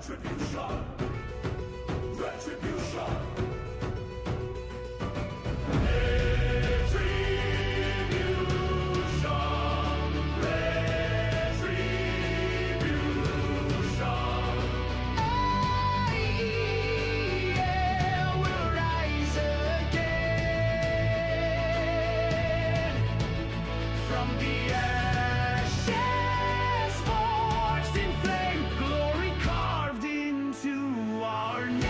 Retribution. Retribution. AEL will rise again from the ashes, forged in flame, glory carved into our name.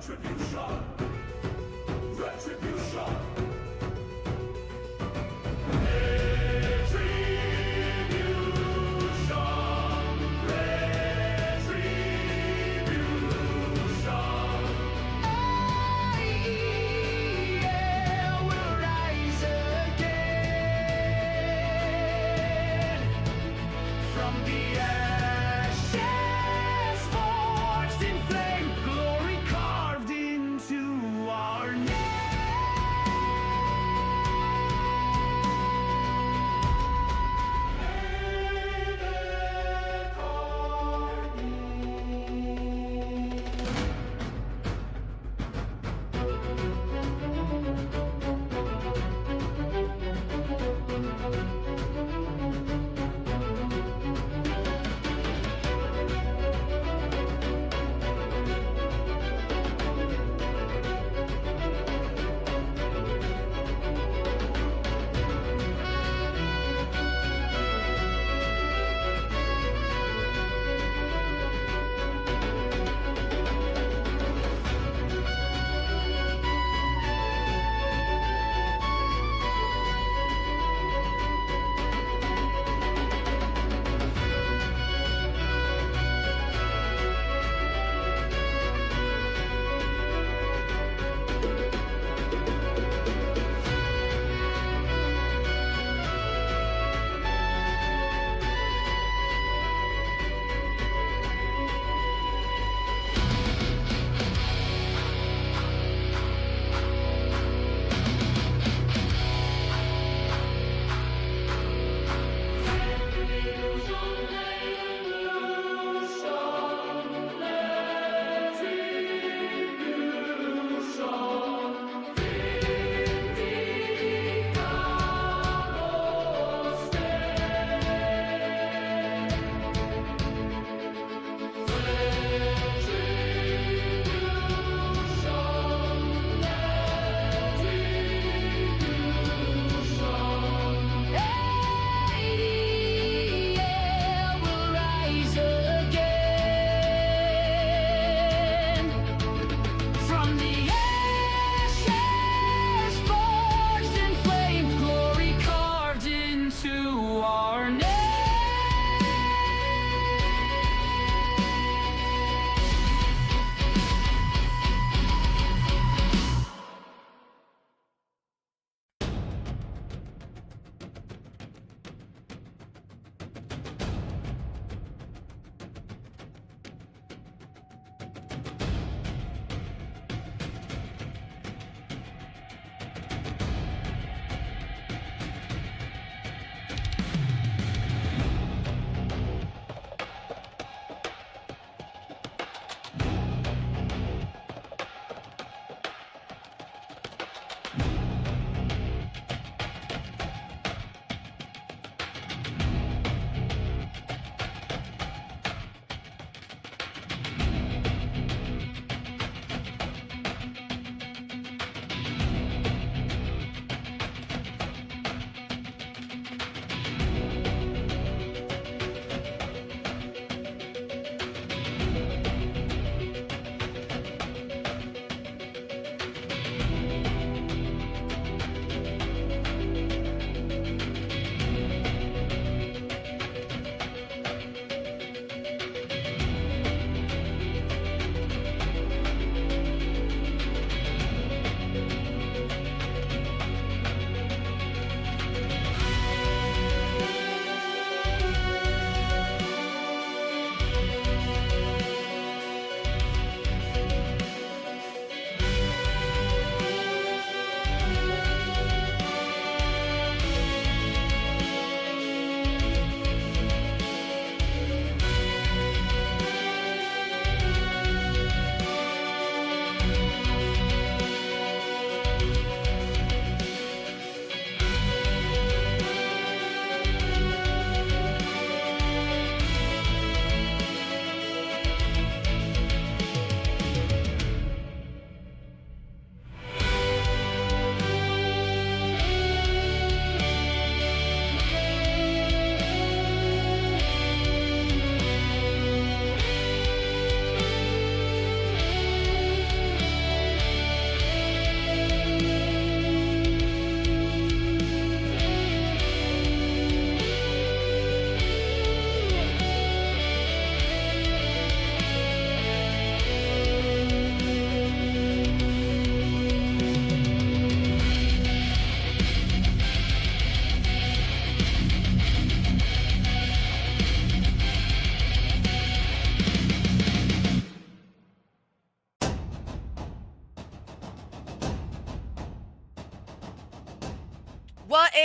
Retribution. Retribution. AEL will rise again from the ashes, forged in flame, glory carved into our name.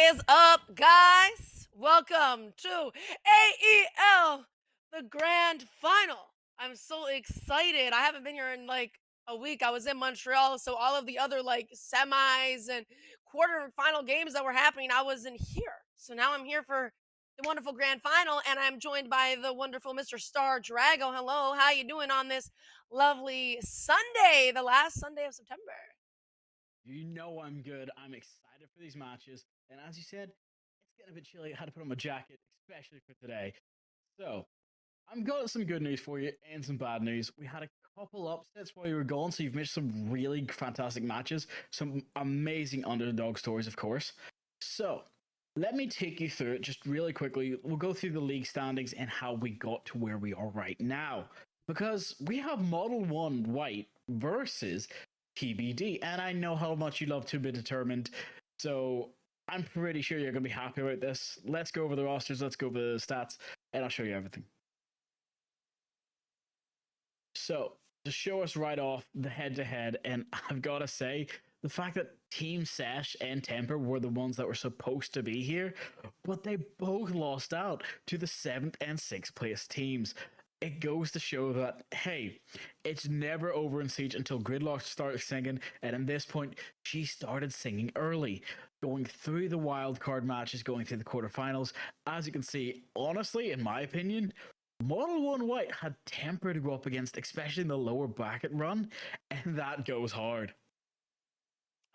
is up, guys? Welcome to AEL, the grand final. I'm so excited. I haven't been here in like a week. I was in Montreal, so all of the other like semis and quarterfinal games that were happening, I wasn't here. So now I'm here for the wonderful grand final, and I'm joined by the wonderful Mr. Star Drago. Hello, how you doing on this lovely Sunday, the last Sunday of September? You know I'm good. I'm excited for these matches. And as you said, it's getting a bit chilly. I had to put on my jacket, especially for today. So I'm got some good news for you and some bad news. We had a couple upsets while you were gone, so you've missed some really fantastic matches, some amazing underdog stories, of course. So let me take you through it just really quickly. We'll go through the league standings and how we got to where we are right now. Because we have Model 1 White versus TBD, and I know how much you love to be determined. So I'm pretty sure you're going to be happy about this. Let's go over the rosters, let's go over the stats, and I'll show you everything. So, to show us right off the head to head, and I've got to say, the fact that Team Sesh and TEMPR were the ones that were supposed to be here, but they both lost out to the 7th and 6th place teams. It goes to show that, hey, it's never over in Siege until Gridlock starts singing, and at this point, she started singing early, going through the wildcard matches, going through the quarterfinals. As you can see, honestly, in my opinion, Model 1 White had TEMPR to go up against, especially in the lower bracket run, and that goes hard.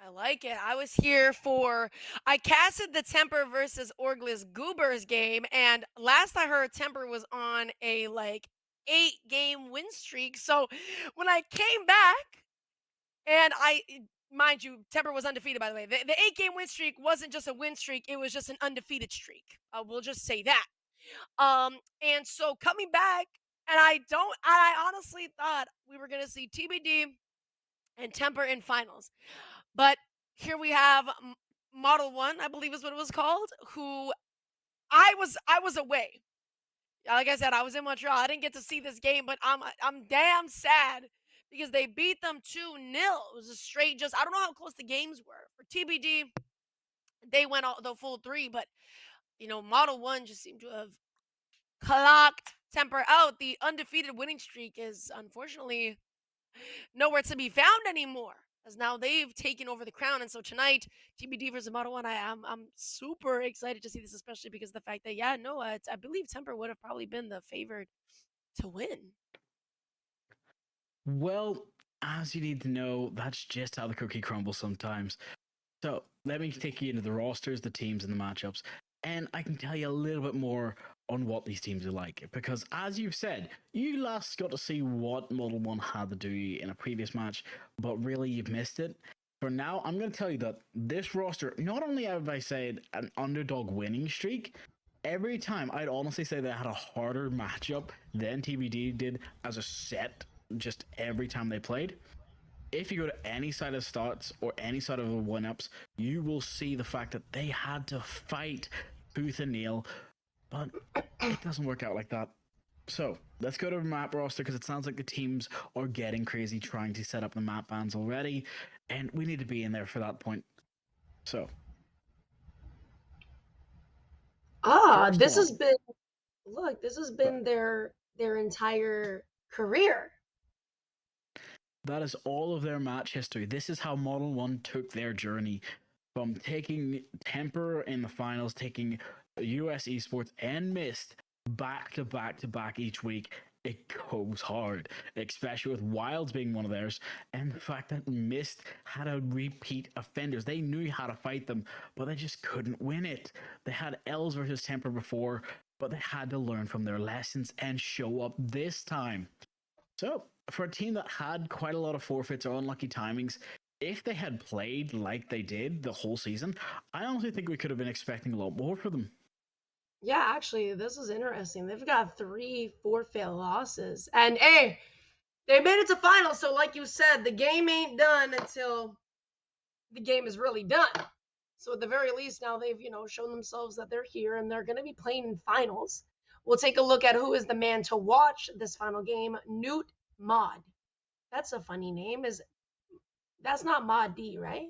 I like it. I was here for I casted the Temper versus Orglis Goobers game, and last I heard Temper was on a like 8-game win streak. So when I came back and mind you, Temper was undefeated by the way. The 8-game win streak wasn't just a win streak, it was just an undefeated streak. We'll just say that. And so coming back, and I honestly thought we were gonna see TBD and Temper in finals. But here we have Model 1, I believe is what it was called, who I was away. Like I said, I was in Montreal. I didn't get to see this game, but I'm damn sad because they beat them 2-0. It was a straight just I don't know how close the games were. For TBD, they went all the full 3, but Model 1 just seemed to have clocked Temper out. The undefeated winning streak is unfortunately nowhere to be found anymore. As now they've taken over the crown, and so tonight, TBD versus Model One. I'm super excited to see this, especially because of the fact that I believe Temper would have probably been the favored to win. Well, as you need to know, that's just how the cookie crumbles sometimes. So let me take you into the rosters, the teams, and the matchups, and I can tell you a little bit more on what these teams are like. Because as you've said, you last got to see what Model 1 had to do in a previous match, but really you've missed it. For now, I'm going to tell you that this roster, not only have I said an underdog winning streak, every time I'd honestly say they had a harder matchup than TBD did as a set, just every time they played. If you go to any side of stats or any side of the one ups, you will see the fact that they had to fight tooth and nail, but it doesn't work out like that. So let's go to the map roster because it sounds like the teams are getting crazy trying to set up the map bans already, and we need to be in there for that point. So, Ah, first this has one, been look, this has but been their entire career. that is all of their match history. This is how Model 1 took their journey from taking TEMPR in the finals, taking US esports and Mist back to back to back each week. It goes hard, especially with Wilds being one of theirs, and the fact that Mist had a repeat offenders. They knew how to fight them, but they just couldn't win it. They had Els versus TEMPR before, but they had to learn from their lessons and show up this time. So, for a team that had quite a lot of forfeits or unlucky timings, if they had played like they did the whole season, I honestly think we could have been expecting a lot more for them. Yeah, actually, this is interesting. They've got 3 forfeit losses. And hey, they made it to finals, so like you said, the game ain't done until the game is really done. So at the very least, now they've, shown themselves that they're here and they're gonna be playing in finals. We'll take a look at who is the man to watch this final game. Newt Mod. That's a funny name. That's not Mod D, right?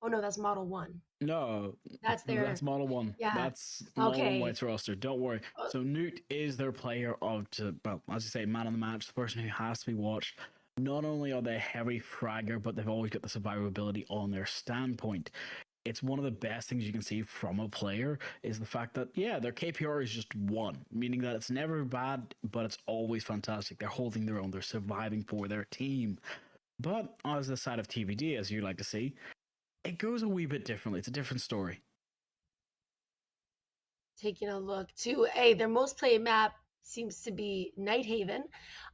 Oh no, that's Model 1. No, That's that's their Model 1. yeah. That's Model 1 Okay. White's roster. Don't worry. Uh, So Newt is their player of, well, as you say, man of the match, the person who has to be watched. Not only are they a heavy fragger, but they've always got the survivability on their standpoint. It's one of the best things you can see from a player is the fact that, yeah, their KPR is just 1, meaning that it's never bad, but it's always fantastic. They're holding their own, they're surviving for their team. But as the side of TBD, as you like to see, it goes a wee bit differently. It's a different story. Taking a look to their most played map seems to be Nighthaven.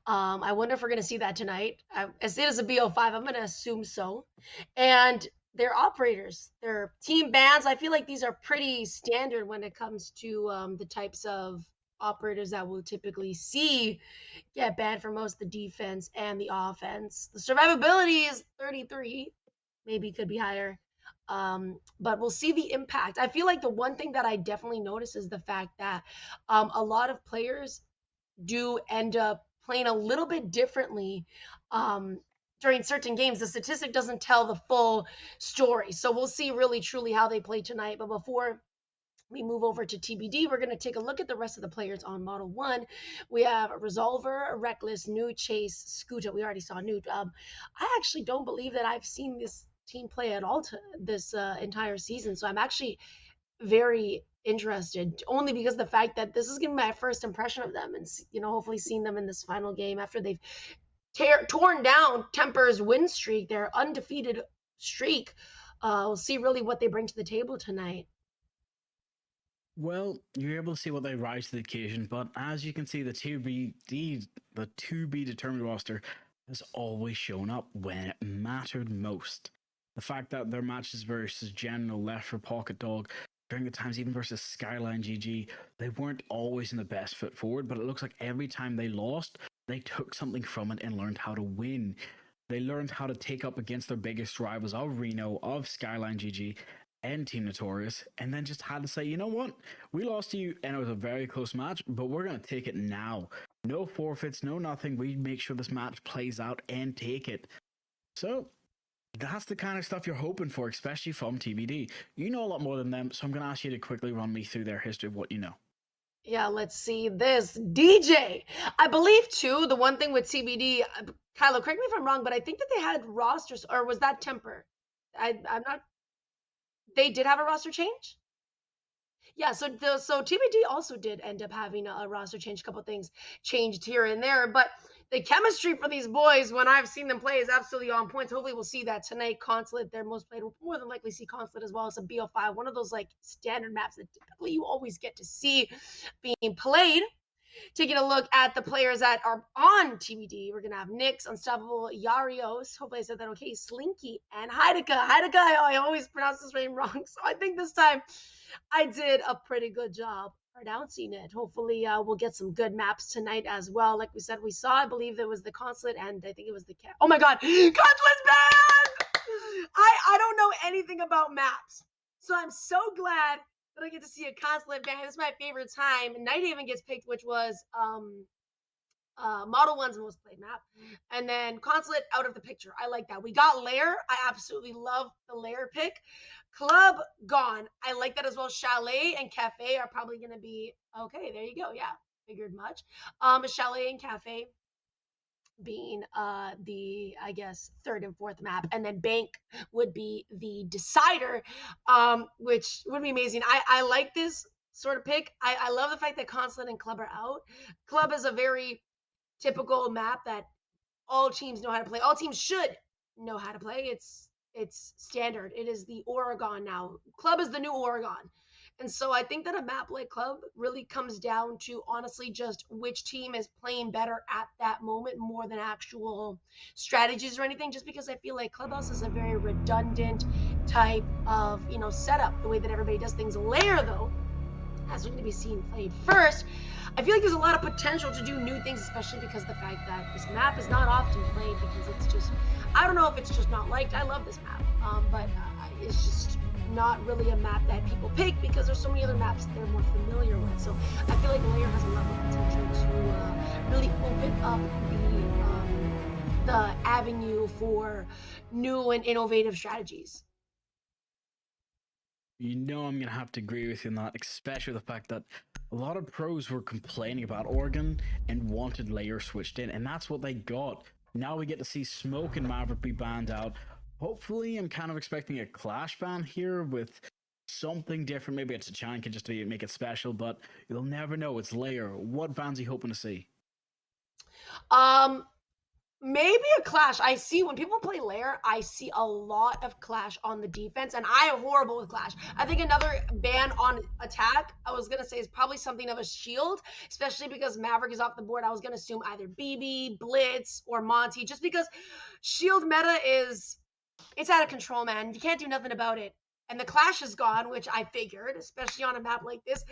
I wonder if we're going to see that tonight. As it is a BO5, I'm going to assume so. And their operators, their team bans, I feel like these are pretty standard when it comes to the types of operators that we'll typically see get banned for most of the defense and the offense. The survivability is 33, maybe could be higher. But we'll see the impact. I feel like the one thing that I definitely notice is the fact that a lot of players do end up playing a little bit differently um, during certain games. The statistic doesn't tell the full story. So we'll see really truly how they play tonight. But before we move over to TBD, we're going to take a look at the rest of the players on Model 1. We have Resolver, Reckless, Newt, Chase, Scooter. We already saw Newt. I actually don't believe that I've seen this team play at all this entire season. So I'm actually very interested, only because of the fact that this is going to be my first impression of them, and hopefully seeing them in this final game after they've torn down TEMPR's win streak, their undefeated streak. We'll see really what they bring to the table tonight. Well, you're able to see what they rise to the occasion, but as you can see, the to be determined roster has always shown up when it mattered most. The fact that their matches versus General, Left for Pocket Dog, during the times even versus Skyline GG, they weren't always in the best foot forward, but it looks like every time they lost, they took something from it and learned how to win. They learned how to take up against their biggest rivals of Reno, of Skyline GG, and Team Notorious, and then just had to say, you know what? We lost to you, and it was a very close match, but we're going to take it now. No forfeits, no nothing. We make sure this match plays out and take it. So, that's the kind of stuff you're hoping for, especially from TBD. You know a lot more than them, so I'm going to ask you to quickly run me through their history of what you know. Yeah, let's see this. DJ. I believe, too, the one thing with TBD, Kylo, correct me if I'm wrong, but I think that they had rosters, or was that TEMPR? I'm not. They did have a roster change? Yeah, so TBD also did end up having a roster change, a couple things changed here and there, but the chemistry for these boys when I've seen them play is absolutely on point. Hopefully we'll see that tonight. Consulate, their most played, we'll more than likely see Consulate as well as a BO5, one of those like standard maps that typically you always get to see being played. Taking a look at the players that are on TBD, we're going to have Nyx, Unstoppable, Yarios, hopefully I said that okay, Slinky, and Heideka. I always pronounce this name wrong, so I think this time I did a pretty good job pronouncing it. Hopefully we'll get some good maps tonight as well. Like we said, we saw, I believe it was the Consulate, and I think it was the cat. Oh my god, Consulate's banned! I don't know anything about maps, so I'm so glad that I get to see a Consulate ban. This is my favorite time. Nighthaven gets picked, which was Model 1's most played map. And then Consulate out of the picture. I like that. We got Lair. I absolutely love the Lair pick. Club gone. I like that as well. Chalet and Cafe are probably going to be okay. There you go. Yeah, figured much. Chalet and Cafe being the I guess third and fourth map, and then Bank would be the decider, which would be amazing. I like this sort of pick. I love the fact that Consulate and Club are out. Club is a very typical map that all teams know how to play. All teams should know how to play. It's standard. It is the Oregon now. Club is the new Oregon. And so I think that a map like Club really comes down to honestly just which team is playing better at that moment more than actual strategies or anything, just because I feel like Clubhouse is a very redundant type of, setup, the way that everybody does things. Lair, though, as we're going to be seeing played first, I feel like there's a lot of potential to do new things, especially because of the fact that this map is not often played because it's just, I don't know if it's just not liked. I love this map, but it's just not really a map that people pick because there's so many other maps that they're more familiar with. So I feel like Lair has a lot of potential to really open up the avenue for new and innovative strategies. You know I'm gonna have to agree with you on that, especially the fact that a lot of pros were complaining about Oregon and wanted layer switched in, and that's what they got. Now we get to see Smoke and Maverick be banned out. Hopefully, I'm kind of expecting a clash ban here with something different. Maybe it's a Chanka just to make it special, but you'll never know. It's layer. What bans are you hoping to see? Um, Maybe a clash. I see when people play layer, I see a lot of clash on the defense, and I am horrible with clash. I think another ban on attack, I was gonna say, is probably something of a shield, especially because Maverick is off the board. I was gonna assume either BB, Blitz, or Monty, just because shield meta it's out of control, man. You can't do nothing about it. And the clash is gone, which I figured, especially on a map like this.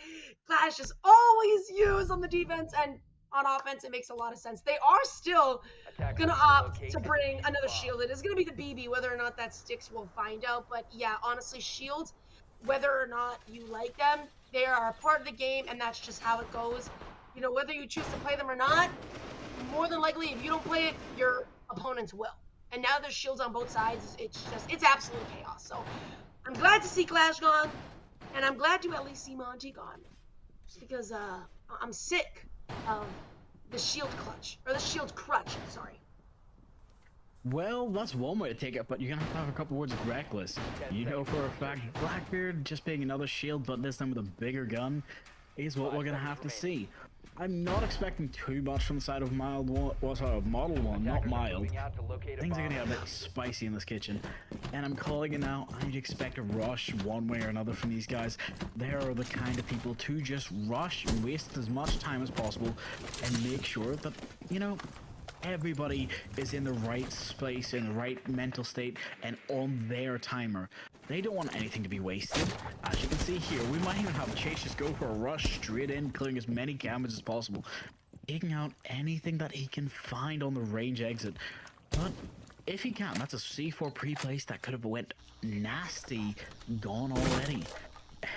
Clash is always used on the defense, and on offense, it makes a lot of sense. They are still gonna opt to bring another shield. It is gonna be the BB. Whether or not that sticks, we'll find out. But yeah, honestly, shields, whether or not you like them, they are a part of the game, and that's just how it goes. You know, whether you choose to play them or not, more than likely, if you don't play it, your opponents will. And now there's shields on both sides. It's absolute chaos. So I'm glad to see Clash gone, and I'm glad to at least see Monty gone, just because I'm sick of the shield clutch, or the shield crutch. Sorry. Well, that's one way to take it, but you're gonna have to have a couple words with Reckless. You know for a fact, Blackbeard just being another shield, but this time with a bigger gun, is what we're gonna have to see. I'm not expecting too much from the side of Model 1, not Mild. Things are gonna get a bit spicy in this kitchen, and I'm calling it now. I'd expect a rush one way or another from these guys. They are the kind of people to just rush and waste as much time as possible and make sure that, you know, everybody is in the right space, in the right mental state, and on their timer. They don't want anything to be wasted. As you can see here, we might even have Chase just go for a rush straight in, clearing as many damage as possible, taking out anything that he can find on the range exit. But if he can, that's a C4 pre-place that could have went nasty, gone already.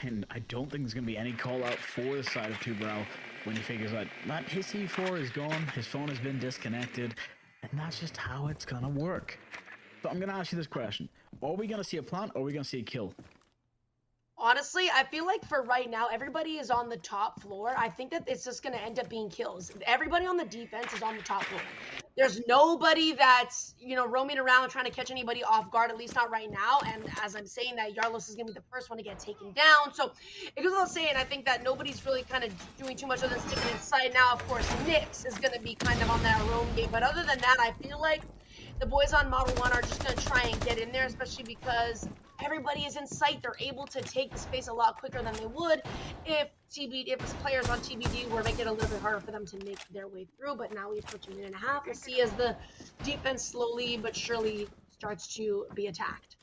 And I don't think there's going to be any call out for the side of TEMPR when he figures out that his C4 is gone, his phone has been disconnected, and that's just how it's going to work. So I'm going to ask you this question. Are we going to see a plant, or are we going to see a kill? Honestly, I feel like for right now, everybody is on the top floor. I think that it's just going to end up being kills. Everybody on the defense is on the top floor. There's nobody that's, you know, roaming around trying to catch anybody off guard, at least not right now. And as I'm saying that, Yarlos is going to be the first one to get taken down. So it goes without saying, I think that nobody's really kind of doing too much other than sticking inside. Now, of course, Nyx is going to be kind of on that roam game. But other than that, I feel like the boys on Model 1 are just going to try and get in there, especially because everybody is in sight. They're able to take the space a lot quicker than they would if players on TBD were making it a little bit harder for them to make their way through. But now we approach a minute and a half. We'll see as the defense slowly but surely starts to be attacked.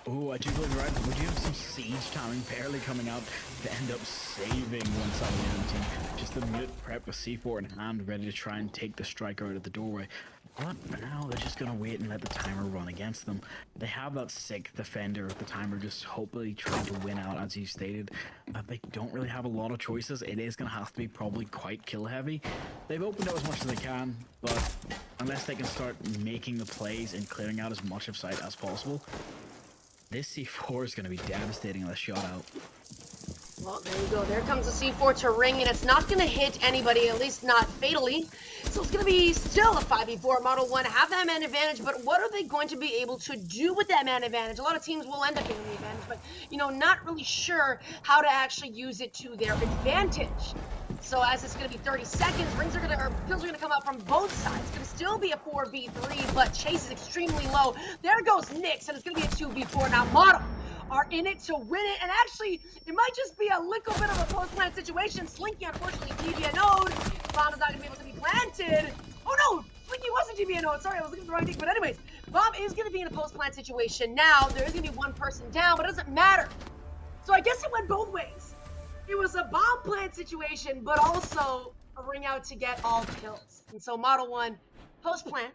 Oh, I do believe right. Would you have some siege timing barely coming out to end up saving one side of the enemy team? Just the mid prep with C4 in hand, ready to try and take the striker out of the doorway. But for now, they're just gonna wait and let the timer run against them. They have that sick defender of the timer just hopefully trying to win out, as you stated. They don't really have a lot of choices. It is gonna have to be probably quite kill heavy. They've opened out as much as they can, but unless they can start making the plays and clearing out as much of sight as possible, this C4 is going to be devastating unless shot out. Well, there you go. There comes the C4 to ring, and it's not going to hit anybody, at least not fatally. So it's going to be still a 5v4. Model 1 have that man advantage, but what are they going to be able to do with that man advantage? A lot of teams will end up getting the advantage, but, you know, not really sure how to actually use it to their advantage. So as it's going to be 30 seconds, kills are going to come out from both sides. It's going to still be a 4v3, but Chase is extremely low. There goes Nyx, and it's going to be a 2v4. Now, Model are in it to win it, and actually, it might just be a little bit of a post-plant situation. Slinky, unfortunately, DBNO'd. Bomb is not going to be able to be planted. Oh no, Slinky wasn't DBNO'd. Sorry, I was looking at the wrong thing. But anyways, Bomb is going to be in a post-plant situation. Now, there is going to be one person down, but it doesn't matter. So I guess it went both ways. It was a bomb plant situation, but also a ring out to get all kills. And so Model 1 post-plant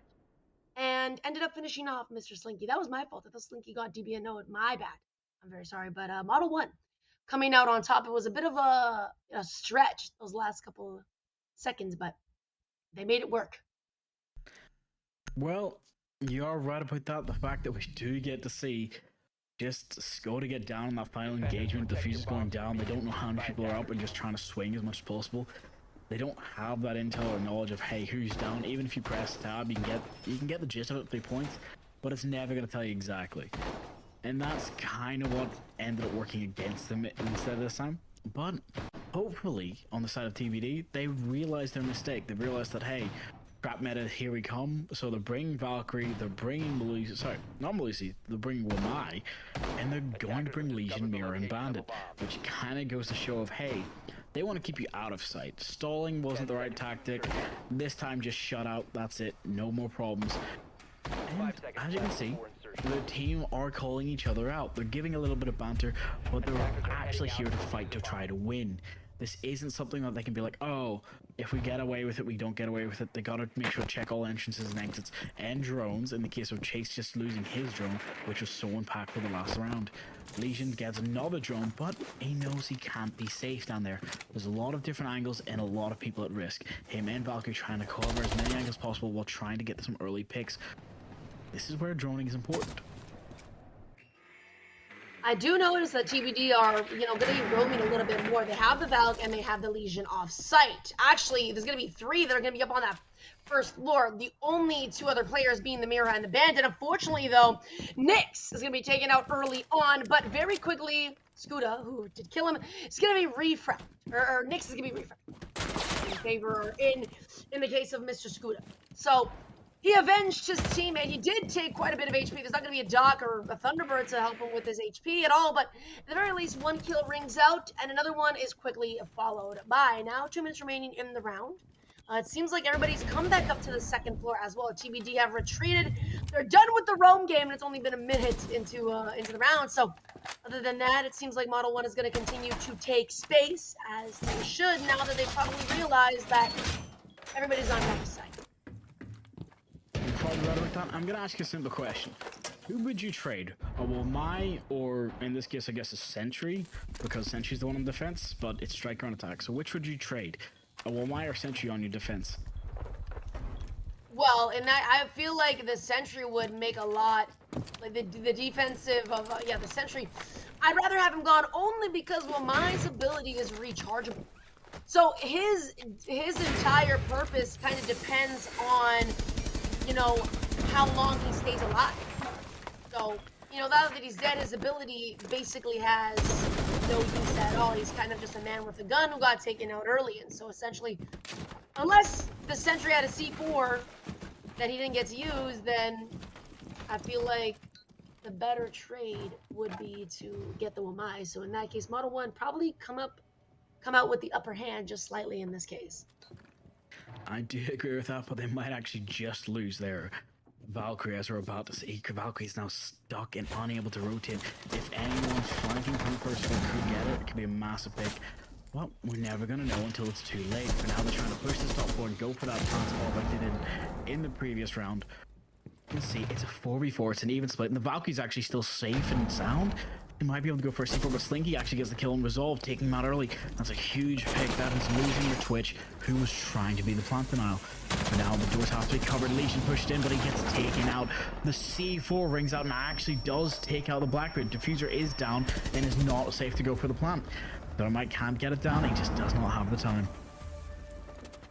and ended up finishing off Mr. Slinky. That was my fault. I thought Slinky got DBNO'd. My bad. I'm very sorry. But Model 1 coming out on top. It was a bit of a stretch those last couple seconds, but they made it work. Well, you are right about that. The fact that we do get to see just go to get down on that final engagement. The fuser's going down. They don't know how many people are up and just trying to swing as much as possible. They don't have that intel or knowledge of, hey, who's down. Even if you press tab, you can get the gist of it, 3 points, but it's never going to tell you exactly. And that's kind of what ended up working against them instead this time. But hopefully, on the side of TBD, they realized their mistake. They realized that, hey, crap meta, here we come. So they're bringing Valkyrie, they're bringing Melusi, sorry, not Melusi, they're bringing Wamai, and they're going to bring Legion, Mirror, and Bandit, which kind of goes to show of, hey, they want to keep you out of sight. Stalling wasn't the right tactic. This time, just shut out. That's it. No more problems. And as you can see, the team are calling each other out. They're giving a little bit of banter, but they're actually here to fight to try to win. This isn't something that they can be like, oh, if we get away with it, we don't get away with it. They gotta make sure to check all entrances and exits and drones, in the case of Chase just losing his drone, which was so impactful the last round. Legion gets another drone, but he knows he can't be safe down there. There's a lot of different angles and a lot of people at risk. Him and Valkyrie trying to cover as many angles as possible while trying to get some early picks. This is where droning is important. I do notice that TBD are, going to be roaming a little bit more. They have the Valk and they have the Legion off-site. Actually, there's going to be 3 that are going to be up on that first floor. The only 2 other players being the Mirror and the Bandit. Unfortunately, though, Nyx is going to be taken out early on, but very quickly, Skuda, who did kill him, is going to be refract. Or Nyx is going to be refract. In favor, in the case of Mr. Skuda. So, he avenged his teammate. He did take quite a bit of HP. There's not going to be a Doc or a Thunderbird to help him with his HP at all, but at the very least, 1 kill rings out, and another one is quickly followed by. Now, 2 minutes remaining in the round. It seems like everybody's come back up to the second floor as well. TBD have retreated. They're done with the roam game, and it's only been a minute into the round. So, other than that, it seems like Model 1 is going to continue to take space, as they should, now that they probably realize that everybody's on back side. I'm going to ask you a simple question. Who would you trade? A Wamai, or in this case, I guess a Sentry, because Sentry's the one on defense, but it's Striker on attack. So which would you trade? A Wamai or Sentry on your defense? Well, in that, I feel like the Sentry would make a lot, like the defensive of, the Sentry. I'd rather have him gone only because Wamai's ability is rechargeable. So his entire purpose kind of depends on, how long he stays alive. So, now that he's dead, his ability basically has no use at all. He's kind of just a man with a gun who got taken out early. And so essentially, unless the Sentry had a C4 that he didn't get to use, then I feel like the better trade would be to get the Wamai. So in that case, Model 1 probably come out with the upper hand just slightly in this case. I do agree with that, but they might actually just lose their Valkyrie, as we're about to see. Valkyrie is now stuck and unable to rotate. If anyone flanking from the first floor could get it, it could be a massive pick. Well, we're never going to know until it's too late. For now, they're trying to push this top floor and go for that plant spot like they did in the previous round. You can see it's a 4v4, it's an even split, and the Valkyrie's actually still safe and sound. He might be able to go for a C4, but Slinky actually gets the kill and Resolve, taking him out early. That's a huge pick. That is losing your Twitch, who was trying to be the plant denial. For now, the doors have to be covered. Legion pushed in, but he gets taken out. The C4 rings out and actually does take out the Blackbeard. Diffuser is down and is not safe to go for the plant. Dynamite can't get it down. He just does not have the time.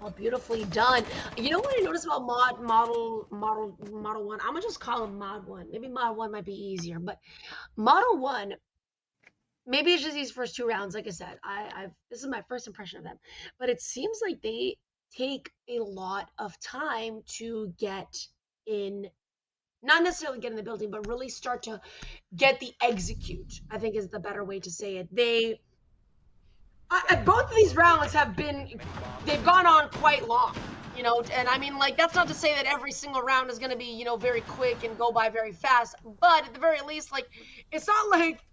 Oh, beautifully done. You know what I noticed about Model 1? I'm gonna just call him Mod 1. Maybe Mod 1 might be easier, but Model 1, maybe it's just these first 2 rounds. Like I said, this is my first impression of them, but it seems like they take a lot of time to get in, not necessarily get in the building, but really start to get the execute, I think is the better way to say it. Both of these rounds they've gone on quite long, and I mean, like, that's not to say that every single round is going to be, very quick and go by very fast, but at the very least, like, it's not like,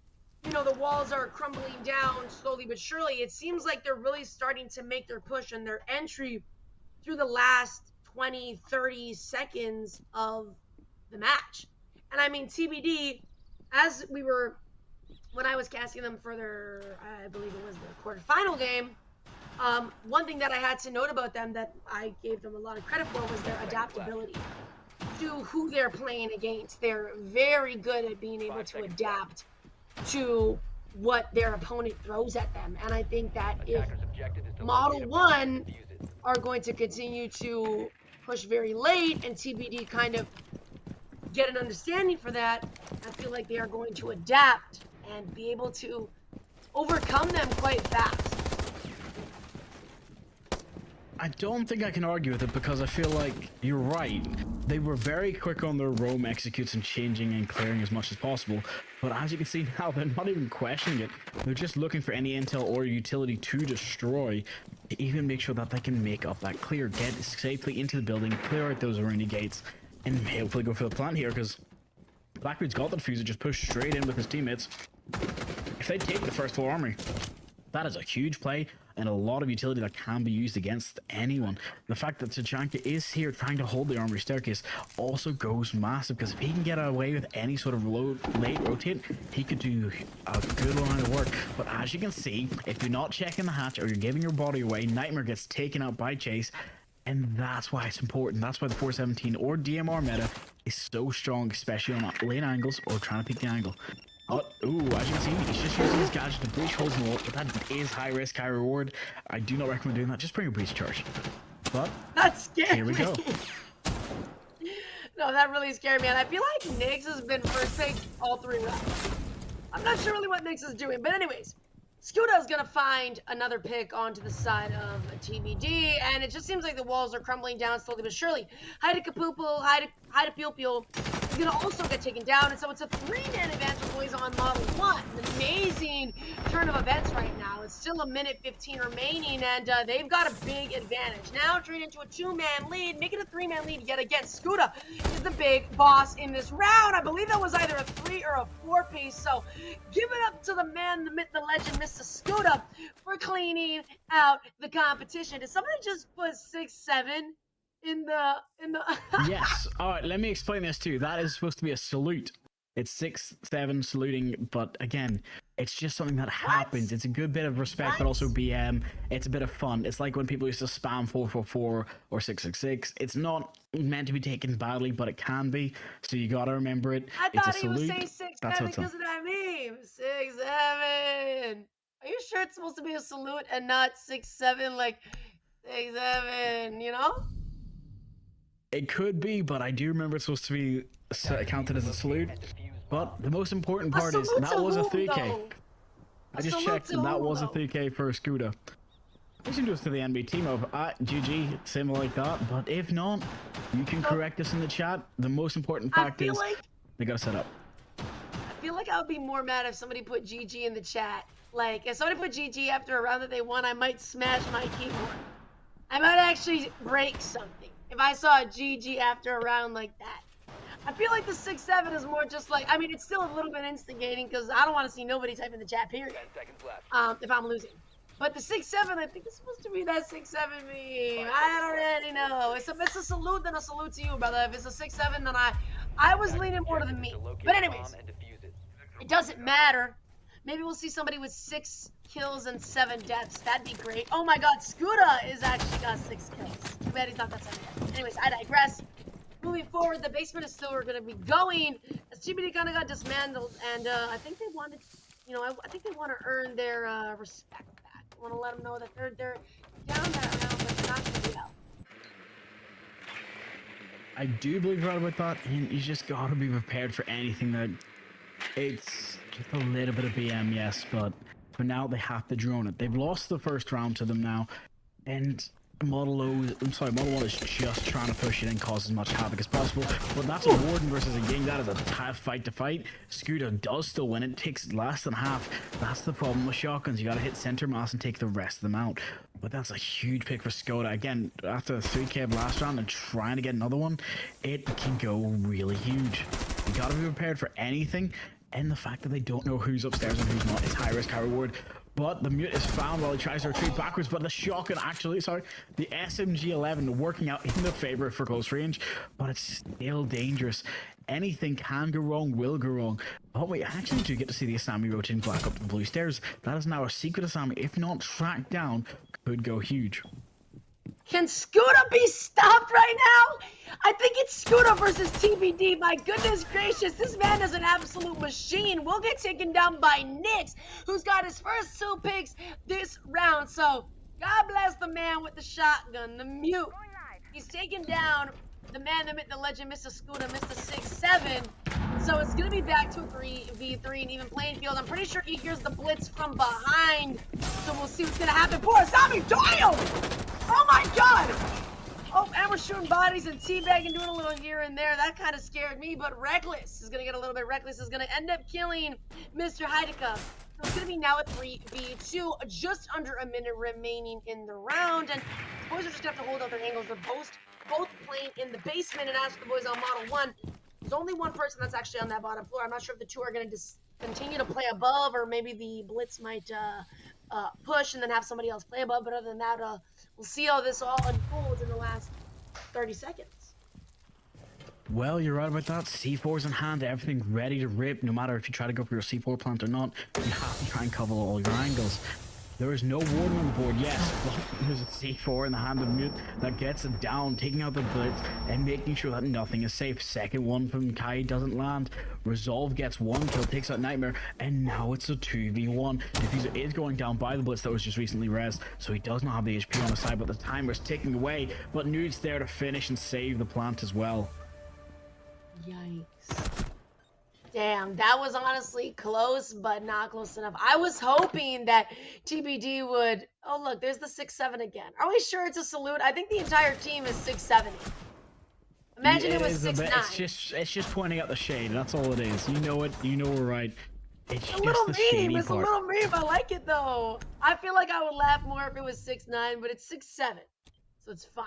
the walls are crumbling down slowly but surely. It seems like they're really starting to make their push and their entry through the last 20, 30 seconds of the match. And I mean, TBD, when I was casting them for their, I believe it was the quarterfinal game, one thing that I had to note about them that I gave them a lot of credit for was their adaptability to who they're playing against. They're very good at being able to adapt to what their opponent throws at them. And I think that if Model 1 are going to continue to push very late and TBD kind of get an understanding for that, I feel like they are going to adapt and be able to overcome them quite fast. I don't think I can argue with it because I feel like you're right. They were very quick on their roam executes and changing and clearing as much as possible. But as you can see now, they're not even questioning it. They're just looking for any intel or utility to destroy to even make sure that they can make up that clear, get safely into the building, clear out those Aruni gates, and hopefully go for the plant here because Blackbeard's got the diffuser, just push straight in with his teammates. If they take the first floor armory, that is a huge play and a lot of utility that can be used against anyone. The fact that Tachanka is here trying to hold the armory staircase also goes massive because if he can get away with any sort of late rotate, he could do a good line of work. But as you can see, if you're not checking the hatch or you're giving your body away, Nightmare gets taken out by Chase. And that's why it's important. That's why the 417 or DMR meta is so strong, especially on lane angles or trying to pick the angle. But, ooh, as you can see, he's just using his gadget to breach holes in the wall, but that is high risk, high reward. I do not recommend doing that. Just bring a breach charge. But, That's scary. here we go. No, that really scared me. And I feel like Nix has been first pick all 3 rounds. I'm not sure really what Nix is doing. But anyways, Skuda is going to find another pick onto the side of TBD. And it just seems like the walls are crumbling down slowly but surely. Haida Kapoopel, Haida Peel is going to also get taken down. And so it's a 3-man advantage for boys on Model 1. An amazing turn of events right now. It's still a minute 15 remaining, and they've got a big advantage. Now turning into a 2-man lead, make it a 3-man lead yet again. Skuda is the big boss in this round. I believe that was either a 3 or a 4 piece. So give it up to the man, the myth, the legend, Mr. Skuda, for cleaning out the competition. Did somebody just put 6-7 in the Yes. Alright, let me explain this too. That is supposed to be a salute. It's 6-7 saluting, but again, it's just something that happens. It's a good bit of respect, but also BM. It's a bit of fun. It's like when people used to spam 444 or 666. It's not meant to be taken badly, but it can be. So you gotta remember it. I It's thought a he was salute. saying 6-7 because of that meme. 6-7. Are you sure it's supposed to be a salute and not 6-7 like 6-7, you know? It could be, but I do remember it's supposed to be counted as a salute. But the most important part is that was a 3K. I just checked and that was a 3K for Skuda. We should just to the NB team of GG, similar like that. But if not, you can correct us in the chat. The most important fact is they gotta set up. I feel like I would be more mad if somebody put GG in the chat. Like, if somebody put GG after a round that they won, I might smash my keyboard. I might actually break something if I saw a GG after a round like that. I feel like the 6-7 is more just like, I mean, it's still a little bit instigating because I don't want to see nobody type in the chat, period, if I'm losing. But the 6-7, I think it's supposed to be that 6-7 meme. I already know. If it's a salute, then a salute to you, brother. If it's a 6-7, then I was leaning more to the meme. But anyways, it doesn't matter. Maybe we'll see somebody with 6 kills and 7 deaths. That'd be great. Oh my god, Skuda is actually got 6 kills. Too bad he's not that 7 deaths. Anyways, I digress. Moving forward, the basement is still going to be going. As TBD kind of got dismantled, and I think they wanted, you know, I think they want to earn their respect back. I want to let them know that they're down that round, but they're not going to be out. I do believe right about that, and you just gotta be prepared for anything that it's just a little bit of BM, yes, but for now they have to drone it. They've lost the first round to them now, and Model 1 is just trying to push it and cause as much havoc as possible. But that's a Warden versus a Ging. That is a tough fight to fight. Skuda does still win. It takes less than half. That's the problem with shotguns. You gotta hit center mass and take the rest of them out. But that's a huge pick for Skuda. Again, after the 3K of last round and trying to get another one, it can go really huge. You gotta be prepared for anything. And the fact that they don't know who's upstairs and who's not is high risk, high reward. But the mute is found while he tries to retreat backwards, but the shotgun the SMG-11 working out in the favor for close range, but it's still dangerous. Anything can go wrong, will go wrong. But we actually do get to see the Asami rotating back up to the blue stairs. That is now a secret Asami, if not tracked down, could go huge. Can Scooter be stopped right now? I think it's Scooter versus TBD. My goodness gracious, this man is an absolute machine. We'll get taken down by Nyx, who's got his first 2 picks this round. So, God bless the man with the shotgun, the mute. He's taken down the man, the myth, the legend, Mr. Scooter, Mr. 6'7". So it's going to be back to a 3v3 and even playing field. I'm pretty sure he hears the blitz from behind. So we'll see what's going to happen. Poor Asami, damn! Oh my god! Oh, and we're shooting bodies and teabagging, doing a little here and there. That kind of scared me, but Reckless is going to get a little bit reckless. Is going to end up killing Mr. Heideka. So it's going to be now a 3v2, just under a minute remaining in the round. And the boys are just going to have to hold out their angles. They're both playing in the basement. And as for the boys on Model 1, there's only one person that's actually on that bottom floor. I'm not sure if the two are going to continue to play above, or maybe the blitz might push and then have somebody else play above. But other than that, we'll see how this all unfolds in the last 30 seconds. Well, you're right about that. C4's in hand, everything ready to rip. No matter if you try to go for your C4 plant or not, you have to try and cover all your angles. There is no warning on the board, yes, but there's a C4 in the hand of Mute that gets it down, taking out the blitz and making sure that nothing is safe. Second one from Kai doesn't land. Resolve gets 1 kill, takes out Nightmare, and now it's a 2v1. Diffuser is going down by the blitz that was just recently rezzed, so he does not have the HP on his side, but the timer's ticking away. But Nude's there to finish and save the plant as well. Yikes. Damn, that was honestly close, but not close enough. I was hoping that TBD would... Oh, look, there's the 6'7" again. Are we sure it's a salute? I think the entire team is 6'70". Imagine it was 6'9". It's just pointing out the shade. That's all it is. You know it. You know we're right. It's a just little the meme. shady It's part. a little meme. I like it though. I feel like I would laugh more if it was 6'9", but it's 6'7", so it's fine.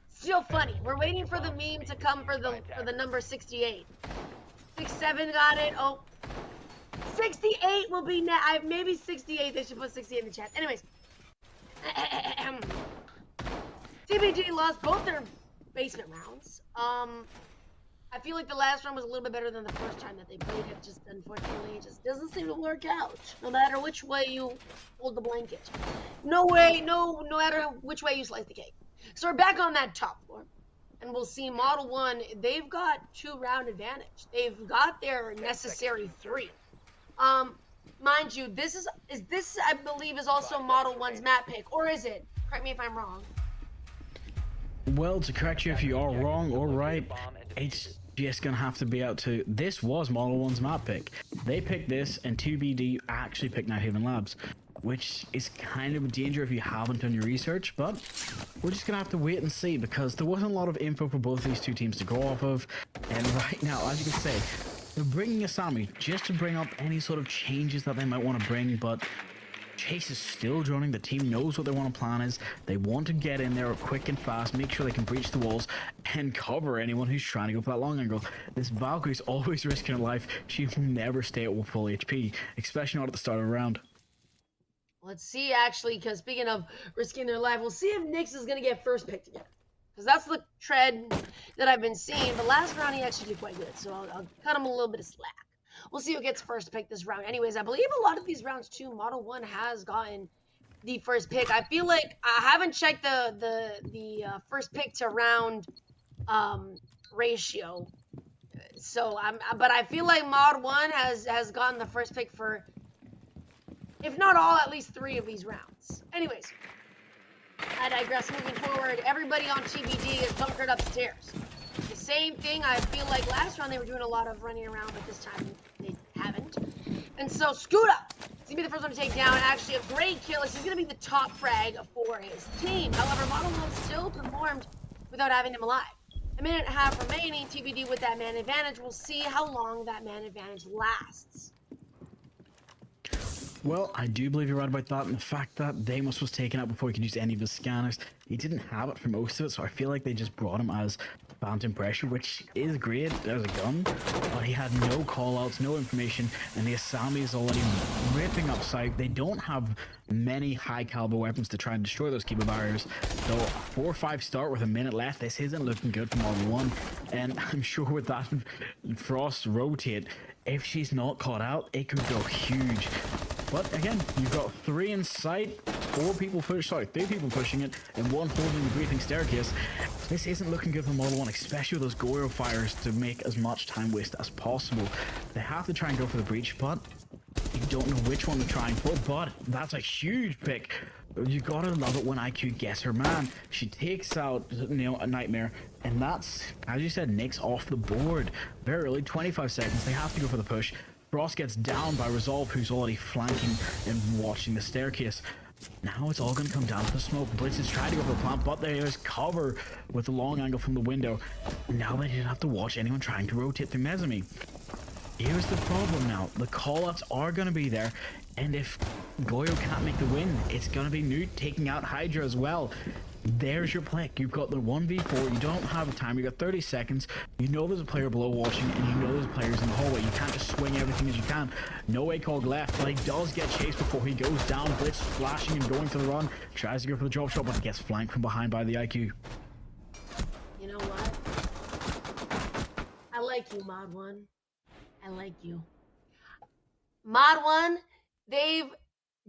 Still funny. We're waiting for the meme to come for the number 68. 6'7" got it. Oh, 68 will be maybe 68. They should put 68 in the chat. Anyways, TBG lost both their basement rounds. I feel like the last round was a little bit better than the first time that they played it. Just unfortunately, it just doesn't seem to work out. No matter which way you hold the blanket, no matter which way you slice the cake. So we're back on that top floor. And we'll see Model 1, they've got 2-round advantage. They've got their necessary 3. Mind you, this I believe is also Model 1's map pick, or is it? Correct me if I'm wrong. Well, to correct you if you are wrong or right, it's just gonna have to be out to... This was Model 1's map pick. They picked this, and 2BD actually picked Nighthaven Labs, which is kind of a danger if you haven't done your research, but we're just gonna have to wait and see, because there wasn't a lot of info for both these two teams to go off of. And right now, as you can say, they're bringing Asami just to bring up any sort of changes that they might want to bring, but Chase is still droning. The team knows what they want to plan is. They want to get in there quick and fast, make sure they can breach the walls and cover anyone who's trying to go for that long angle. This Valkyrie's always risking her life. She will never stay at full HP, especially not at the start of the round. Let's see, actually, because speaking of risking their life, we'll see if Nyx is going to get first pick together. Because that's the trend that I've been seeing. But last round, he actually did quite good, so I'll cut him a little bit of slack. We'll see who gets first pick this round. Anyways, I believe a lot of these rounds, too, Model 1 has gotten the first pick. I feel like I haven't checked the first pick to round ratio. So, but I feel like Mod 1 has gotten the first pick for... if not all, at least 3 of these rounds. Anyways, I digress. Moving forward, everybody on TBD is bunkered upstairs. The same thing, I feel like last round they were doing a lot of running around, but this time they haven't. And so Scooter is going to be the first one to take down. Actually, a great kill. He's going to be the top frag for his team. However, Model 1 still performed without having him alive. A minute and a half remaining. TBD with that man advantage. We'll see how long that man advantage lasts. Well, I do believe you're right about that, and the fact that Deimos was taken out before he could use any of his scanners. He didn't have it for most of it, so I feel like they just brought him as Phantom Pressure, which is great as a gun, but he had no callouts, no information, and the Asami is already ripping up sight. They don't have many high caliber weapons to try and destroy those Kiba barriers, so a 4-5 start with a minute left, this isn't looking good for Model 1, and I'm sure with that Frost rotate, if she's not caught out, it could go huge. But again, you've got 3 in sight, 3 people pushing it, and 1 holding the breathing staircase. This isn't looking good for Model 1, especially with those Goyo fires to make as much time waste as possible. They have to try and go for the breach, but you don't know which one they're trying for, but that's a huge pick. You gotta love it when IQ gets her man. She takes out, a Nightmare, and that's, as you said, Nick's off the board. Very early, 25 seconds, they have to go for the push. Frost gets down by Resolve, who's already flanking and watching the staircase. Now it's all going to come down to the smoke. Blitz is trying to go for the plant, but there is cover with the long angle from the window. Now they don't have to watch anyone trying to rotate through Mesame. Here's the problem now. The callouts are going to be there, and if Goyo can't make the win, it's going to be Newt taking out Hydra as well. There's your play. You've got the 1v4. You don't have time. You got 30 seconds. You know there's a player below watching, and you know there's players in the hallway. You can't just swing everything as you can. No ACOG left, but he does get chased before he goes down. Blitz flashing and going for the run. Tries to go for the drop shot, but gets flanked from behind by the IQ. You know what? I like you, Mod 1. I like you. Mod 1, they've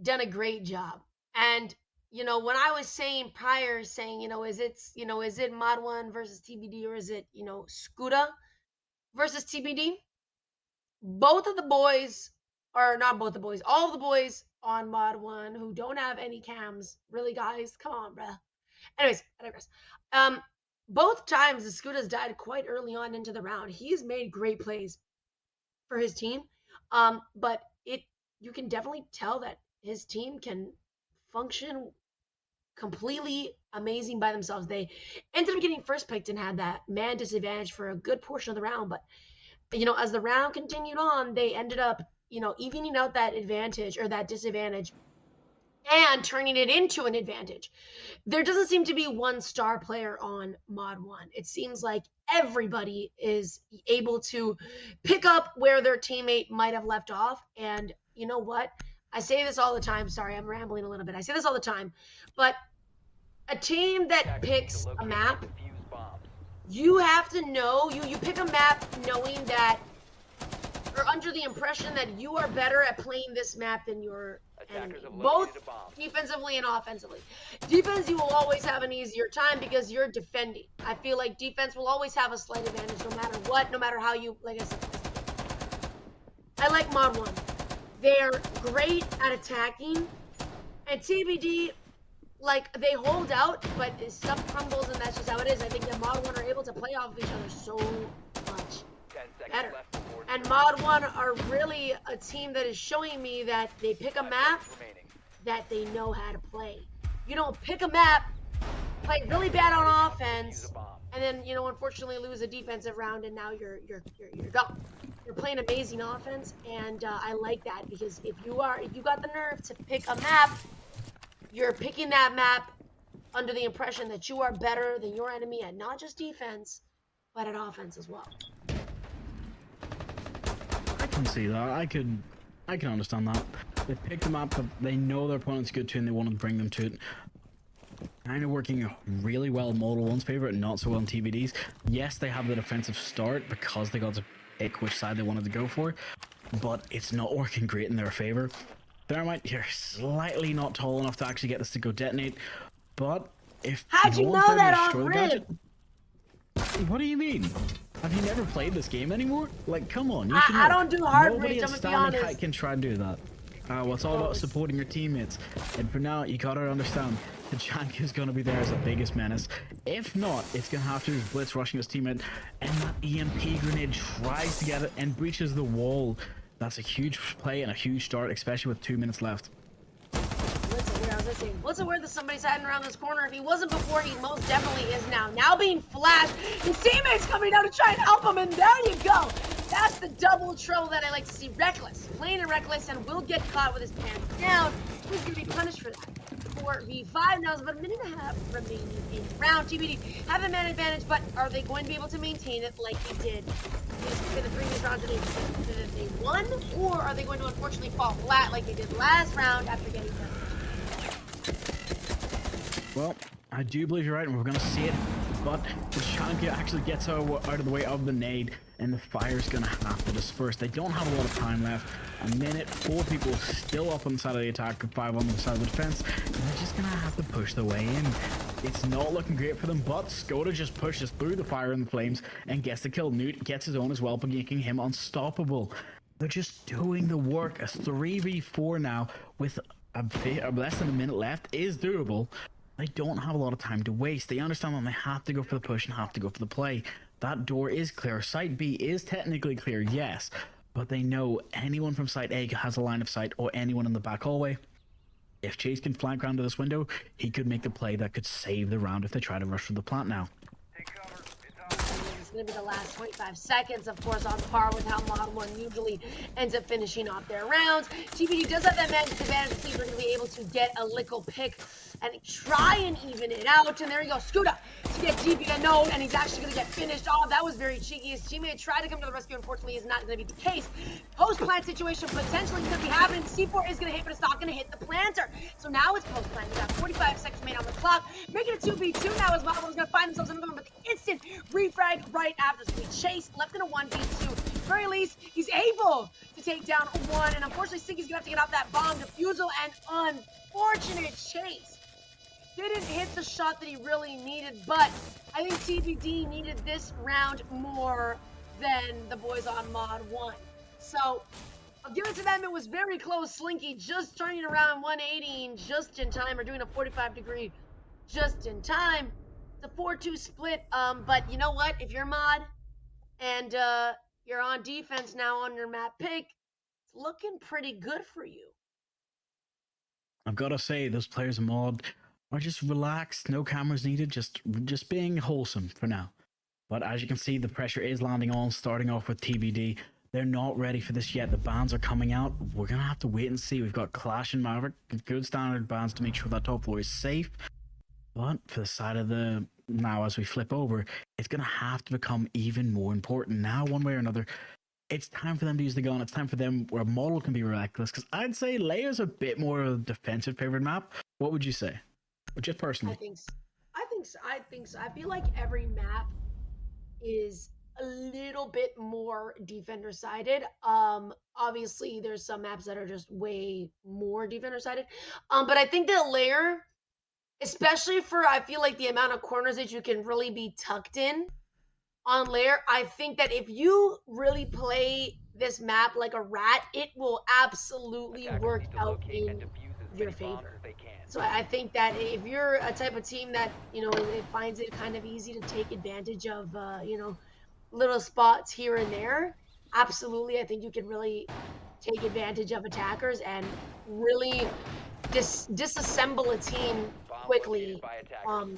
done a great job. And when I was saying prior, is it Mod 1 versus TBD, or is it, Scuda versus TBD? Both of the boys, or not both the boys, all of the boys on Mod 1 who don't have any cams, really, guys, come on, bruh. Anyways, I digress. Both times the Scuda's died quite early on into the round. He's made great plays for his team, but you can definitely tell that his team can function completely amazing by themselves. They ended up getting first picked and had that man disadvantage for a good portion of the round, but as the round continued on, they ended up evening out that advantage or that disadvantage and turning it into an advantage. There doesn't seem to be one star player on Mod 1. It seems like everybody is able to pick up where their teammate might have left off. And you know what? I say this all the time. Sorry, I'm rambling a little bit. I say this all the time. But a team that picks a map, you have to know, you pick a map knowing that, or under the impression that you are better at playing this map than your enemy, both defensively and offensively. Defense, you will always have an easier time because you're defending. I feel like defense will always have a slight advantage no matter what, no matter how you, like I said. I like Mod 1. They're great at attacking, and TBD, they hold out, but stuff crumbles, and that's just how it is. I think that Mod 1 are able to play off of each other so much better. And Mod 1 are really a team that is showing me that they pick a map that they know how to play. You don't pick a map, play really bad on offense, and then unfortunately lose a defensive round, and now you're gone. You're playing amazing offense, and I like that, because if you got the nerve to pick a map, you're picking that map under the impression that you are better than your enemy at not just defense, but at offense as well. I can see that. I can understand that. They picked them up, but they know their opponent's good too, and they want to bring them to it. Kind of working really well in Model 1's favor and not so well in TBD's. Yes, they have the defensive start because they got to pick which side they wanted to go for, but it's not working great in their favor. Thermite, you're slightly not tall enough to actually get this to go detonate, but if how'd you know that on grid? What do you mean? Have you never played this game anymore? Come on, you should know. I don't do hard Nobody bridge, at I'm gonna be standing honest. height can try and do that. Well, it's all about supporting your teammates. And for now, you gotta understand, the Jank is gonna be there as the biggest menace. If not, it's gonna have to be Blitz rushing his teammate, and that EMP grenade tries to get it and breaches the wall. That's a huge play and a huge start, especially with 2 minutes left. What's aware that somebody's hiding around this corner? If he wasn't before, he most definitely is now. Now being flashed, his teammates coming down to try and help him, and there you go. That's the double trouble that I like to see. Reckless, plain and reckless, and will get caught with his pants down. Who's going to be punished for that? 4v5 now is about a minute and a half remaining in the round. TBD have a man advantage, but are they going to be able to maintain it like they did in the previous round? Did they won, or are they going to unfortunately fall flat like they did last round after getting done? Well, I do believe you're right, and we're going to see it. But the Shanka actually gets out of the way of the nade, and the fire's going to have to disperse. They don't have a lot of time left. A minute, 4 people still up on the side of the attack, 5 on the side of the defense, and they're just going to have to push their way in. It's not looking great for them, but Skoda just pushes through the fire and the flames and gets the kill. Newt gets his own as well, making him unstoppable. They're just doing the work. A 3v4 now with less than a minute left is doable. They don't have a lot of time to waste. They understand that they have to go for the push and have to go for the play. That door is clear. Site B is technically clear, yes, but they know anyone from Site A has a line of sight, or anyone in the back hallway. If Chase can flank round to this window, he could make the play that could save the round if they try to rush for the plant now. It's going to be the last 25 seconds, of course, on par with how Mod 1 usually ends up finishing off their rounds. TBD does have that managed advantage, so they're going to be able to get a little pick and try and even it out. And there you go, Scooter to get DP a node, and he's actually going to get finished off. That was very cheeky. His teammate tried to come to the rescue. Unfortunately, is not going to be the case. Post-plant situation potentially could be happening. C4 is going to hit, but it's not going to hit the planter. So now it's post-plant. We got 45 seconds remaining on the clock. Making it 2v2 now as Mod 1 is going to find themselves another one, but the instant refrag right after. So we chase, left in a 1v2. At the very least, he's able to take down one, and unfortunately, Siggy's going to have to get out that bomb defusal, and unfortunate Chase didn't hit the shot that he really needed, but I think TBD needed this round more than the boys on Mod 1. So I'll give it to them. It was very close. Slinky just turning around 180 just in time, or doing a 45-degree just in time. It's a 4-2 split, but you know what? If you're Mod and you're on defense now on your map pick, it's looking pretty good for you. I've got to say, those players in Mod are just relaxed, no cameras needed, just being wholesome for now. But as you can see, the pressure is landing on, starting off with TBD. They're not ready for this yet. The bans are coming out. We're going to have to wait and see. We've got Clash and Maverick, good standard bans to make sure that top floor is safe. But for the side of the now, as we flip over, it's going to have to become even more important. Now, one way or another, it's time for them to use the gun. It's time for them where Model can be reckless. Because I'd say Layer's a bit more of a defensive favorite map. What would you say? Just personally. I think so. I feel like every map is a little bit more defender sided. Obviously there's some maps that are just way more defender sided. But I think that Layer, especially for, I feel like the amount of corners that you can really be tucked in on Layer, I think that if you really play this map like a rat, it will absolutely work out in your favor. So I think that if you're a type of team that, you know, it finds it kind of easy to take advantage of, you know, little spots here and there, absolutely, I think you can really take advantage of attackers and really disassemble a team quickly on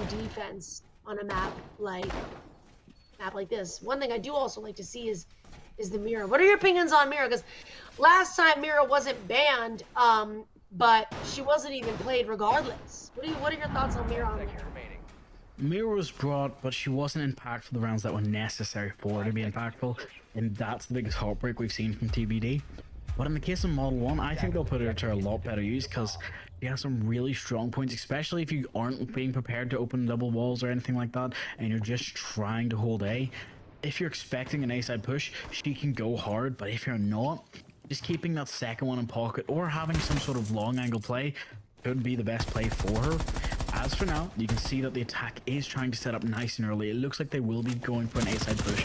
defense on a map like this. One thing I do also like to see is the Mira. What are your opinions on Mira? Because last time Mira wasn't banned, but she wasn't even played regardless. What are your thoughts on Mira on there? Mira was brought, but she wasn't impactful for the rounds that were necessary for her to be impactful, and that's the biggest heartbreak we've seen from TBD. But in the case of Model 1, I think they'll put her to a lot better use, because she has some really strong points, especially if you aren't being prepared to open double walls or anything like that, and you're just trying to hold A. If you're expecting an A-side push, she can go hard, but if you're not, just keeping that second one in pocket or having some sort of long angle play could be the best play for her. As for now, you can see that the attack is trying to set up nice and early. It looks like they will be going for an A-side push,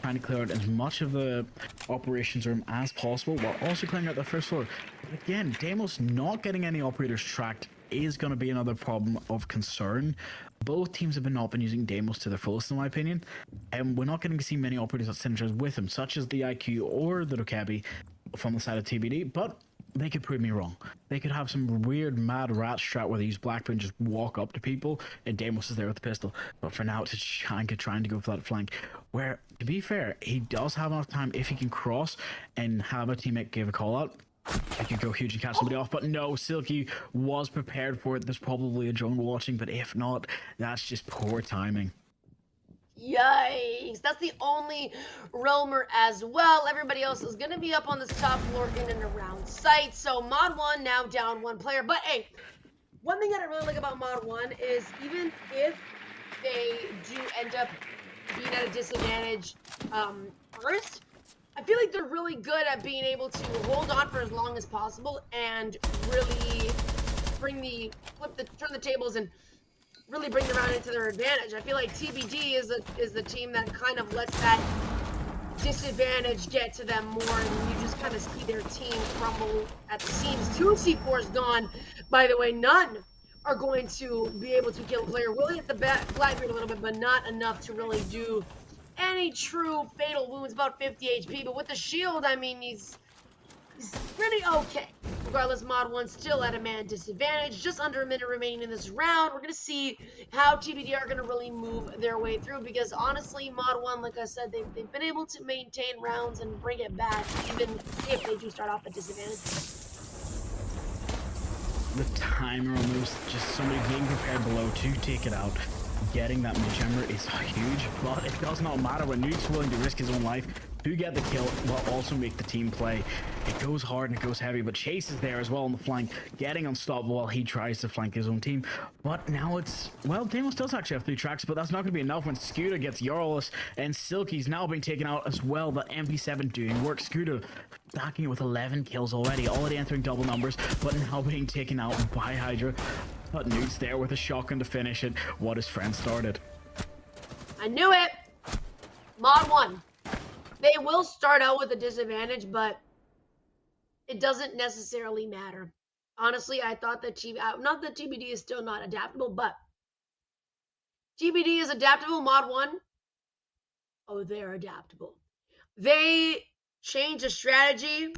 trying to clear out as much of the operations room as possible while also clearing out the first floor. But again, Deimos not getting any operators tracked is going to be another problem of concern. Both teams have not been using Deimos to their fullest, in my opinion, and we're not getting to see many operators that synergize with him, such as the IQ or the Dokebi from the side of TBD, but they could prove me wrong. They could have some weird mad rat strat where they use Blackburn, just walk up to people, and Deimos is there with the pistol. But for now, it's Shanka trying to go for that flank, where, to be fair, he does have enough time if he can cross and have a teammate give a call out. I could go huge and catch somebody off, but no, Silky was prepared for it. There's probably a drone watching, but if not, that's just poor timing. Yikes, that's the only roamer as well. Everybody else is going to be up on this top floor in and around site. So Mod 1 now down one player. But hey, One thing that I really like about Mod 1 is even if they do end up being at a disadvantage first, I feel like they're really good at being able to hold on for as long as possible and really turn the tables and really bring the round into their advantage. I feel like TBD is the team that kind of lets that disadvantage get to them more, and you just kind of see their team crumble at the seams. 2 C4 is gone. By the way, none are going to be able to kill a player. Will hit the Blackbeard a little bit, but not enough to really do any true fatal wounds, about 50 HP. But with the shield, I mean, he's pretty okay. Regardless, Mod 1 still at a man disadvantage. Just under a minute remaining in this round. We're going to see how TBD are going to really move their way through, because honestly, Mod 1, like I said, they've been able to maintain rounds and bring it back, even if they do start off at disadvantage. The timer on those, just somebody being prepared below to take it out. Getting that mid-chamber is huge, but it does not matter when Nuke's willing to risk his own life to get the kill, but also make the team play. It goes hard and it goes heavy, but Chase is there as well on the flank, getting unstoppable while he tries to flank his own team. But now it's, well, Deimos does actually have 3 tracks, but that's not going to be enough when Scooter gets Yarless, and Silky's now being taken out as well. The MP7 doing work. Scooter stacking it with 11 kills already entering double numbers, but now being taken out by Hydra. But Nuke's there with a shotgun to finish it, what his friend started. I knew it! Mod 1. They will start out with a disadvantage, but it doesn't necessarily matter. Honestly, I thought that not that TBD is still not adaptable, but TBD is adaptable. Mod 1, oh, they're adaptable. They change a strategy,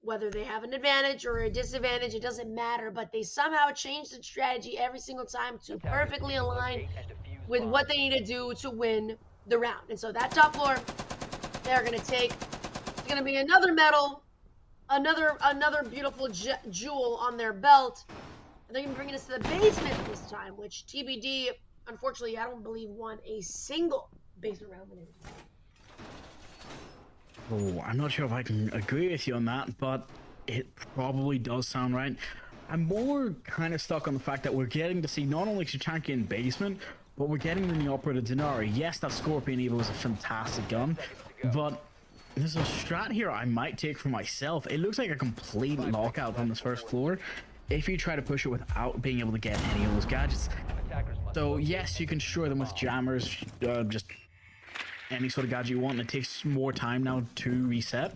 whether they have an advantage or a disadvantage, it doesn't matter, but they somehow change the strategy every single time to perfectly align with what they need to do to win the round. And so that top floor, they're going to take. It's going to be another medal, another beautiful jewel on their belt. And they're going to bring us to the basement this time, which TBD, unfortunately, I don't believe won a single basement round win. Oh, I'm not sure if I can agree with you on that, but it probably does sound right. I'm more kind of stuck on the fact that we're getting to see not only Chichanki in basement, but we're getting the new operator Denari. Yes, that Scorpion Evo is a fantastic gun, but there's a strat here I might take for myself. It looks like a complete knockout from this first floor if you try to push it without being able to get any of those gadgets. So yes, you can destroy them with jammers, just any sort of gadget you want, and it takes more time now to reset.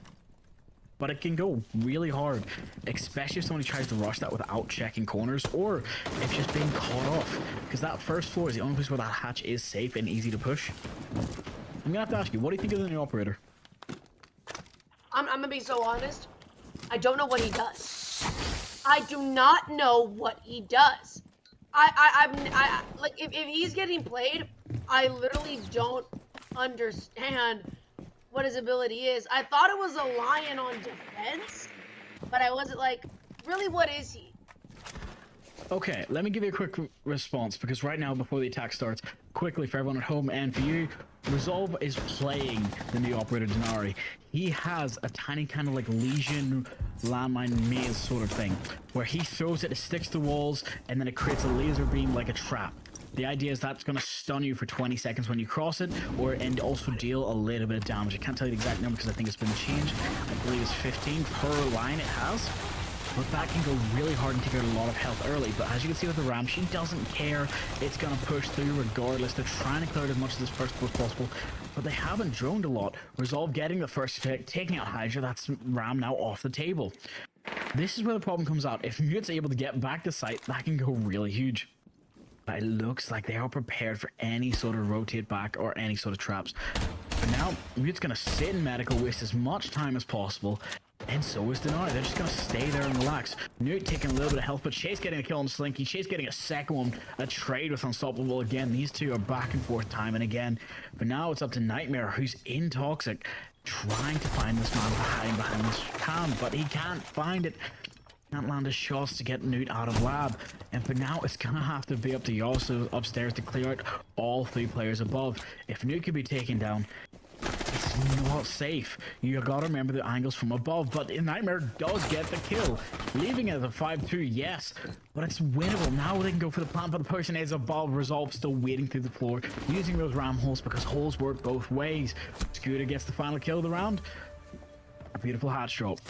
But it can go really hard, especially if somebody tries to rush that without checking corners, or if just being caught off, because that first floor is the only place where that hatch is safe and easy to push. I'm gonna have to ask you, what do you think of the new operator? I'm gonna be so honest. I don't know what he does. I do not know what he does. I like if he's getting played, I literally don't understand what his ability is. I thought it was a lion on defense, but I wasn't like, really, what is he? Okay, let me give you a quick response, because right now, before the attack starts, quickly for everyone at home and for you, Resolve is playing the new operator Denari. He has a tiny kind of like Legion landmine maze sort of thing, where he throws it sticks to walls, and then it creates a laser beam like a trap. The idea is that's going to stun you for 20 seconds when you cross it, and also deal a little bit of damage. I can't tell you the exact number because I think it's been changed. I believe it's 15 per line it has. But that can go really hard and take out a lot of health early. But as you can see with the Ram, she doesn't care. It's going to push through regardless. They're trying to clear it as much of this first floor as possible. But they haven't droned a lot. Resolve getting the first pick, taking out Hydra. That's Ram now off the table. This is where the problem comes out. If Mute's able to get back to site, that can go really huge. It looks like they are prepared for any sort of rotate back or any sort of traps. But now, Mute's going to sit in medical, waste as much time as possible, and so is Denari. They're just going to stay there and relax. Mute taking a little bit of health, but Chase getting a kill on Slinky. Chase getting a second one, a trade with Unstoppable again. These two are back and forth time and again. But now it's up to Nightmare, who's in Toxic, trying to find this man hiding behind this cam, but he can't find it. Can't land his shots to get Newt out of lab, and for now it's gonna have to be up to Yasuo upstairs to clear out all 3 players above. If Newt could be taken down, it's not safe. You gotta remember the angles from above, but Nightmare does get the kill, leaving it as a 5-2, yes, but it's winnable. Now they can go for the plant, but the person is above. Resolve still waiting through the floor, using those ram holes because holes work both ways. Scooter gets the final kill of the round. A beautiful hatch drop.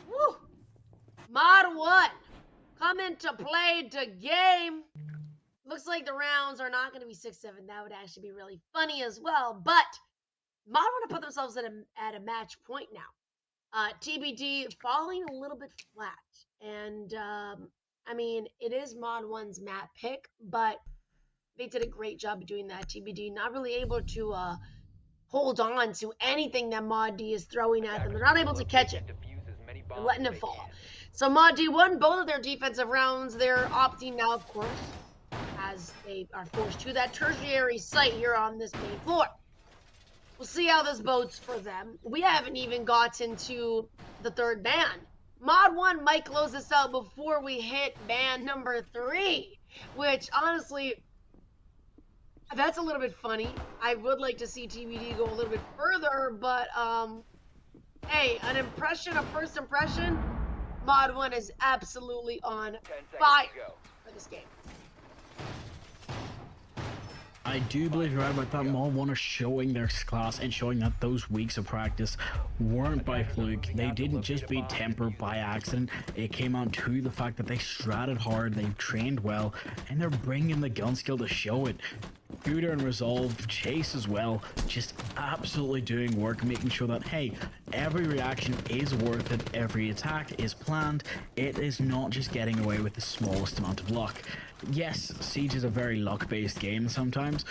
Woo! Mod 1 coming to play the game. Looks like the rounds are not going to be 6-7. That would actually be really funny as well. But Mod want to put themselves at a match point now. TBD falling a little bit flat. And, I mean, it is Mod 1's map pick, but they did a great job of doing that. TBD not really able to hold on to anything that Mod D is throwing at them. They're not able to catch it. They're letting it fall. So Mod D won both of their defensive rounds. They're opting now, of course, as they are forced to that tertiary site here on this main floor. We'll see how this bodes for them. We haven't even gotten to the third ban. Mod 1 might close this out before we hit ban number 3, which honestly, that's a little bit funny. I would like to see TBD go a little bit further, but hey, an impression, a first impression, Mod 1 is absolutely on fire for this game. I do believe you're right about that. Mod 1 are showing their class and showing that those weeks of practice weren't by fluke. They didn't just beat TEMPR by accident. It came on to the fact that they stratted hard, they trained well, and they're bringing the gun skill to show it. Scooter and Resolve, Chase as well, just absolutely doing work, making sure that, hey, every reaction is worth it, every attack is planned, it is not just getting away with the smallest amount of luck. Yes, Siege is a very luck-based game sometimes,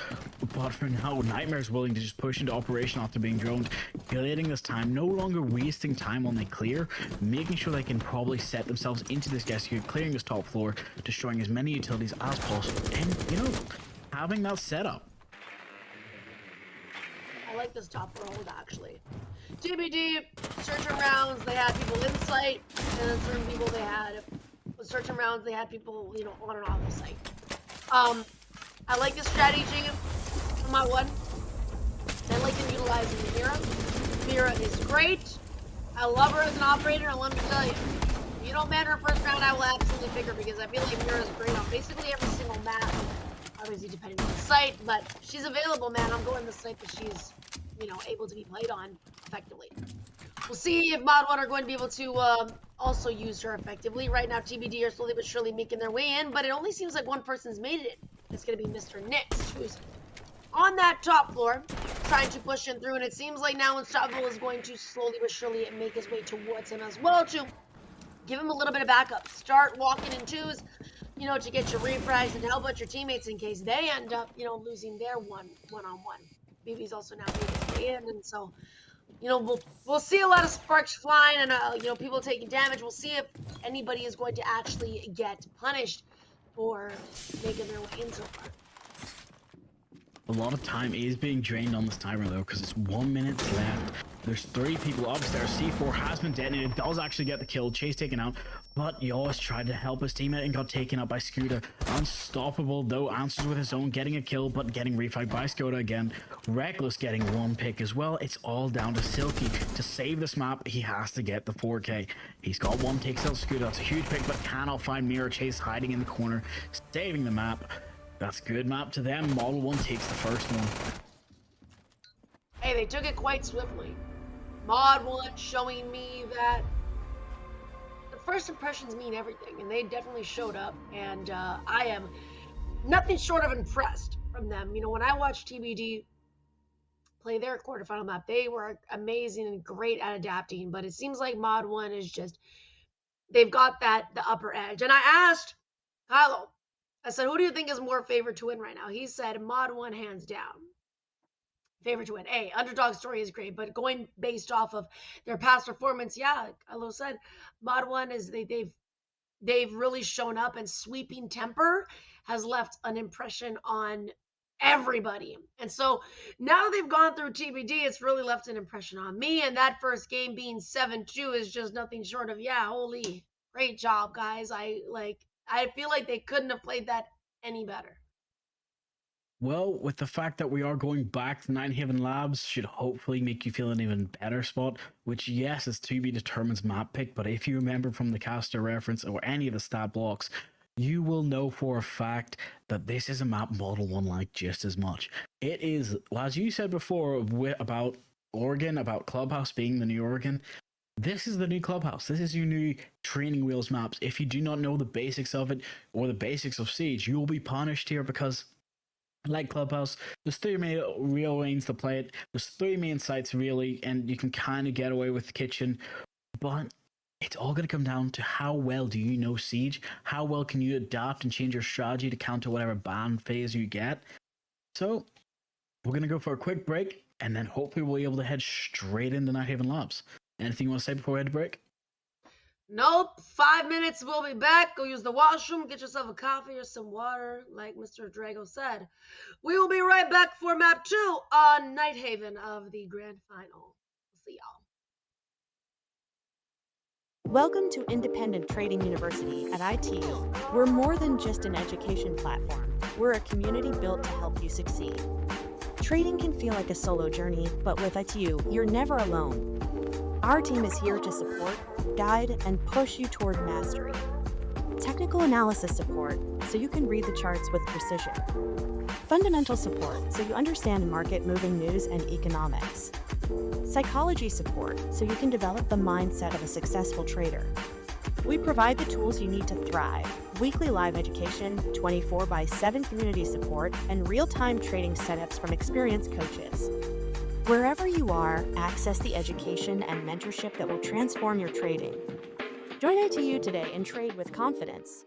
but for now, Nightmare's willing to just push into operation after being droned, calculating this time, no longer wasting time on the clear, making sure they can probably set themselves into this guest queue, clearing this top floor, destroying as many utilities as possible, and, you know, having that setup. I like this top floor hold, actually. TBD, searching rounds, they had people in sight, and then certain people they had, searching rounds, they had people, you know, on and off the site. I like this strategy from Mod 1. I like them utilizing the Mira. Mira is great. I love her as an operator, and let me tell you, if you don't ban her first round, I will absolutely pick her because I feel like Mira is great on basically every single map. Obviously, depending on the site, but she's available, man. I'm going to the site that she's, you know, able to be played on effectively. We'll see if Mod 1 are going to be able to also use her effectively. Right now, TBD are slowly but surely making their way in, but it only seems like one person's made it. It's going to be Mr. Nix, who's on that top floor, trying to push him through, and it seems like now Unstoppable is going to slowly but surely make his way towards him as well to give him a little bit of backup. Start walking in twos, you know, to get your refrags and help out your teammates in case they end up, you know, losing their one-on-one. BB's also now made his way in, and so, you know, we'll see a lot of sparks flying and, you know, people taking damage. We'll see if anybody is going to actually get punished for making their way in so far. A lot of time is being drained on this timer though, because it's 1 minute left. There's 3 people upstairs. C4 has been detonated, does actually get the kill. Chase taken out, but Yaws tried to help his teammate and got taken out by Scooter. Unstoppable though, answers with his own, getting a kill, but getting refied by Scooter again. Reckless getting 1 pick as well. It's all down to Silky. To save this map, he has to get the 4K. He's got 1, takes out Scooter. That's a huge pick, but cannot find Mirror. Chase hiding in the corner, saving the map. That's good map to them. Model 1 takes the first one. Hey, they took it quite swiftly. Mod 1 showing me that the first impressions mean everything, and they definitely showed up, and I am nothing short of impressed from them. You know, when I watched TBD play their quarterfinal map, they were amazing and great at adapting, but it seems like Mod 1 is just, they've got the upper edge. And I asked Kylo, I said, who do you think is more favored to win right now? He said Mod 1 hands down. Favorite to win. Hey, underdog story is great, but going based off of their past performance, yeah, Kylo said Mod 1 is they've really shown up, and sweeping TEMPR has left an impression on everybody. And so now they've gone through TBD, it's really left an impression on me, and that first game being 7-2 is just nothing short of, yeah, holy, great job, guys. I feel like they couldn't have played that any better. Well, with the fact that we are going back to Nine Haven Labs, should hopefully make you feel an even better spot, which, yes, is to be determined map pick, but if you remember from the caster reference or any of the stat blocks, you will know for a fact that this is a map Model 1 like just as much. It is, well, as you said before about Oregon, about Clubhouse being the new Oregon, this is the new Clubhouse. This is your new training wheels maps. If you do not know the basics of it or the basics of Siege, you will be punished here because like Clubhouse, there's three main real lanes to play it. There's three main sites really, and you can kind of get away with the kitchen, but it's all going to come down to how well do you know Siege? How well can you adapt and change your strategy to counter whatever ban phase you get? So we're going to go for a quick break, and then hopefully we'll be able to head straight into Night Haven Labs. Anything you want to say before we head to break? Nope. 5 minutes, we'll be back. Go use the washroom, get yourself a coffee or some water, like Mr. Drago said. We will be right back for map 2 on Night Haven of the Grand Final. See y'all. Welcome to Independent Trading University at ITU. We're more than just an education platform. We're a community built to help you succeed. Trading can feel like a solo journey, but with ITU, you're never alone. Our team is here to support, guide, and push you toward mastery. Technical analysis support, so you can read the charts with precision. Fundamental support, so you understand market-moving news and economics. Psychology support, so you can develop the mindset of a successful trader. We provide the tools you need to thrive: weekly live education, 24/7 community support, and real-time trading setups from experienced coaches. Wherever you are, access the education and mentorship that will transform your trading. Join ITU today and trade with confidence.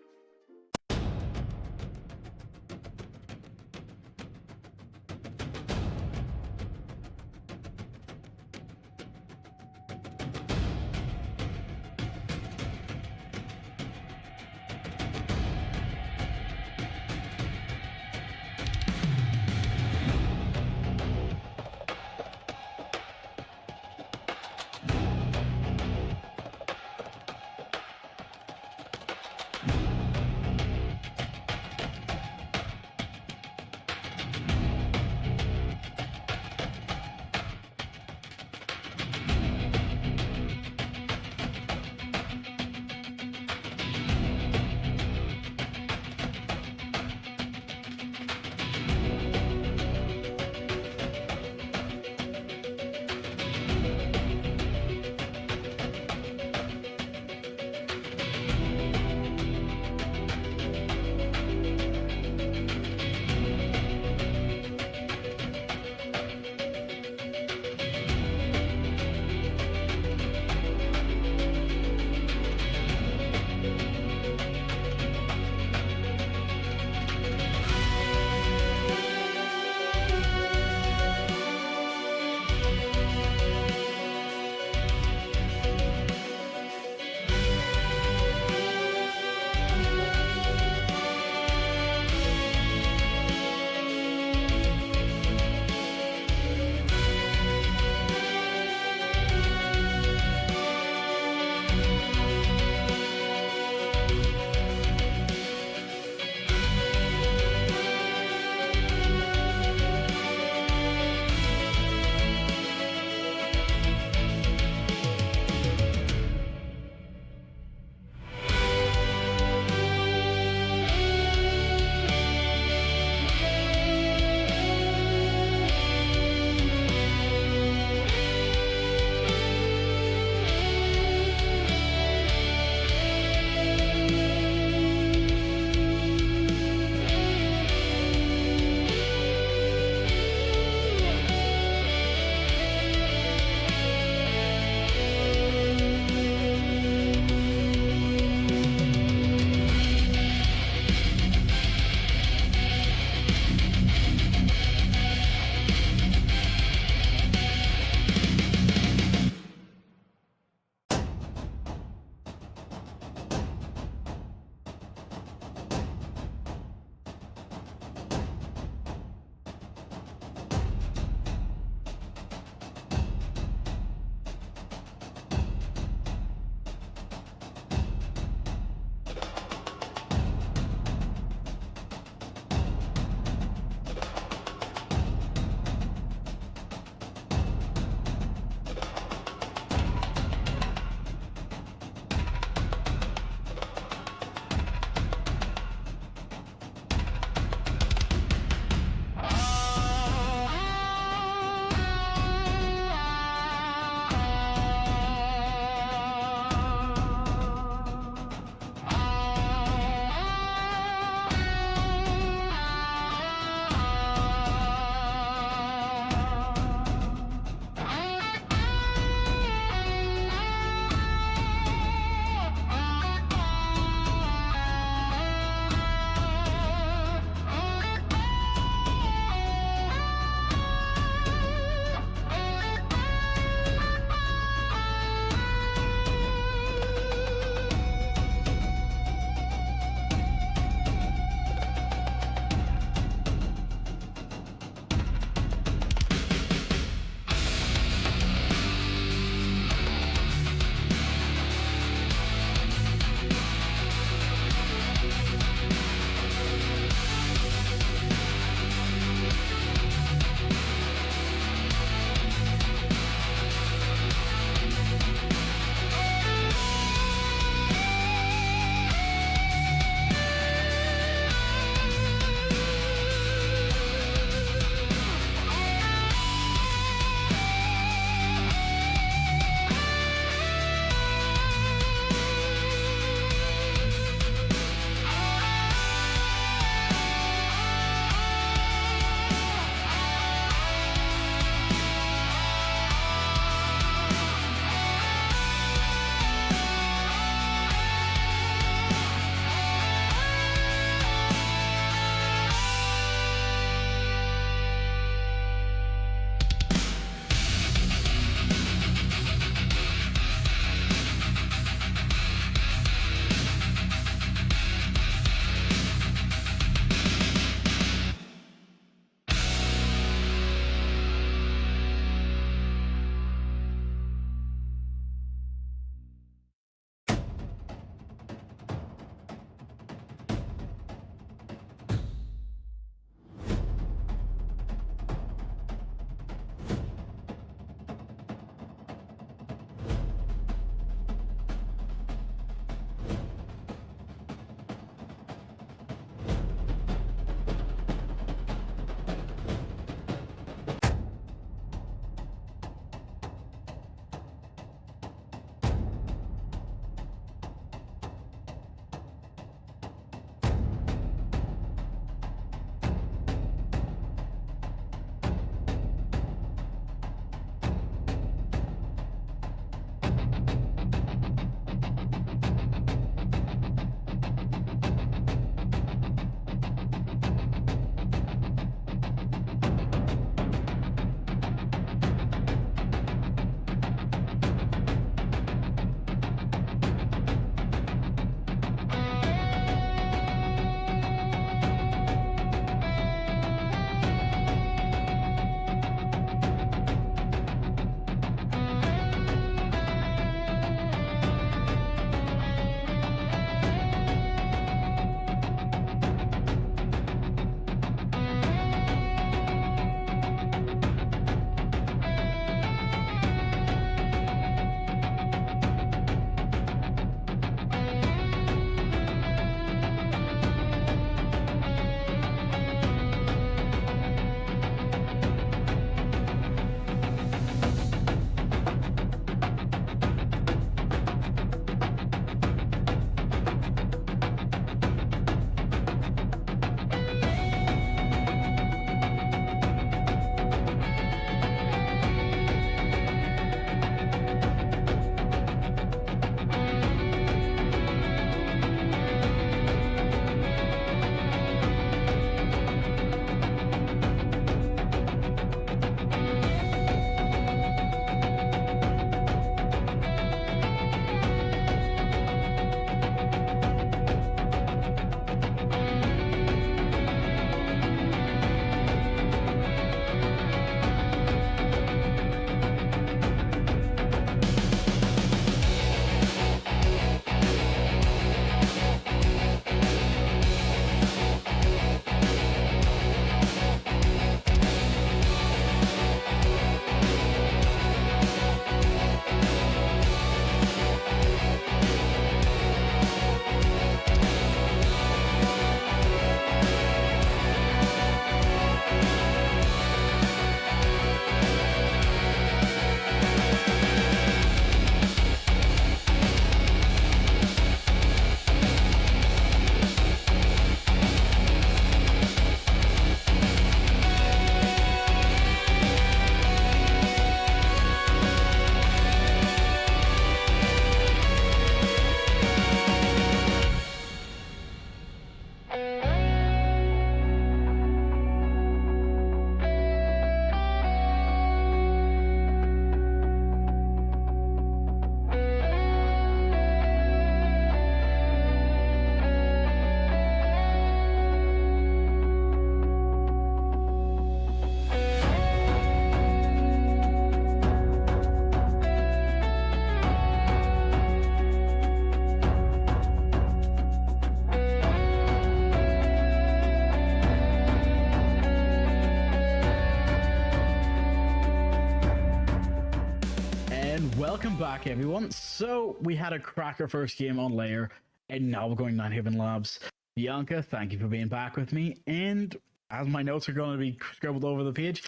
Welcome back, everyone. So we had a cracker first game on Layer, and now we're going Nighthaven Labs. Bianca, thank you for being back with me. And as my notes are going to be scribbled over the page,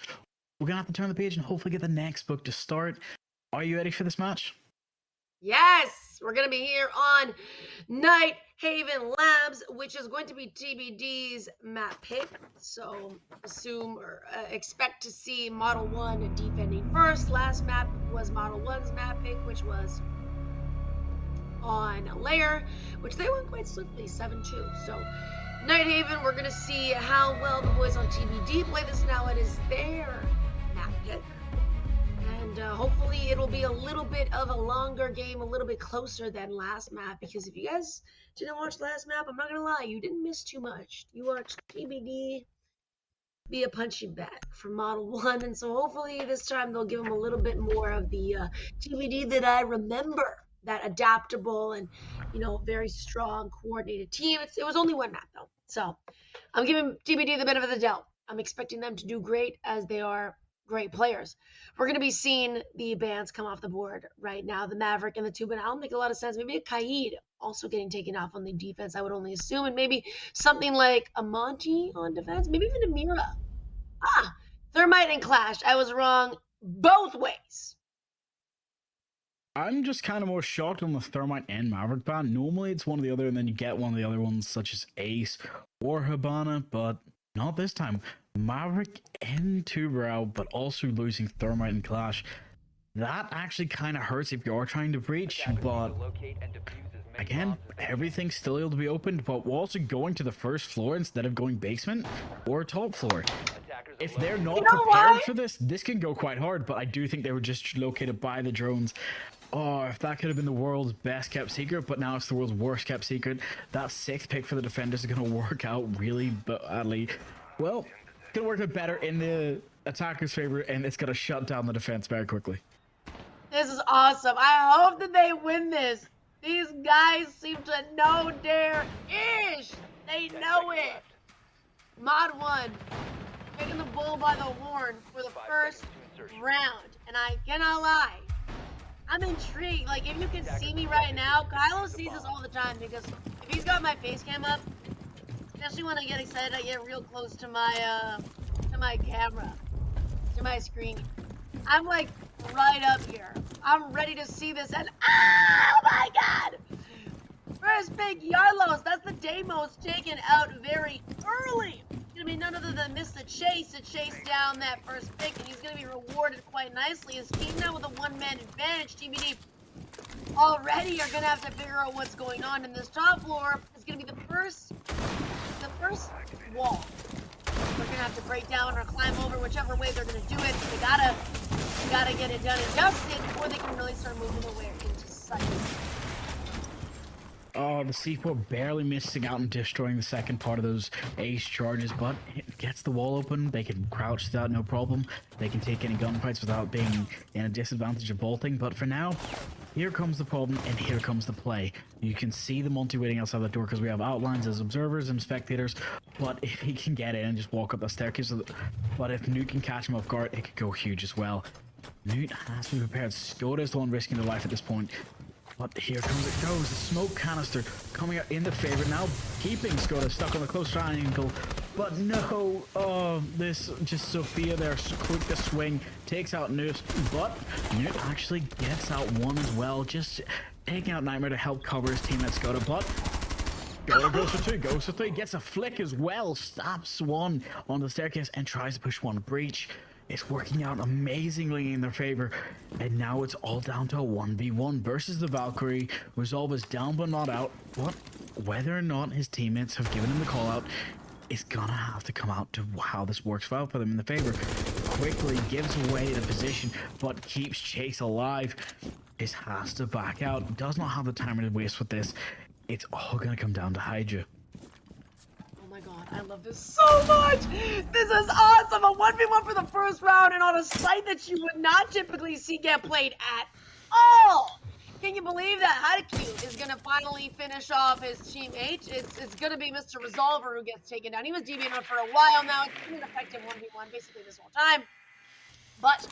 we're going to have to turn the page and hopefully get the next book to start. Are you ready for this match? Yes, we're going to be here on Night Haven Labs, which is going to be TBD's map pick. So assume or expect to see Model 1 defending first. Last map was Model 1's map pick, which was on Layer, which they went quite swiftly, 7-2. So Night Haven, we're going to see how well the boys on TBD play this now. It is their map pick. And hopefully it'll be a little bit of a longer game, a little bit closer than last map. Because if you guys didn't watch last map, I'm not going to lie, you didn't miss too much. You watched TBD be a punching bag for Model 1. And so hopefully this time they'll give them a little bit more of the TBD that I remember. That adaptable and, very strong, coordinated team. It was only one map, though. So I'm giving TBD the benefit of the doubt. I'm expecting them to do great as they are great players. We're going to be seeing the bans come off the board right now, the Maverick and the Tubin. That'll make a lot of sense. Maybe a Kaid also getting taken off on the defense, I would only assume. And maybe something like a Monty on defense. Maybe even a Mira. Thermite and Clash. I was wrong both ways. I'm just kind of more shocked on the Thermite and Maverick ban. Normally it's one or the other, and then you get one of the other ones, such as Ace or Habana, but not this time. Maverick and Two-Brow, but also losing Thermite and Clash. That actually kind of hurts if you are trying to breach, but again, everything's still able to be opened, but we're also going to the first floor instead of going basement or top floor. If they're not prepared for this, this can go quite hard, but I do think they were just located by the drones. Oh, if that could have been the world's best kept secret, but now it's the world's worst kept secret. That 6th pick for the defenders is going to work out really badly. Well, it's going to work out better in the attacker's favor, and it's going to shut down the defense very quickly. This is awesome. I hope that they win this. These guys seem to know their ish. They know it. Mod 1 taking the bull by the horn for the first round. And I cannot lie, I'm intrigued. Like, if you can see me right now, Kylo sees this all the time because if he's got my face cam up, especially when I get excited, I get real close to my camera, to my screen. I'm like right up here. I'm ready to see this, and oh my god! First pick, Yarlos. That's the Deimos taken out very early. It's gonna be none other than Mr. Chase to chase down that first pick, and he's gonna be rewarded quite nicely. His team now with a one-man advantage. TBD already are gonna have to figure out what's going on in this top floor. It's gonna be the first wall. They're gonna have to break down or climb over, whichever way they're gonna do it. They gotta get it done and dusted before they can really start moving away into sight. Oh, the C4 barely missing out and destroying the second part of those ace charges, but it gets the wall open. They can crouch without no problem. They can take any gunfights without being in a disadvantage of bolting. But for now, here comes the problem and here comes the play. You can see the multi waiting outside the door because we have outlines as observers and spectators. But if he can get in and just walk up the staircase, but if Newt can catch him off guard, it could go huge as well. Newt has to be prepared. Skoda is the one risking their life at this point. But here comes it goes. The smoke canister coming out in the favor now, keeping Skoda stuck on the close triangle. But no, oh, this just Sophia there, quick to swing, takes out Newt, but Newt actually gets out one as well, just taking out Nightmare to help cover his teammate Skoda. But Skoda goes for 2, goes for 3, gets a flick as well, stops one on the staircase and tries to push one breach. It's working out amazingly in their favor, and now it's all down to a 1v1 versus the Valkyrie. Resolve is down but not out, but whether or not his teammates have given him the call out is gonna have to come out to how this works well for them in the favor. Quickly gives away the position, but keeps Chase alive. This has to back out, does not have the time to waste with this. It's all gonna come down to Hydra. I love this so much! This is awesome! A 1v1 for the first round and on a site that you would not typically see get played at all! Can you believe that Haiku is gonna finally finish off his teammate? It's gonna be Mr. Resolver who gets taken down. He was DBing on for a while now. It's been an effective 1v1 basically this whole time. But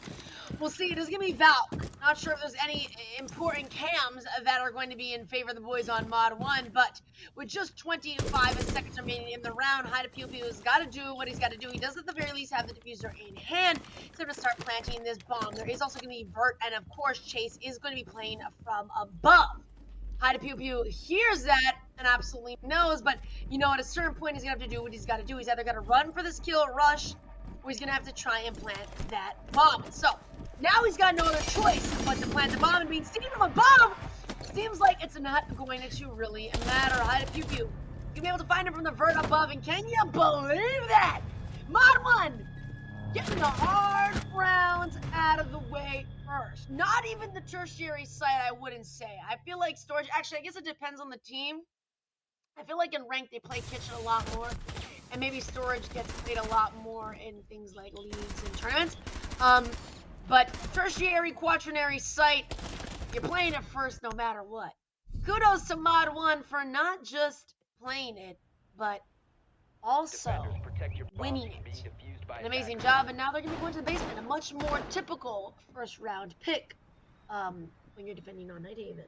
we'll see. It is going to be Val. Not sure if there's any important cams that are going to be in favor of the boys on Mod 1, but with just 25 seconds remaining in the round, Haida Pew Pew has got to do what he's got to do. He does at the very least have the diffuser in hand. He's going to start planting this bomb. There is also going to be Vert, and of course, Chase is going to be playing from above. Haida Pew Pew hears that and absolutely knows, but you know, at a certain point, he's going to have to do what he's got to do. He's either got to run for this kill, rush, or he's going to have to try and plant that bomb. So now he's got no other choice but to plant the bomb, and being seen from above seems like it's not going to really matter. Haida Pew Pew, you'll be able to find him from the vert above, and can you believe that? Mod 1 getting the hard rounds out of the way first. Not even the tertiary site, I wouldn't say. I feel like storage, actually, I guess it depends on the team. I feel like in ranked they play kitchen a lot more, and maybe storage gets played a lot more in things like leagues and tournaments. But tertiary, quaternary site, you're playing it first no matter what. Kudos to Mod 1 for not just playing it, but also winning it. An amazing job, and now they're going to be going to the basement. A much more typical first round pick when you're defending on Night Haven.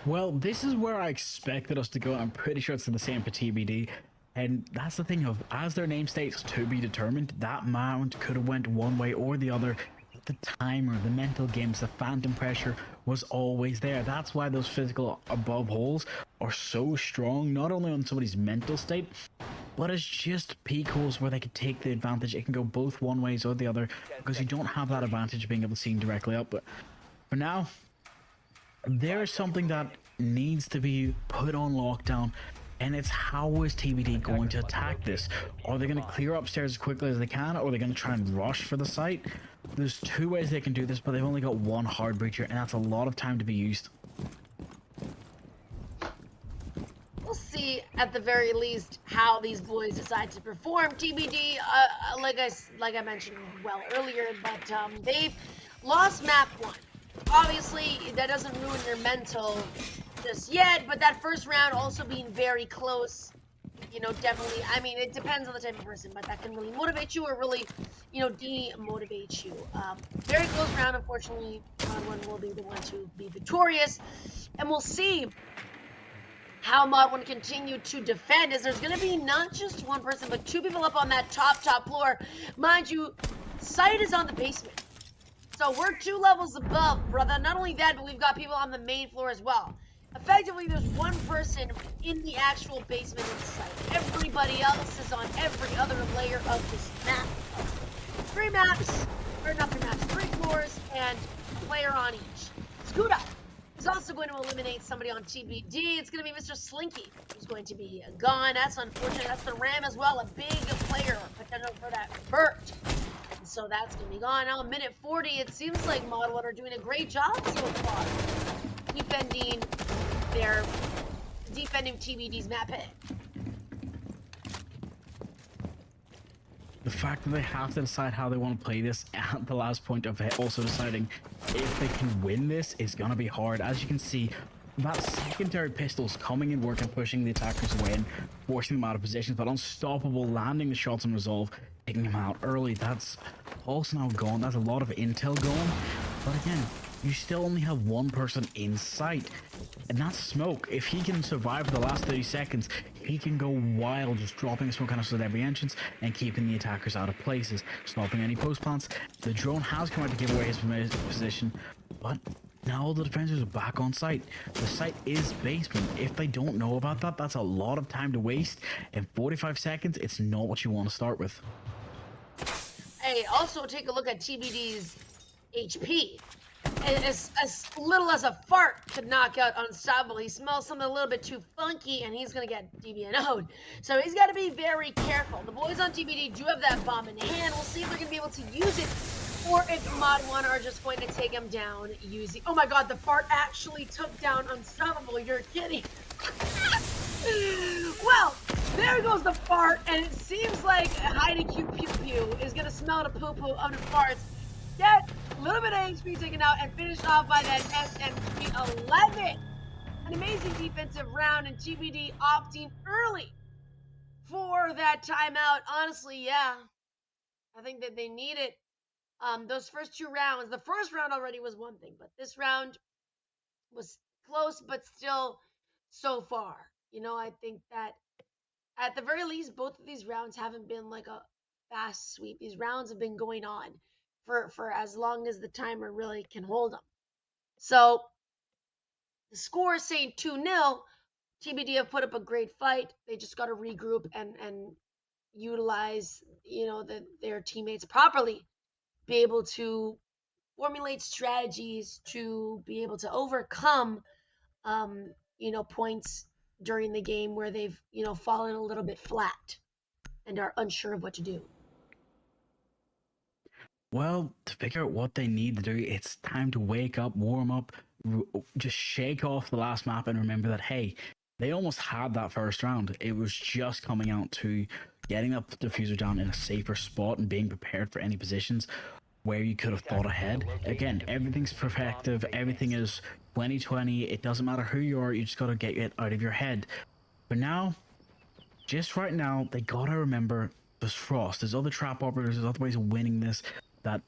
Well, this is where I expected us to go. I'm pretty sure it's the same for TBD. And that's the thing of, as their name states, to be determined, that mount could have went one way or the other. The timer, the mental games, the phantom pressure was always there. That's why those physical above holes are so strong, not only on somebody's mental state, but it's just peak holes where they can take the advantage. It can go both one ways or the other, because you don't have that advantage of being able to see directly up. But for now, there is something that needs to be put on lockdown, and it's how is TBD going to attack this? Are they going to clear upstairs as quickly as they can, or are they going to try and rush for the site? There's two ways they can do this, but they've only got one hard breacher, and that's a lot of time to be used. We'll see at the very least how these boys decide to perform. TBD, like I mentioned well earlier, but they've lost map 1. Obviously, that doesn't ruin your mental just yet, but that first round also being very close, you know, definitely, I mean, it depends on the type of person, but that can really motivate you or really, you know, demotivate you. Very close round, unfortunately, one will be the one to be victorious, and we'll see how Mod 1 continue to defend, as there's going to be not just one person, but two people up on that top floor. Mind you, site is on the basement. So we're 2 levels above, brother. Not only that, but we've got people on the main floor as well. Effectively, there's one person in the actual basement of the site. Everybody else is on every other layer of this map. 3 maps, or not 3 maps, 3 floors, and a player on each. Scuda is also going to eliminate somebody on TBD. It's going to be Mr. Slinky, who's going to be gone. That's unfortunate. That's the Ram as well, a big player potential for that Burt. So that's going to be gone. Now, minute 40, it seems like Mod 1 are doing a great job so far defending TBD's map hit. The fact that they have to decide how they want to play this at the last point of it, also deciding if they can win this, is going to be hard. As you can see, that secondary pistol's coming in, working, pushing the attackers away and forcing them out of positions, but unstoppable, landing the shots on resolve, taking them out early. That's also now gone. That's a lot of intel going. But again, you still only have one person in sight, and that's Smoke. If he can survive the last 30 seconds, he can go wild, just dropping smoke canister at every entrance and keeping the attackers out of places, stopping any post plants. The drone has come out to give away his position, but now the defenders are back on site. The site is basement. If they don't know about that, that's a lot of time to waste. In 45 seconds, it's not what you want to start with. Hey, also take a look at TBD's HP. As little as a fart could knock out Unstoppable. He smells something a little bit too funky, and he's going to get DBNO'd. So he's got to be very careful. The boys on TBD do have that bomb in hand. We'll see if they're going to be able to use it, or if Mod 1 are just going to take him down using... Oh my god, the fart actually took down Unstoppable. You're kidding. Well, there goes the fart, and it seems like Haida Pew Pew is going to smell the poo-poo of the farts. Get a little bit of HP taken out and finish off by that SMG-11. An amazing defensive round, and TBD opting early for that timeout. Honestly, yeah. I think that they need it. Those first 2 rounds, the first round already was one thing, but this round was close, but still so far. I think that at the very least, both of these rounds haven't been like a fast sweep. These rounds have been going on for as long as the timer really can hold them. So the score is saying 2-0. TBD have put up a great fight. They just got to regroup and utilize their teammates properly, be able to formulate strategies to be able to overcome points during the game where they've fallen a little bit flat and are unsure of what to do. Well, to figure out what they need to do, it's time to wake up, warm up, just shake off the last map and remember that, hey, they almost had that first round. It was just coming out to getting that diffuser down in a safer spot and being prepared for any positions where you could have thought ahead. Again, everything's perfective, everything is 2020. It doesn't matter who you are, you just got to get it out of your head. But now, just right now, they got to remember there's Frost, there's other trap operators, there's other ways of winning this that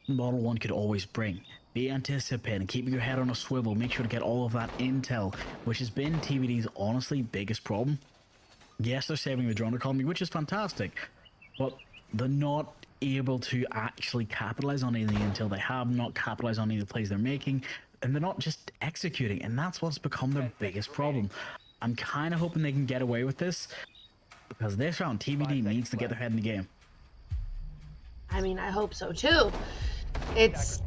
Model 1 could always bring. Be anticipating, keeping your head on a swivel, make sure to get all of that intel, which has been TBD's honestly biggest problem. Yes, they're saving the drone economy, which is fantastic, but they're not able to actually capitalize on any of the intel they have, not capitalize on any of the plays they're making, and they're not just executing, and that's what's become their biggest problem. I'm kind of hoping they can get away with this, because this round, TBD needs to get their head in the game. I mean, I hope so too. It's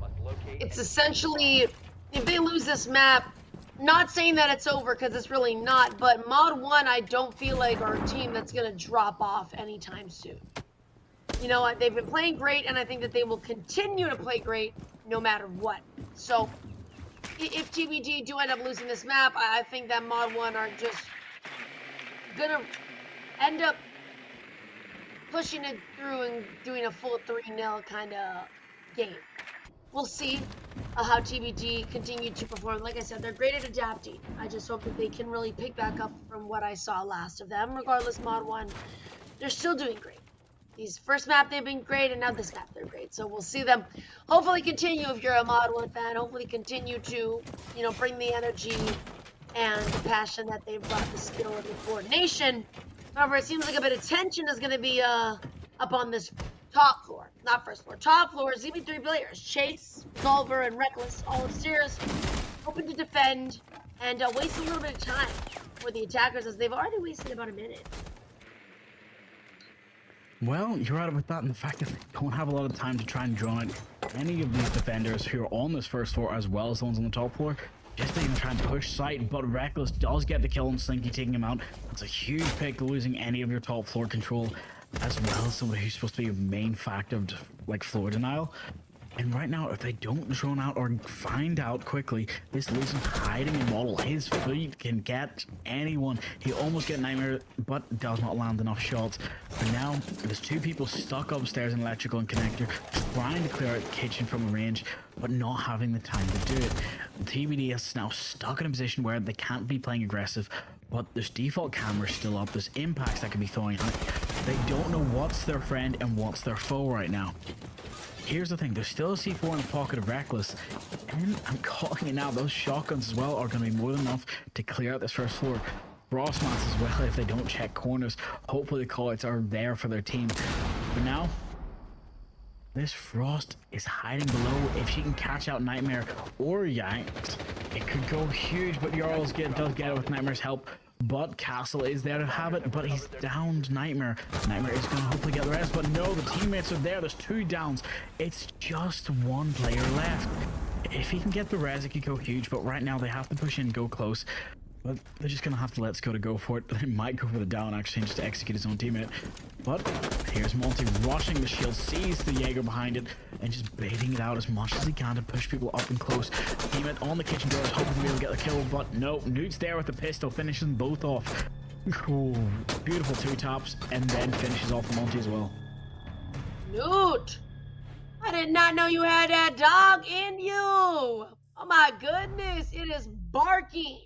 essentially, if they lose this map, not saying that it's over because it's really not, but Mod 1 I don't feel like are a team that's going to drop off anytime soon. They've been playing great, and I think that they will continue to play great no matter what. So if TBD do end up losing this map, I think that Mod 1 are just going to end up pushing it through and doing a full 3-0 kind of game. We'll see how TBD continue to perform. Like I said, they're great at adapting. I just hope that they can really pick back up from what I saw last of them. Regardless, Mod 1, they're still doing great. These first map, they've been great, and now this map, they're great. So we'll see them hopefully continue if you're a Mod 1 fan. Hopefully continue to, bring the energy and the passion that they've brought, the skill and the coordination. However, it seems like a bit of tension is going to be up on this top floor. Not first floor. Top floor is even 3 players. Chase, Solver, and Reckless, all upstairs, hoping to defend and waste a little bit of time for the attackers, as they've already wasted about a minute. Well, you're right about that, and the fact that they don't have a lot of time to try and draw out any of these defenders who are on this first floor as well as the ones on the top floor. Just to even try and push site, but Reckless does get the kill on Slinky, taking him out. That's a huge pick, losing any of your top floor control, as well as somebody who's supposed to be a main factor of like floor denial. And right now, if they don't drone out or find out quickly, this Lucian hiding in Model, his feet can get anyone. He almost get Nightmare, but does not land enough shots. For now, there's 2 people stuck upstairs in electrical and connector, trying to clear out the kitchen from a range, but not having the time to do it. The TBD is now stuck in a position where they can't be playing aggressive, but there's default cameras still up, there's impacts that can be throwing out. They don't know what's their friend and what's their foe right now. Here's the thing, there's still a C4 in the pocket of Reckless, and I'm calling it now, those shotguns as well are going to be more than enough to clear out this first floor. Frost mats as well if they don't check corners. Hopefully the call-outs are there for their team. But now, this Frost is hiding below. If she can catch out Nightmare or Yanked, it could go huge, but Jarls does get it with Nightmare's help. But Castle is there to have it, but he's downed Nightmare. Nightmare is going to hopefully get the rest, but no, the teammates are there. There's 2 downs. It's just 1 player left. If he can get the res, it could go huge, but right now they have to push in, go close. But they're just going to have to let Skoda go for it. They might go for the down, actually, just to execute his own teammate. But here's Monty rushing the shield, sees the Jaeger behind it, and just baiting it out as much as he can to push people up and close. Teammate on the kitchen doors, hoping to be able to get the kill, but no. Newt's there with the pistol, finishes them both off. Cool. Beautiful 2 tops, and then finishes off Monty as well. Newt! I did not know you had that dog in you! Oh my goodness, it is barking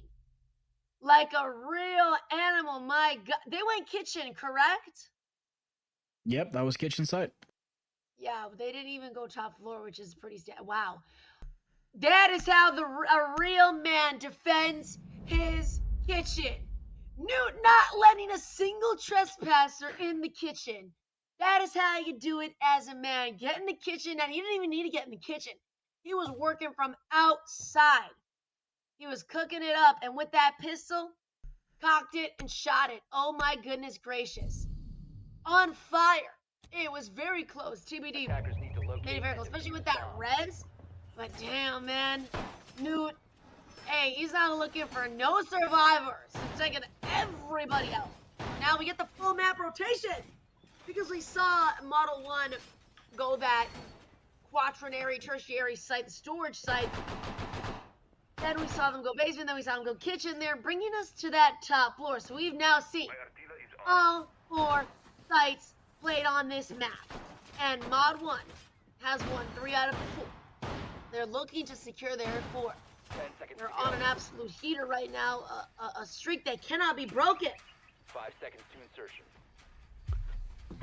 like a real animal. My God, they went kitchen, correct? Yep, that was kitchen site. Yeah, they didn't even go top floor, which is pretty wow. That is how a real man defends his kitchen. Newt not letting a single trespasser in the kitchen. That is how you do it as a man. Get in the kitchen, and he didn't even need to get in the kitchen. He was working from outside. He was cooking it up, and with that pistol, cocked it and shot it. Oh my goodness gracious. On fire. It was very close. TBD made it very close, especially with that res. But damn, man. Newt, hey, he's not looking for no survivors. He's taking everybody out. Now we get the full map rotation because we saw Model 1 go that quaternary, tertiary site, the storage site. Then we saw them go basement, then we saw them go kitchen there, bringing us to that top floor. So we've now seen all 4 sites played on this map. And Mod 1 has won 3 out of 4. They're looking to secure their 4. They're on an absolute heater right now, a streak that cannot be broken. 5 seconds to insertion.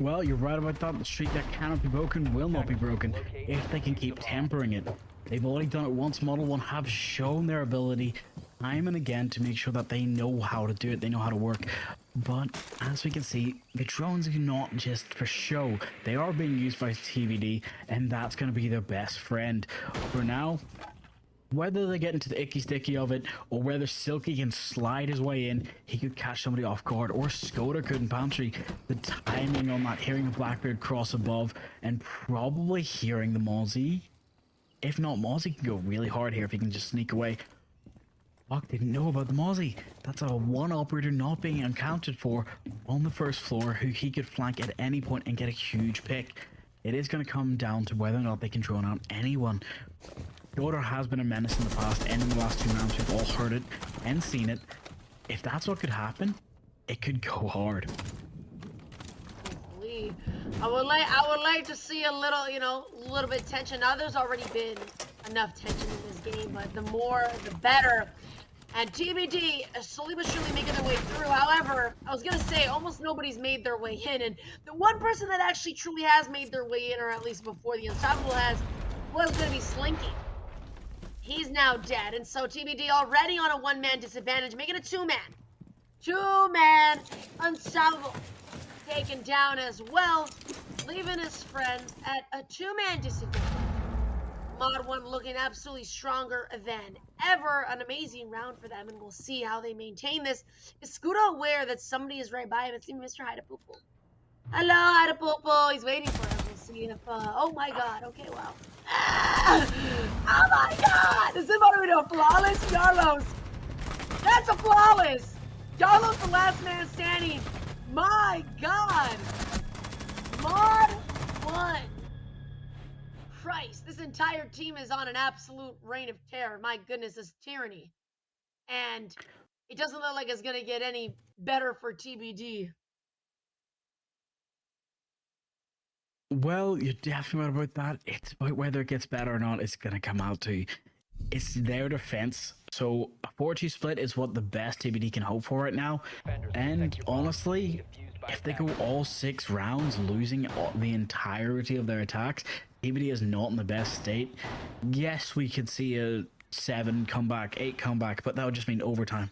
Well, you're right about that. The streak that cannot be broken will not be broken if they can keep tempering it. They've already done it once. Model 1 have shown their ability time and again to make sure that they know how to do it, they know how to work. But as we can see, the drones are not just for show. They are being used by TBD, and that's going to be their best friend. For now, whether they get into the icky sticky of it, or whether Silky can slide his way in, he could catch somebody off guard, or Skoda could in pantry. The timing on that, hearing a Blackbeard cross above, and probably hearing the Mozzie. If not, Mozzie can go really hard here if he can just sneak away. Fuck, didn't know about the Mozzie. That's a one operator not being accounted for on the first floor, who he could flank at any point and get a huge pick. It is going to come down to whether or not they can drone out anyone. Yoder has been a menace in the past, and in the last 2 rounds we've all heard it and seen it. If that's what could happen, it could go hard. I would like to see a little, a little bit of tension. Now there's already been enough tension in this game, but the more, the better. And TBD is slowly but surely making their way through. However, I was gonna say almost nobody's made their way in, and the one person that actually truly has made their way in, or at least before the Unstoppable has, was gonna be Slinky. He's now dead, and so TBD already on a 1-man disadvantage, making a 2-man. 2-man Unstoppable. Taken down as well, leaving his friends at a 2-man disadvantage. Mod 1 looking absolutely stronger than ever. An amazing round for them, and we'll see how they maintain this. Is Skuda aware that somebody is right by him? It's even Mr. Hidapoopoo. Hello, Hidapoopoo. He's waiting for him. We'll see if, oh my god. Okay, wow. Ah! Oh my god! Is this about to be a flawless? Carlos. That's a flawless. Carlos, the last man standing. My god. Mod 1. Christ, this entire team is on an absolute reign of terror. My goodness, this tyranny. And it doesn't look like it's going to get any better for TBD. Well, you're definitely right about that. It's about whether it gets better or not. It's going to come out to. It's their defense. So a 4-2 split is what the best TBD can hope for right now. And honestly, if they go all 6 rounds losing the entirety of their attacks, TBD is not in the best state. Yes, we could see a 7 comeback, 8 comeback, but that would just mean overtime.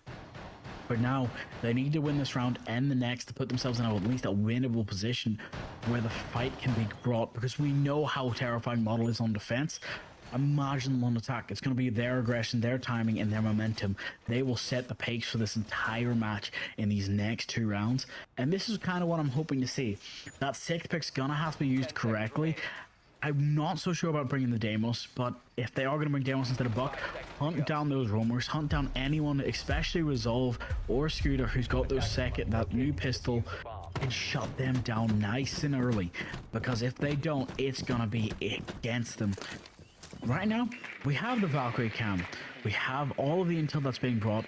But now, they need to win this round and the next to put themselves in at least a winnable position where the fight can be brought, because we know how terrifying Model is on defense. Imagine them on attack. It's going to be their aggression, their timing, and their momentum. They will set the pace for this entire match in these next 2 rounds. And this is kind of what I'm hoping to see. That 6th pick's going to have to be used correctly. I'm not so sure about bringing the Deimos, but if they are going to bring Deimos instead of Buck, hunt down those roamers, hunt down anyone, especially Resolve or Scooter, who's got that new pistol, and shut them down nice and early. Because if they don't, it's going to be against them. Right now, we have the Valkyrie cam. We have all of the intel that's being brought.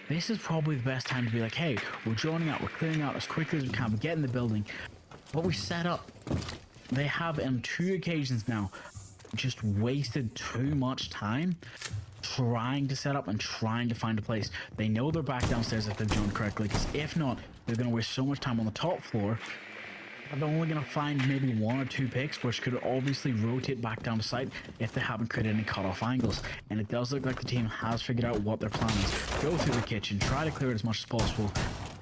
This is probably the best time to be like, hey, we're joining out, we're clearing out as quickly as we can, we get in the building. What we set up, they have on 2 occasions now just wasted too much time trying to set up and trying to find a place. They know they're back downstairs if they've joined correctly, because if not, they're going to waste so much time on the top floor they're only going to find maybe 1 or 2 picks, which could obviously rotate back down to site if they haven't created any cutoff angles. And it does look like the team has figured out what their plan is. Go through the kitchen, try to clear it as much as possible,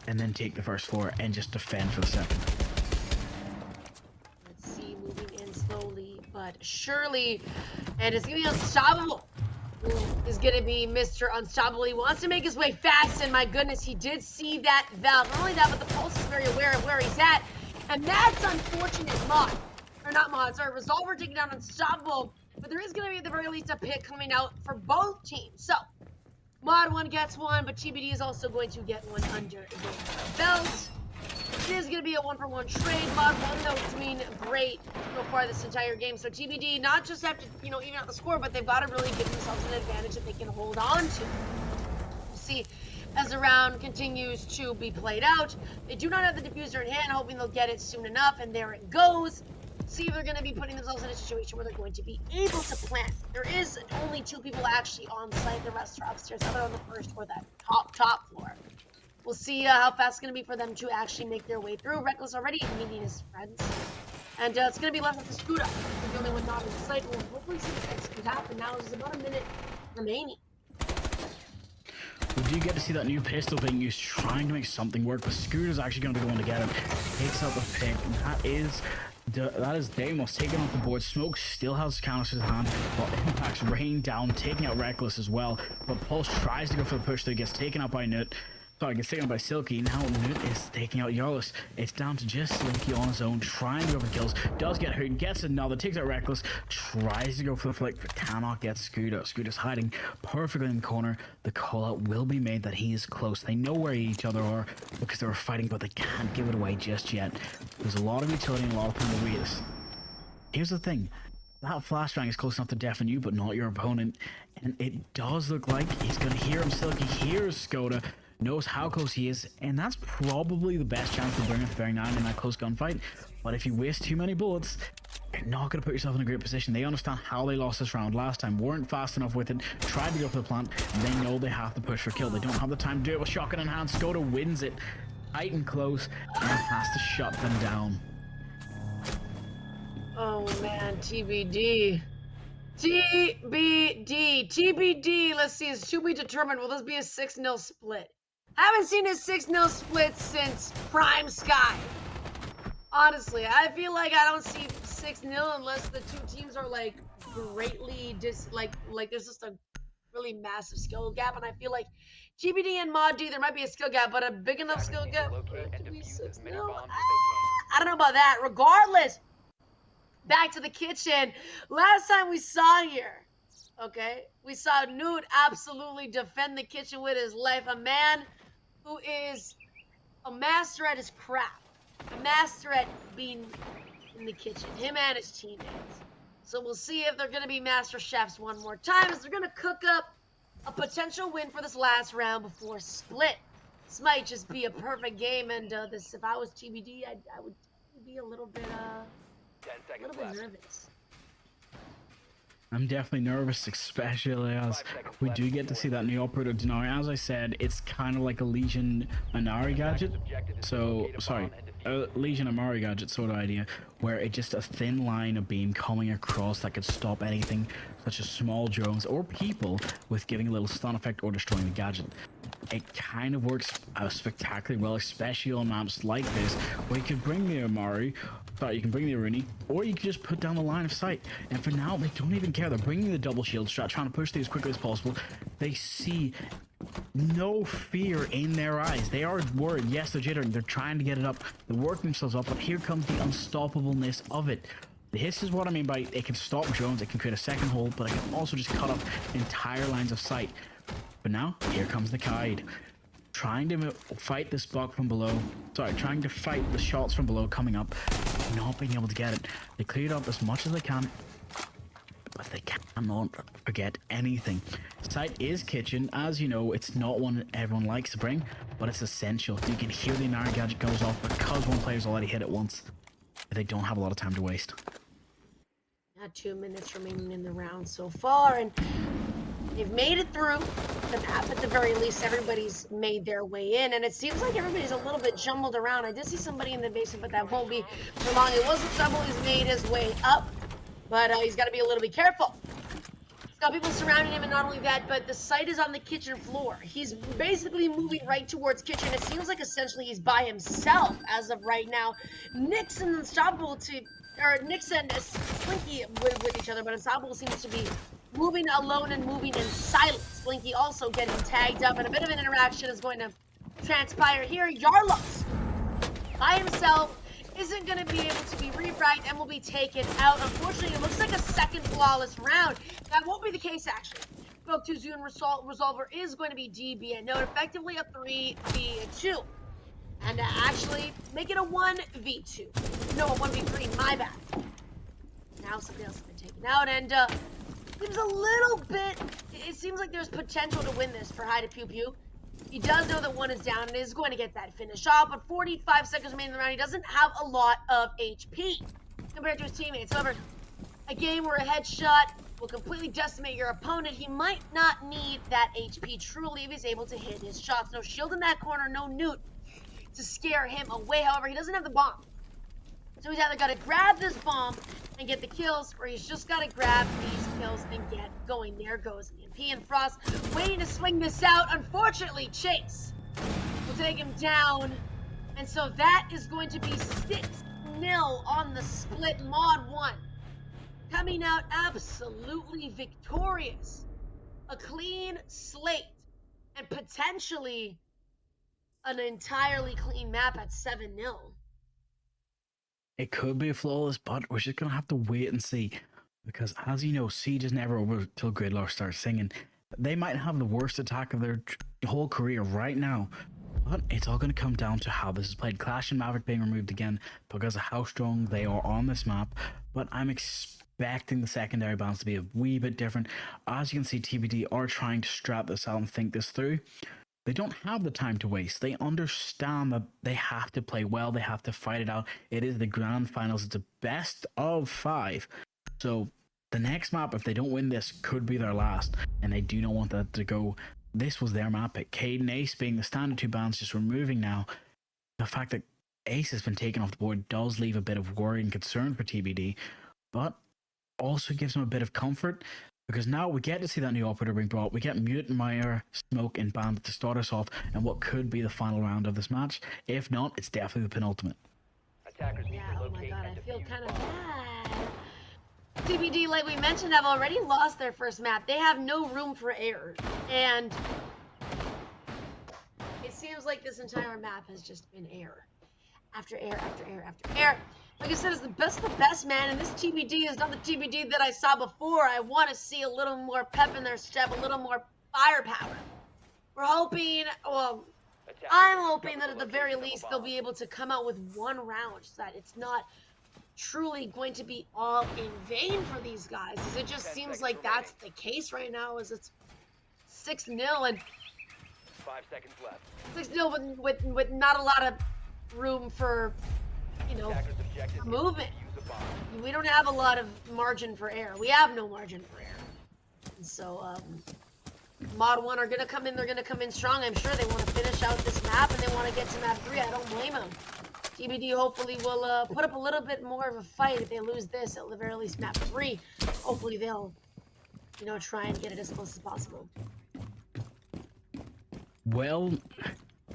and then take the first floor and just defend for the second. Let's see, moving in slowly but surely. And it's going to be unstoppable. Is going to be Mr. Unstoppable. He wants to make his way fast, and my goodness, he did see that valve. Not only that, but the Pulse is very aware of where he's at. And that's unfortunate, Mod. Or not Mod, sorry, Resolver taking down Unstoppable. But there is going to be at the very least a pick coming out for both teams. So, Mod 1 gets one, but TBD is also going to get one under their belt. It is going to be a 1-for-1 trade. Mod 1, though, doing great so far this entire game. So TBD, not just have to, even out the score, but they've got to really give themselves an advantage that they can hold on to. We'll see as the round continues to be played out. They do not have the diffuser in hand, hoping they'll get it soon enough, and there it goes. See if they're going to be putting themselves in a situation where they're going to be able to plant. There is only 2 people actually on site. The rest are upstairs, either on the first or that top floor. We'll see how fast it's going to be for them to actually make their way through. Reckless already meeting his friends. And it's going to be left with the Scooter. The only one not in sight. We'll hopefully see what next could happen. Now there's about a minute remaining. We do get to see that new pistol being used, trying to make something work, but Scooter's actually going to be the one to get him. Takes out the pick, and that is Deimos taking off the board. Smoke still has counters in his hand, while Impact's raining down, taking out Reckless as well. But Pulse tries to go for the push there, gets taken out by Nut. Sorry, gets taken out by Silky. Now Nut is taking out Yarlis. It's down to just Slinky on his own, trying to go for kills. Does get hurt, gets another, takes out Reckless, tries to go for the flick, but cannot get Scooter. Scooter's hiding perfectly in the corner. The call out will be made that he is close. They know where each other are because they were fighting, but they can't give it away just yet. There's a lot of utility and a lot of time to wait. Here's the thing. That flashbang is close enough to deafen you, but not your opponent. And it does look like he's going to hear him. Silky hears Skoda, knows how close he is, and that's probably the best chance to bring up the Bearing 9 in that close gunfight. But if you waste too many bullets, you're not going to put yourself in a great position. They understand how they lost this round last time, weren't fast enough with it, tried to go for the plant, and they know they have to push for kill. They don't have the time to do it with shotgun in hand. Skoda wins it, tight and close, and has to shut them down. Oh man, TBD. TBD. Let's see, it's to be determined. Will this be a 6-0 split? Haven't seen a 6-0 split since Prime Sky. Honestly, I feel like I don't see 6-0 unless the 2 teams are like greatly like there's just a really massive skill gap, and I feel like TBD and Mod D, there might be a skill gap, but a big enough skill gap to be 6-0. I don't know about that. Regardless, back to the kitchen. Last time we saw here, okay, we saw Nude absolutely defend the kitchen with his life. A man who is a master at his craft, a master at being in the kitchen, him and his teammates. So we'll see if they're going to be master chefs one more time, as they're going to cook up a potential win for this last round before split. This might just be a perfect game, and this, if I was TBD, I would be a little bit nervous. I'm definitely nervous, especially as we do get to see that new operator Denari. As I said, it's kind of like a Legion Anari gadget. So, sorry, a Legion Amari gadget sort of idea, where it's just a thin line of beam coming across that could stop anything, such as small drones or people, with giving a little stun effect or destroying the gadget. It kind of works spectacularly well, especially on maps like this, where you can bring the Amari, you can bring the Aruni, or you can just put down the line of sight. And for now, they don't even care. They're bringing the double shield strat, trying to push these as quickly as possible. They see no fear in their eyes. They are worried. Yes, they're jittering. They're trying to get it up. They're working themselves up, but here comes the unstoppableness of it. This is what I mean by it can stop drones, it can create a second hole, but it can also just cut off entire lines of sight. But now, here comes the Kaid. Trying to fight this buck from below. Trying to fight the shots from below coming up. Not being able to get it. They cleared up as much as they can, but they cannot forget anything. Sight is kitchen. As you know, it's not one everyone likes to bring, but it's essential. You can hear the Inari gadget goes off because one player's already hit it once. They don't have a lot of time to waste. 2 minutes remaining in the round so far, and They've made it through the map. At the very least, everybody's made their way in, and it seems like everybody's a little bit jumbled around. I did see somebody in the basement, but that won't be for long. It wasn't trouble. He's made his way up, but he's got to be a little bit careful. He's got people surrounding him, and not only that, but the site is on the kitchen floor. He's basically moving right towards kitchen. It seems like essentially he's by himself as of right now. Nyx and Unstoppable Nyx and Slinky with each other, but Unstoppable seems to be moving alone and moving in silence. Blinky also getting tagged up, and a bit of an interaction is going to transpire here. Yarlos, by himself, isn't going to be able to be refragged and will be taken out. Unfortunately, it looks like a second flawless round. That won't be the case, actually. Spoke to Zune Resolver is going to be DB, note effectively a 3v2. And actually, make it a 1v2. No, a 1v3, my bad. Now somebody else has been taken out, and seems a little bit, it seems like there's potential to win this for High to Pew Pew. He does know that one is down and is going to get that finish off, but 45 seconds remaining in the round. He doesn't have a lot of HP compared to his teammates. However, a game where a headshot will completely decimate your opponent, he might not need that HP truly if he's able to hit his shots. No shield in that corner, no Newt to scare him away. However, he doesn't have the bomb. So he's either got to grab this bomb and get the kills, or he's just got to grab these kills and get going. There goes EMP, and Frost waiting to swing this out. Unfortunately, Chase will take him down, and so that is going to be 6-0 on the split. Mod 1 coming out absolutely victorious. A clean slate, and potentially an entirely clean map at 7-0. It could be flawless, but we're just going to have to wait and see. Because as you know, Siege is never over till Gridlock starts singing. They might have the worst attack of their whole career right now. But it's all going to come down to how this is played. Clash and Maverick being removed again because of how strong they are on this map. But I'm expecting the secondary balance to be a wee bit different. As you can see, TBD are trying to strap this out and think this through. They don't have the time to waste. They understand that they have to play well. They have to fight it out. It is the grand finals. It's a best of 5. So the next map, if they don't win this, could be their last. And they do not want that to go. This was their map pick. Cade and Ace being the standard 2 bans, just removing now. The fact that Ace has been taken off the board does leave a bit of worry and concern for TBD. But also gives them a bit of comfort. Because now we get to see that new operator being brought. We get Mute, Meyer, Smoke, and Bandit to start us off in what could be the final round of this match. If not, it's definitely the penultimate. Attackers need Yeah, to oh my locate god, and I feel defuse kind of bombs. bad. TBD, like we mentioned, have already lost their first map. They have no room for error. And it seems like this entire map has just been error. After error, after error, after error. Like I said, it's the best, man, and this TBD is not the TBD that I saw before. I want to see a little more pep in their step, a little more firepower. We're hoping, well, I'm hoping that at the very least they'll be able to come out with one round so that it's not truly going to be all in vain for these guys. As it just seems like that's the case right now, as it's 6-0 and 5 seconds left. 6-0 with not a lot of room for, you know, Attackers objective is to movement. defuse a bomb. We don't have a lot of margin for error. We have no margin for error. And so, Mod 1 are going to come in. They're going to come in strong. I'm sure they want to finish out this map and they want to get to map 3. I don't blame them. TBD hopefully will put up a little bit more of a fight if they lose this, at the very least map 3. Hopefully they'll, you know, try and get it as close as possible. Well,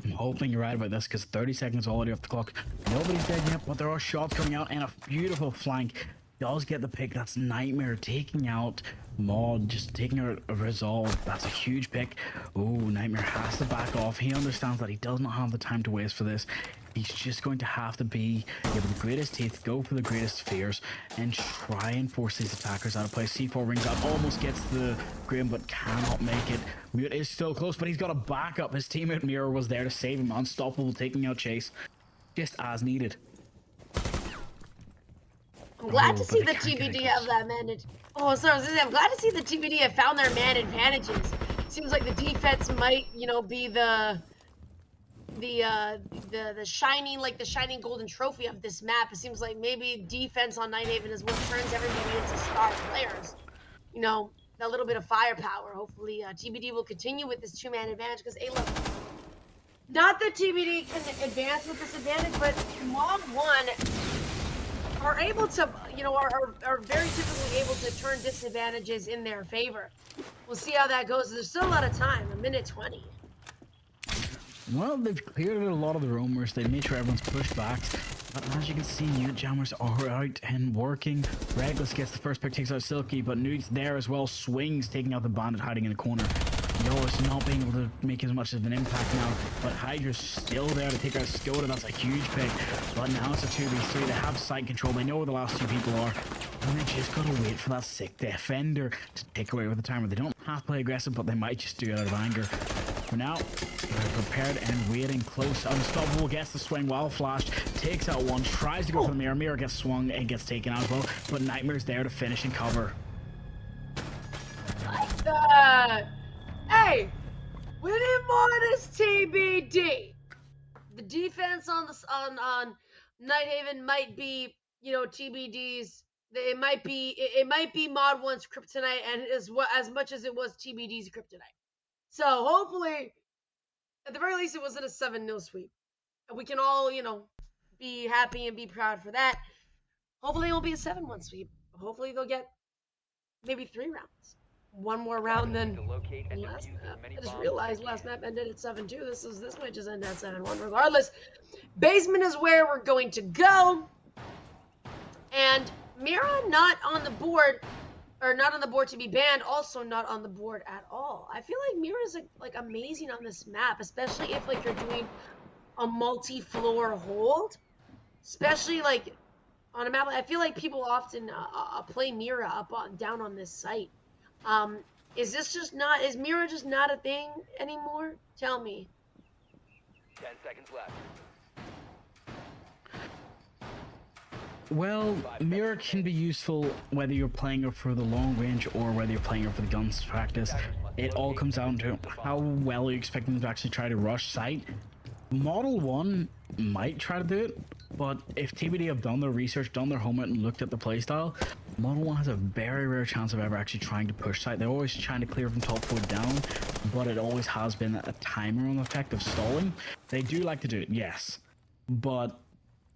I'm hoping you're right about this because 30 seconds already off the clock. Nobody's dead yet, but there are shots coming out and a beautiful flank. Does get the pick. That's Nightmare taking out Maud, just taking her a resolve. That's a huge pick. Oh, Nightmare has to back off. He understands that he does not have the time to waste for this. He's just going to have to be give the greatest teeth, go for the greatest fears, and try and force these attackers out of play. C4 rings out, almost gets the Grim, but cannot make it. Mute is still close, but he's got a backup. His teammate Mirror was there to save him. Unstoppable, taking out Chase, just as needed. I'm glad to but see they the can't get it TBD have that managed. Oh, sorry, I was gonna say, I'm glad to see the TBD have found their man advantages. Seems like the defense might, you know, be the shining, like the shining golden trophy of this map. It seems like maybe defense on Nighthaven is what turns everybody into star players. You know, that little bit of firepower. Hopefully, TBD will continue with this two-man advantage because, hey, look, not that TBD can advance with this advantage, but Mod 1 are able to, are very typically able to turn disadvantages in their favor. We'll see how that goes. There's still a lot of time, 1:20. Well, they've cleared out a lot of the roamers. They made sure everyone's pushed back. But as you can see, Newt Jammers are out and working. Reckless gets the first pick, takes out Silky, but Newt's there as well. Swings, taking out the bandit hiding in the corner. Yo's not being able to make as much of an impact now, but Hydra's still there to take out Skoda. That's a huge pick. But now it's a 2v3. They have site control. They know where the last two people are. And they just gotta wait for that sick defender to take away with the timer. They don't have to play aggressive, but they might just do it out of anger. For now, they're prepared and waiting close. Unstoppable gets the swing while flashed, takes out one, tries to go for the mirror. Mirror gets swung and gets taken out as well, but Nightmare's there to finish and cover. Like that. Hey, we need more of this TBD. The defense on Nighthaven might be, TBD's. It might be Mod 1's kryptonite, and as much as it was TBD's kryptonite. So hopefully, at the very least, it wasn't a 7-0 sweep. And we can all, be happy and be proud for that. Hopefully it won't be a 7-1 sweep. Hopefully they'll get maybe 3 rounds. One more round than last map. I just realized last map ended at 7-2. This might just end at 7-1 regardless. Basement is where we're going to go. And Mira not on the board. Or not on the board to be banned, also not on the board at all. I feel like Mira's like amazing on this map, especially if like you're doing a multi-floor hold. Especially like on a map, I feel like people often play Mira down on this site. Is Mira just not a thing anymore? Tell me. 10 seconds left. Well, Mirror can be useful whether you're playing her for the long range or whether you're playing her for the guns practice. It all comes down to how well you expect them to actually try to rush site. Model 1 might try to do it, but if TBD have done their research, done their homework, and looked at the playstyle, Model 1 has a very rare chance of ever actually trying to push site. They're always trying to clear from top 4 down, but it always has been a timer on effect of stalling. They do like to do it, yes, but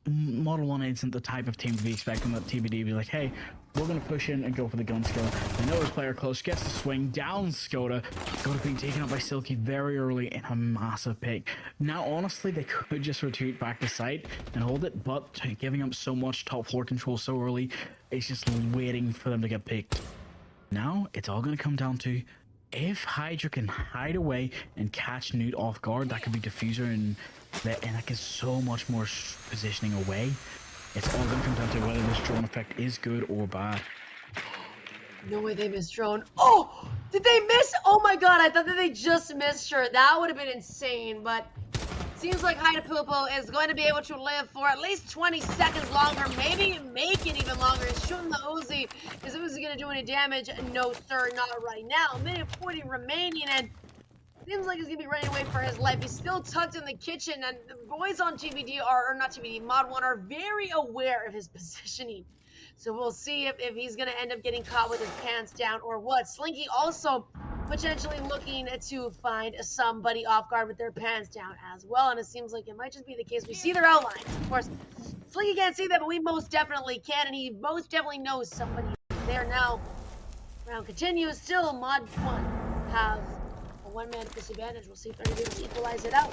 Model 1 isn't the type of team to be expecting that TBD be like, hey, we're going to push in and go for the gun skill. They know his player close, gets the swing, down Skoda. Skoda being taken out by Silky very early in a massive pick. Now, honestly, they could just retreat back to site and hold it, but giving up so much top floor control so early, it's just waiting for them to get picked. Now, it's all going to come down to if Hydra can hide away and catch Newt off guard. That could be Diffuser and that gets so much more positioning away. It's all going to come down to whether this drone effect is good or bad. No way they missed drone. Oh, did they miss? Oh my god, I thought that they just missed her. That would have been insane, but seems like Hydapupo is going to be able to live for at least 20 seconds longer, maybe make it even longer. He's shooting the Uzi. Is Uzi going to do any damage? No, sir, not right now. 1:40 remaining, and seems like he's going to be running away for his life. He's still tucked in the kitchen, and the boys on TBD or not TBD, Mod 1 are very aware of his positioning. So we'll see if he's going to end up getting caught with his pants down or what. Slinky also potentially looking to find somebody off guard with their pants down as well. And it seems like it might just be the case. We see their outlines. Of course, Slinky can't see that, but we most definitely can. And he most definitely knows somebody there now. Round continues. Still, Mod 1 have a one-man disadvantage. We'll see if they're able to equalize it out.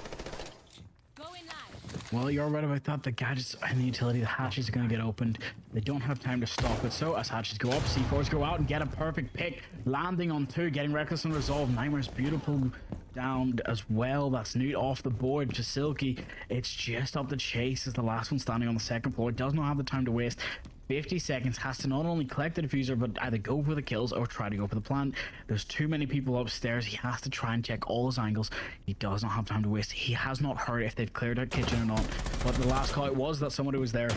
Well, you're right about that. The gadgets and the utility, the hatches are going to get opened. They don't have time to stop it. So as hatches go up, C4s go out and get a perfect pick. Landing on 2, getting Reckless and Resolve. Nightmare's beautiful down as well. That's Newt off the board to Silky. It's just up the chase as the last one standing on the second floor. Does not have the time to waste. 50 seconds, has to not only collect the diffuser, but either go for the kills or try to go for the plant. There's too many people upstairs. He has to try and check all his angles. He does not have time to waste. He has not heard if they've cleared out kitchen or not, but the last call out was that somebody was there.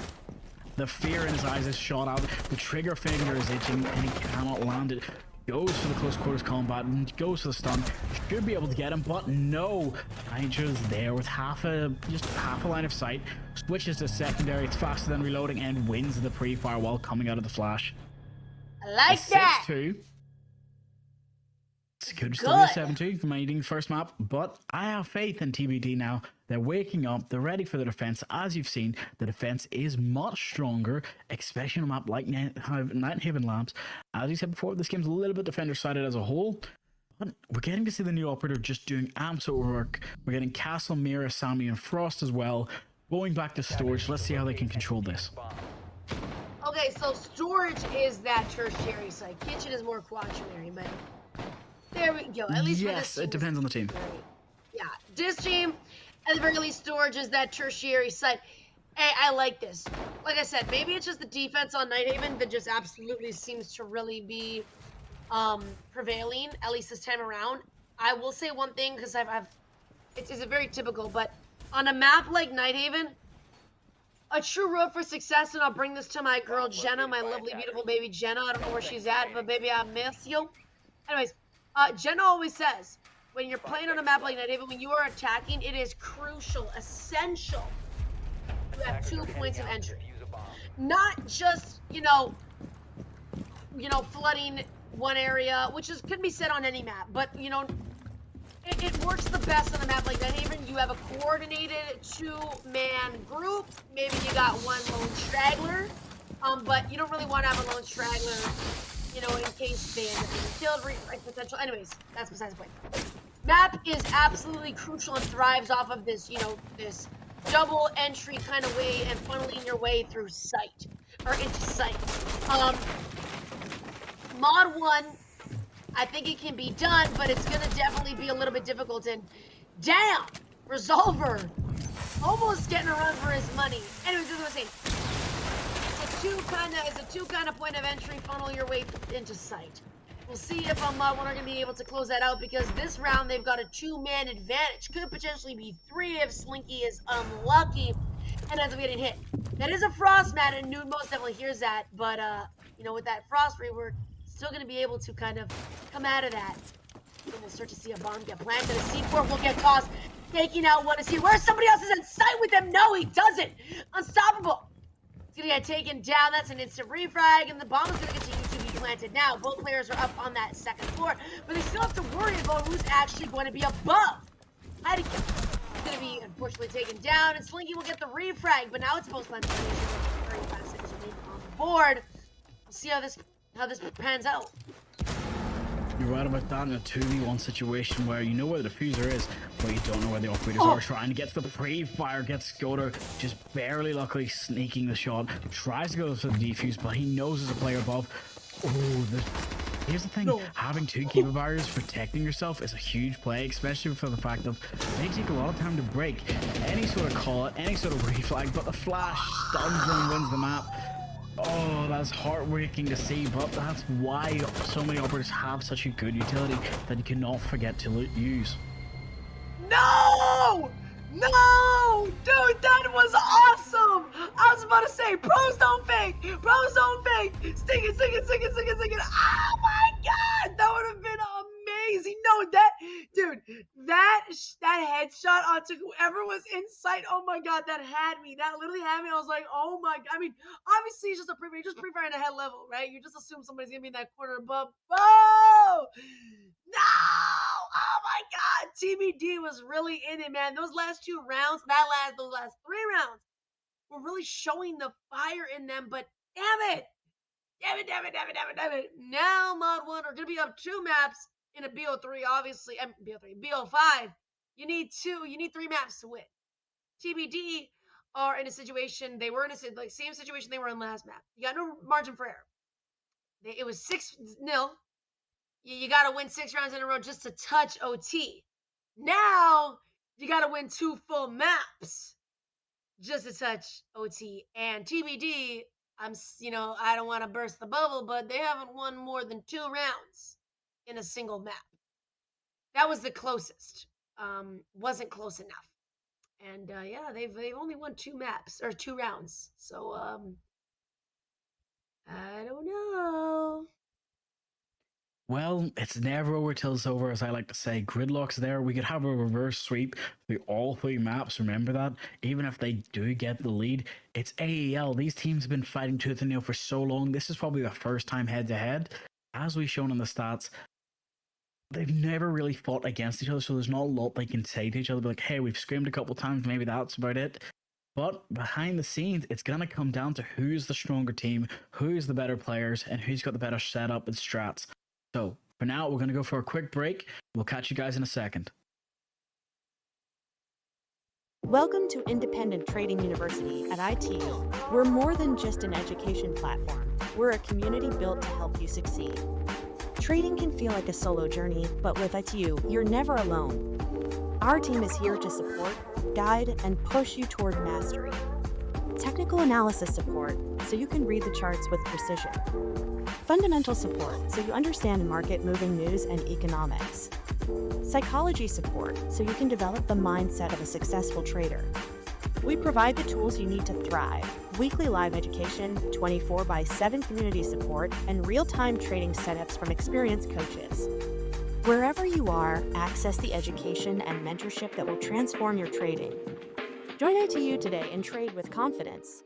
The fear in his eyes is shot out. The trigger finger is itching and he cannot land it. Goes for the close quarters combat and goes for the stun. Should be able to get him, but no. Hydra's there with just half a line of sight. Switches to secondary. It's faster than reloading and wins the pre-fire while coming out of the flash. I like that. 6-2. Could still be a good. 7-2 for my eating first map, but I have faith in TBD now. They're waking up, they're ready for the defense. As you've seen, the defense is much stronger, especially on a map like Nighthaven Labs. As you said before, this game's a little bit defender-sided as a whole, but we're getting to see the new operator just doing absolute work. We're getting Castle, Mira, Sammy, and Frost as well. Going back to storage, let's see how they can control this. Okay, so storage is that tertiary site. Kitchen is more quaternary, but there we go. At least for this Yes, team, it depends on the team. Yeah, this team, at the very least, storage is that tertiary site. Hey, I like this. Like I said, maybe it's just the defense on Nighthaven that just absolutely seems to really be prevailing, at least this time around. I will say one thing, because it's very typical, but on a map like Nighthaven, a true road for success, and I'll bring this to my girl Jenna, my lovely, beautiful baby Jenna. I don't know where she's at, but baby, I miss you. Anyways, Jenna always says, when you're playing on a map like Nighthaven, when you are attacking, it is crucial, essential to have 2 points of entry. Not just, flooding one area, which could be said on any map, but, it works the best on a map like Nighthaven. You have a coordinated 2-man group. Maybe you got one lone straggler, but you don't really want to have a lone straggler, in case they end up being killed, refresh potential. Anyways, that's besides the point. Map is absolutely crucial and thrives off of this, this double entry kind of way and funneling your way through sight, or into sight. Mod 1, I think it can be done, but it's gonna definitely be a little bit difficult. And damn, Resolver almost getting a run for his money. Anyways, this is what I'm saying. It's a two kind of point of entry, funnel your way into sight. We'll see if on Mod 1 are gonna be able to close that out, because this round they've got a 2-man advantage. Could potentially be 3 if Slinky is unlucky and ends up getting hit. That is a frost mat, and Nude most definitely hears that, but with that frost rework, still going to be able to kind of come out of that. And we'll start to see a bomb get planted. A C4 will get tossed, taking out one to see where somebody else is in sight with him. No, he doesn't. Unstoppable. It's going to get taken down. That's an instant refrag, and the bomb is going to continue to be planted. Now, both players are up on that second floor, but they still have to worry about who's actually going to be above. He's going to be, unfortunately, taken down, and Slinky will get the refrag, but now it's post-line situation. 35 seconds remain on the board. We'll see how this pans out. You're right about that in a 2v1 situation where you know where the diffuser is, but you don't know where the operators are. Trying to get to the pre-fire, gets Scoter just barely luckily sneaking the shot. Tries to go to the defuse, but he knows there's a player above. Here's the thing, having 2 keeper barriers protecting yourself is a huge play, especially for the fact that they take a lot of time to break. Any sort of call it, any sort of reflag, but the flash stuns them and wins the map. Oh, that's heartbreaking to see, but that's why so many operators have such a good utility that you cannot forget to use. No! No! Dude, that was awesome! I was about to say, pros don't fake! Pros don't fake! Sting it, sting it, sting it, sting it, sting it! Oh my god! That would have been amazing! No, that headshot onto whoever was in sight, oh my god, that had me. That literally had me. I was like, oh my god. I mean, obviously it's just a pre-fire. You're just pre-firing at head level, right? You just assume somebody's gonna be in that corner above. Oh! No! Oh my god! TBD was really in it, man. Those last 2 rounds, those last 3 rounds were really showing the fire in them, but damn it! Damn it. Now, Mod 1 are gonna be up 2 maps in a BO3, obviously. BO5. You need 3 maps to win. TBD are in a situation, they were in a same situation they were in last map. You got no margin for error. It was 6-0. You got to win 6 rounds in a row just to touch OT. Now, you got to win 2 full maps just to touch OT. And TBD, I don't want to burst the bubble, but they haven't won more than 2 rounds in a single map. That was the closest. Wasn't close enough. And they've only won 2 maps or 2 rounds. So I don't know. Well, it's never over till it's over, as I like to say. Gridlock's there. We could have a reverse sweep through all 3 maps. Remember that? Even if they do get the lead, it's AEL. These teams have been fighting tooth and nail for so long. This is probably the first time head-to-head. As we've shown in the stats, they've never really fought against each other, so there's not a lot they can say to each other. Be like, hey, we've screamed a couple times, maybe that's about it. But behind the scenes, it's gonna come down to who's the stronger team, who's the better players, and who's got the better setup and strats. So for now, we're gonna go for a quick break. We'll catch you guys in a second. Welcome to Independent Trading University at ITU. We're more than just an education platform. We're a community built to help you succeed. Trading can feel like a solo journey, but with ITU, you're never alone. Our team is here to support, guide, and push you toward mastery. Technical analysis support, so you can read the charts with precision. Fundamental support, so you understand market-moving news and economics. Psychology support, so you can develop the mindset of a successful trader. We provide the tools you need to thrive: weekly live education, 24/7 community support, and real-time trading setups from experienced coaches. Wherever you are, access the education and mentorship that will transform your trading. Join ITU today and trade with confidence.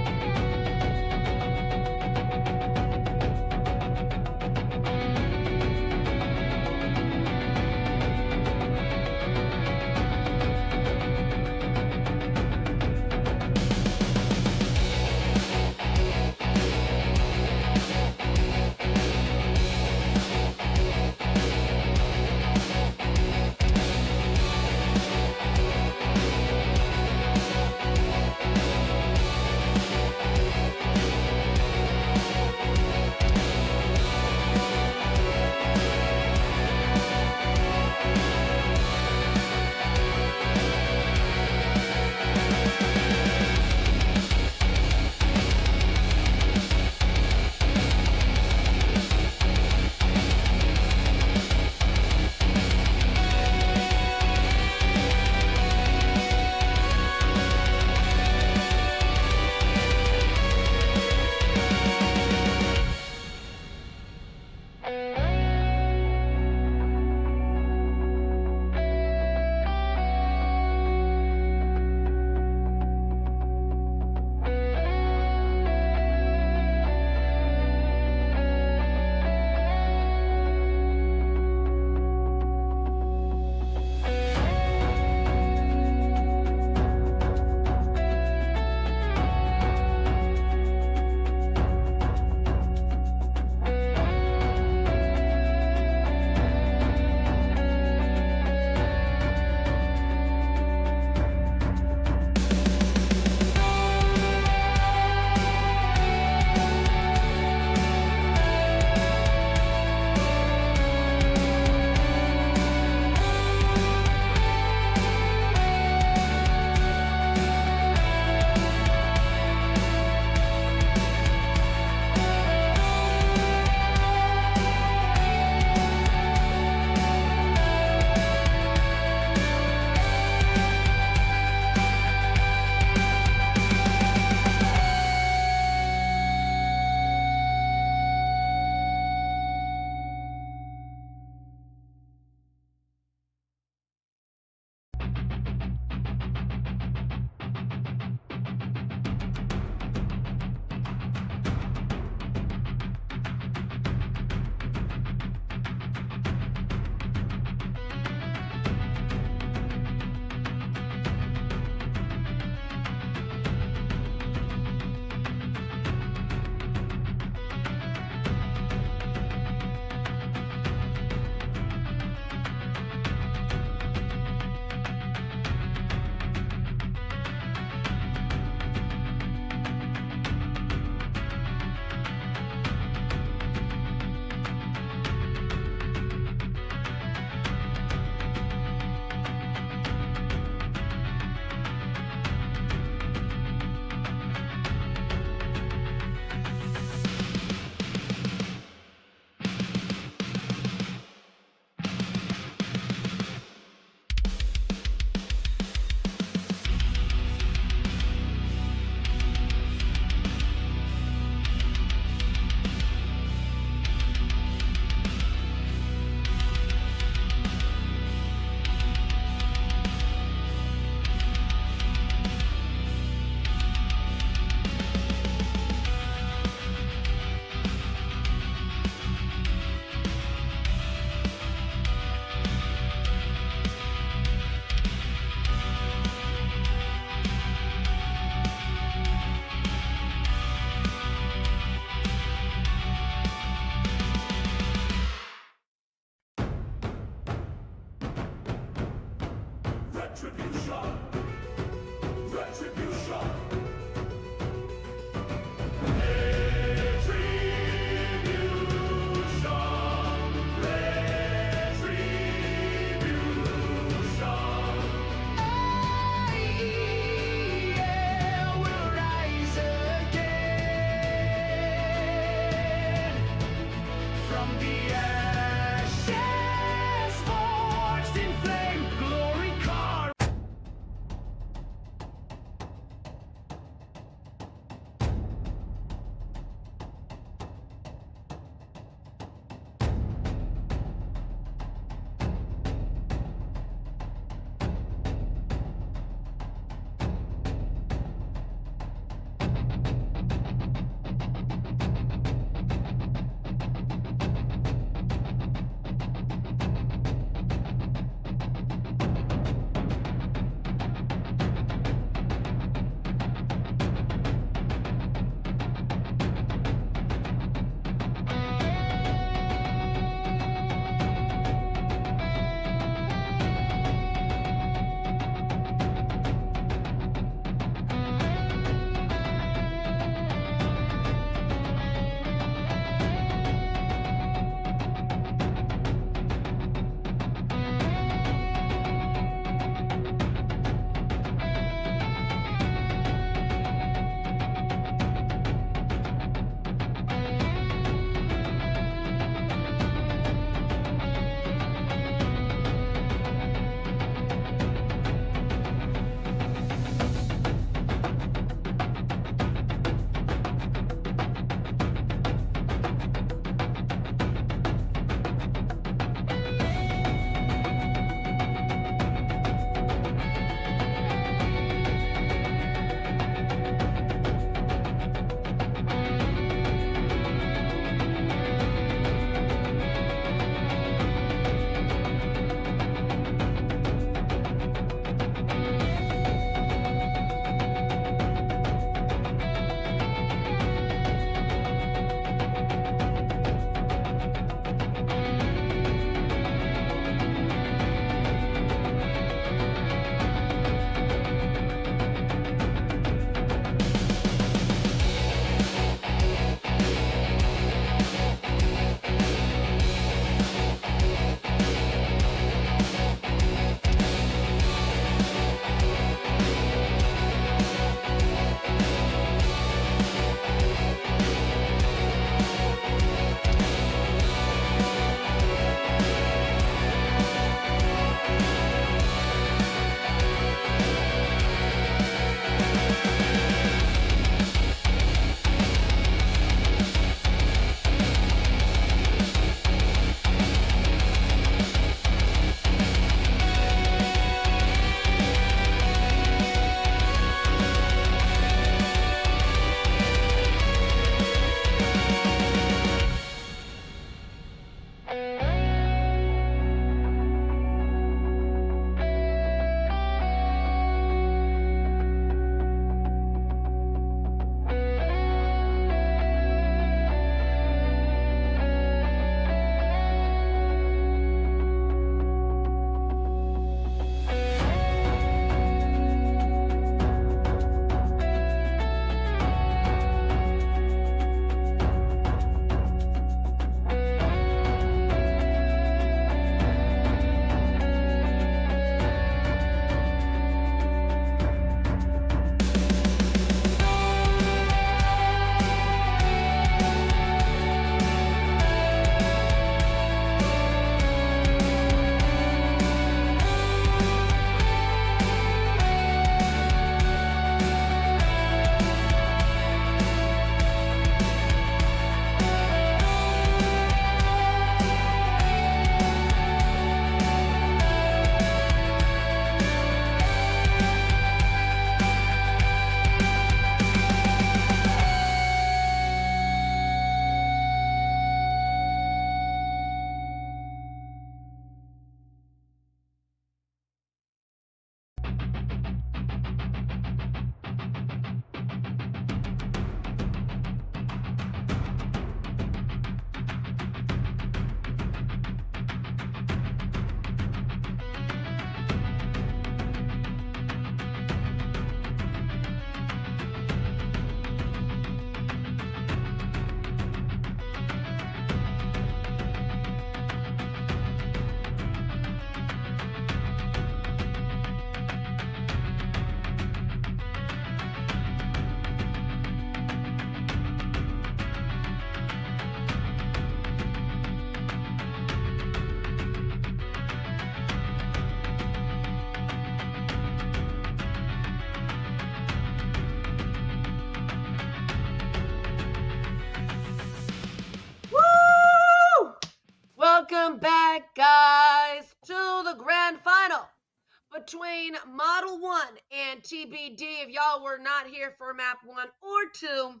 between Model 1 and TBD. If y'all were not here for map 1 or 2,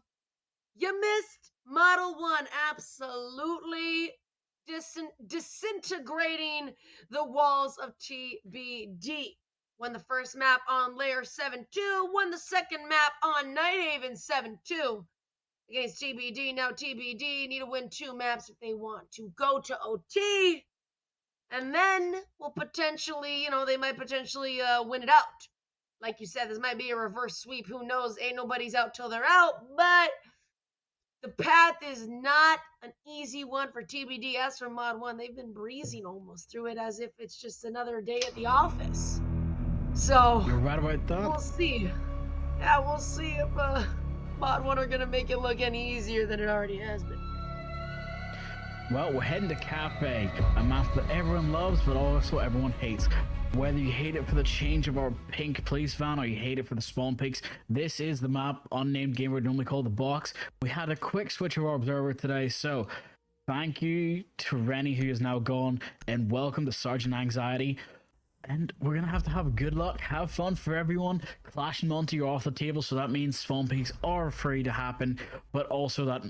you missed Model 1 absolutely disintegrating the walls of TBD. Won the first map on layer 7-2, won the second map on Nighthaven 7-2 against TBD. Now TBD need to win 2 maps if they want to go to OT. And then we'll potentially, they might potentially win it out. Like you said, this might be a reverse sweep. Who knows? Ain't nobody's out till they're out. But the path is not an easy one for TBD. As for Mod 1, they've been breezing almost through it as if it's just another day at the office. So, You're right about that. we'll see. Yeah, we'll see if Mod 1 are going to make it look any easier than it already has been. Well, we're heading to Cafe, a map that everyone loves, but also everyone hates. Whether you hate it for the change of our pink police van or you hate it for the spawn pigs, this is the map unnamed gamer would normally call the box. We had a quick switch of our observer today, so thank you to Rennie, who is now gone, and welcome to Sergeant Anxiety. And we're going to have good luck, have fun for everyone. Clash and Monty are off the table, so that means spawn pigs are free to happen, but also that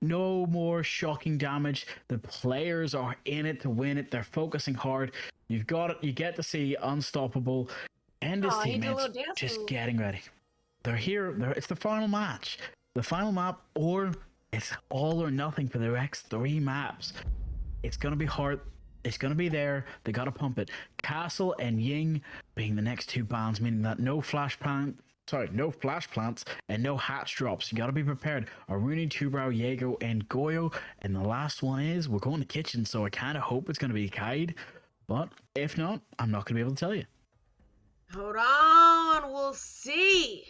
no more shocking damage. The players are in it to win it. They're focusing hard. You've got it. You get to see Unstoppable and his teammates just getting ready. They're here. It's the final match. The final map, or it's all or nothing for the next 3 maps. It's going to be hard. It's going to be there. They got to pump it. Castle and Ying being the next 2 bans, meaning that no flash plants and no hatch drops. You gotta be prepared. Aruni, Tubrow, Jaego, and Goyo. And the last one is we're going to Kitchen, so I kind of hope it's gonna be Kaid. But if not, I'm not gonna be able to tell you. Hold on, we'll see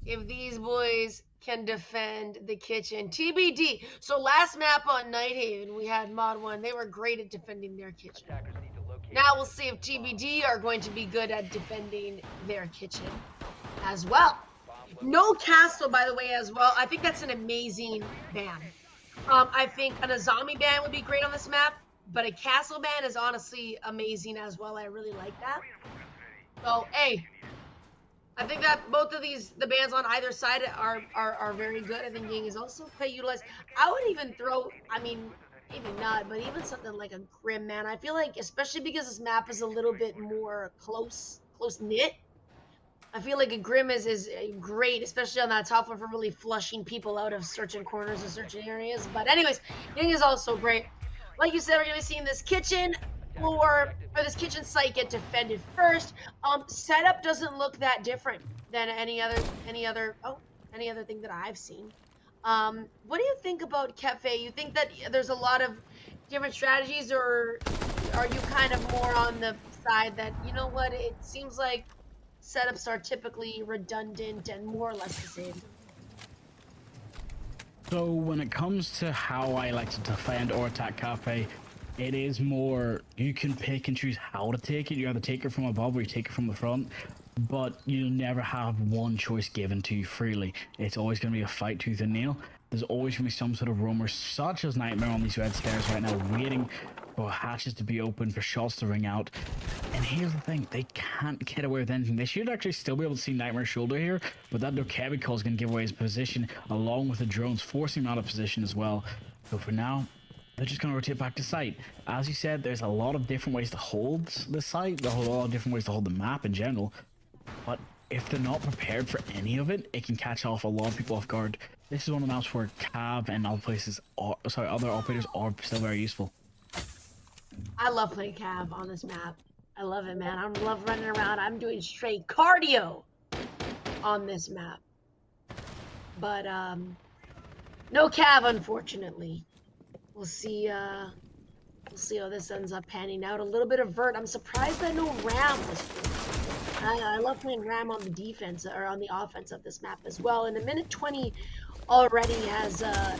if these boys can defend the Kitchen. TBD. So last map on Nighthaven, we had Mod 1. They were great at defending their Kitchen. Attackers need to locate. Now we'll see if TBD are going to be good at defending their Kitchen as well. No Castle, by the way, as well. I think that's an amazing ban. I think a zombie ban would be great on this map, but a Castle ban is honestly amazing as well. I really like that. So, hey, I think that both of the bans on either side are very good. I think Ying is also quite utilized. I would even throw, maybe not, but even something like a Grim, man. I feel like, especially because this map is a little bit more close-knit, I feel like a Grim is great, especially on that top one for really flushing people out of certain corners and certain areas. But anyways, Ying is also great. Like you said, we're going to be seeing this kitchen floor, or this kitchen site get defended first. Setup doesn't look that different than any other thing that I've seen. What do you think about Cafe? You think that there's a lot of different strategies, or are you kind of more on the side that, you know what, it seems like setups are typically redundant and more or less the same? So when it comes to how I like to defend or attack Cafe, it is more, you can pick and choose how to take it. You either take it from above or you take it from the front, but you'll never have one choice given to you freely. It's always going to be a fight tooth and nail. There's always going to be some sort of rumor, such as Nightmare on these red stairs right now, waiting for hatches to be open, for shots to ring out. And here's the thing, they can't get away with anything. They should actually still be able to see Nightmare's shoulder here, but that Dokebi call is going to give away his position, along with the drones, forcing him out of position as well. So for now, they're just going to rotate back to site. As you said, there's a lot of different ways to hold the site, there's a lot of different ways to hold the map in general, but if they're not prepared for any of it, it can catch off a lot of people off guard. This is one of the maps where Cav and other operators are still very useful. I love playing Cav on this map. I love it, man. I love running around. I'm doing straight cardio on this map. But no Cav, unfortunately. We'll see how this ends up panning out. A little bit of Vert. I'm surprised that no Ram was played. I love playing Ram on the defense or on the offense of this map as well. And a minute 20 already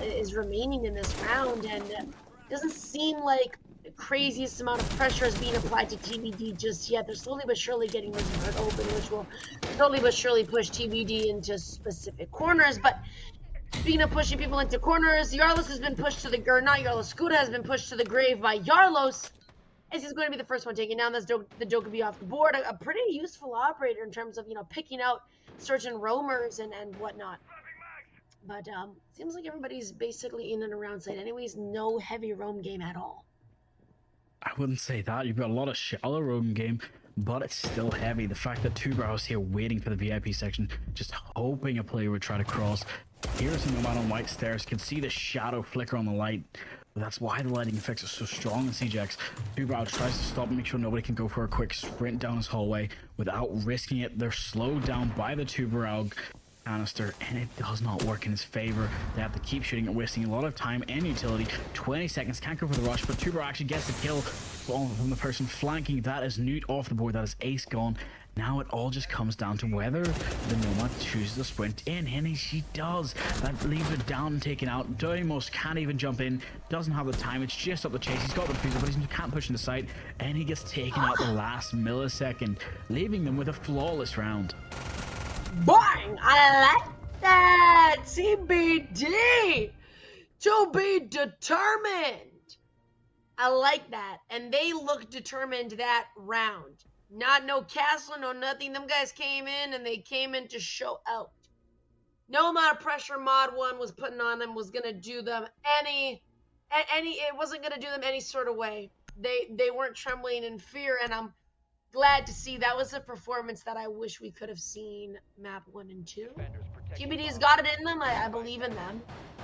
is remaining in this round, and it doesn't seem like the craziest amount of pressure is being applied to TBD just yet. They're slowly but surely getting this Vert open, which will slowly but surely push TBD into specific corners. But speaking of pushing people into corners, Yarlos has been pushed to the Skuda has been pushed to the grave by Yarlos. as he's going to be the first one taken down. The Doe could be off the board. A pretty useful operator in terms of, picking out certain roamers and whatnot. But seems like everybody's basically in and around site. Anyways, no heavy roam game at all. I wouldn't say that. You've got a lot of shallow roam game, but it's still heavy. The fact that two brows here waiting for the VIP section, just hoping a player would try to cross. Here's a nomad on white stairs, can see the shadow flicker on the light. That's why the lighting effects are so strong in CJX. Two brows tries to stop and make sure nobody can go for a quick sprint down his hallway without risking it. They're slowed down by the two brow canister, and it does not work in his favor. They have to keep shooting and wasting a lot of time and utility. 20 seconds, can't go for the rush, but Tuber actually gets the kill from the person flanking. That is Newt off the board, that is Ace gone. Now it all just comes down to whether the Nomad chooses to sprint in, and she does. That leaves it down and taken out. Doimos can't even jump in, doesn't have the time, it's just up the chase. He's got the freezer, but he can't push into sight, and he gets taken out the last millisecond, leaving them with a flawless round. Bang! I like that! TBD! To be determined! I like that. And they look determined that round. Not no castle, no nothing. Them guys came in and they came in to show out. No amount of pressure Mod 1 was putting on them was going to do them it wasn't going to do them any sort of way. They weren't trembling in fear, and I'm glad to see that was a performance that I wish we could have seen map 1 and 2. TBD's got it in them. I believe in them.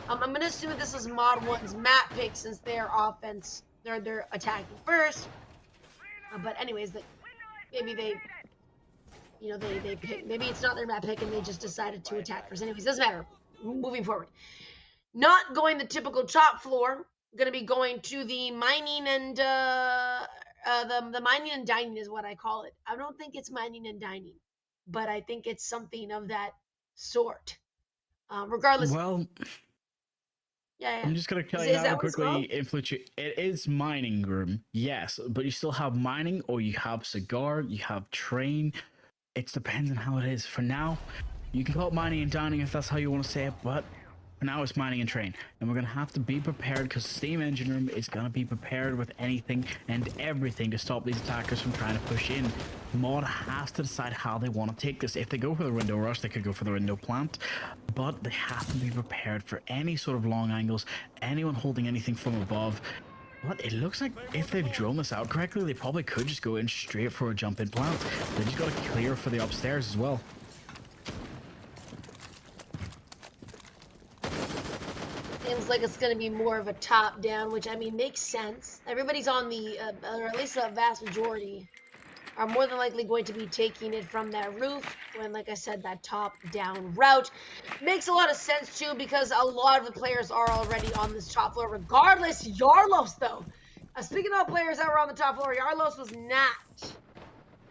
I'm going to assume that this is Mod 1's map pick since their offense, they're attacking first. But anyways, maybe they pick, maybe it's not their map pick and they just decided to attack first. Anyways, doesn't matter. Moving forward. Not going the typical top floor. Going to be going to the mining and the mining and dining is what I call it. I don't think it's mining and dining, but I think it's something of that sort. Regardless. Well, yeah. I'm just gonna tell you how quickly influence you. It is mining room, yes, but you still have mining, or you have cigar, you have train. It depends on how it is. For now, you can call it mining and dining if that's how you want to say it, but for now it's mining and train, and we're gonna have to be prepared because Steam Engine Room is gonna be prepared with anything and everything to stop these attackers from trying to push in. Mod has to decide how they want to take this. If they go for the window rush, they could go for the window plant, but they have to be prepared for any sort of long angles, anyone holding anything from above. But it looks like if they've drawn this out correctly, they probably could just go in straight for a jump in plant. They just got to clear for the upstairs as well. Seems like it's going to be more of a top down, which I mean makes sense. Everybody's on the, or at least a vast majority, are more than likely going to be taking it from that roof when, like I said, that top down route makes a lot of sense too, because a lot of the players are already on this top floor. Regardless, Yarlos though, speaking of players that were on the top floor, Yarlos was not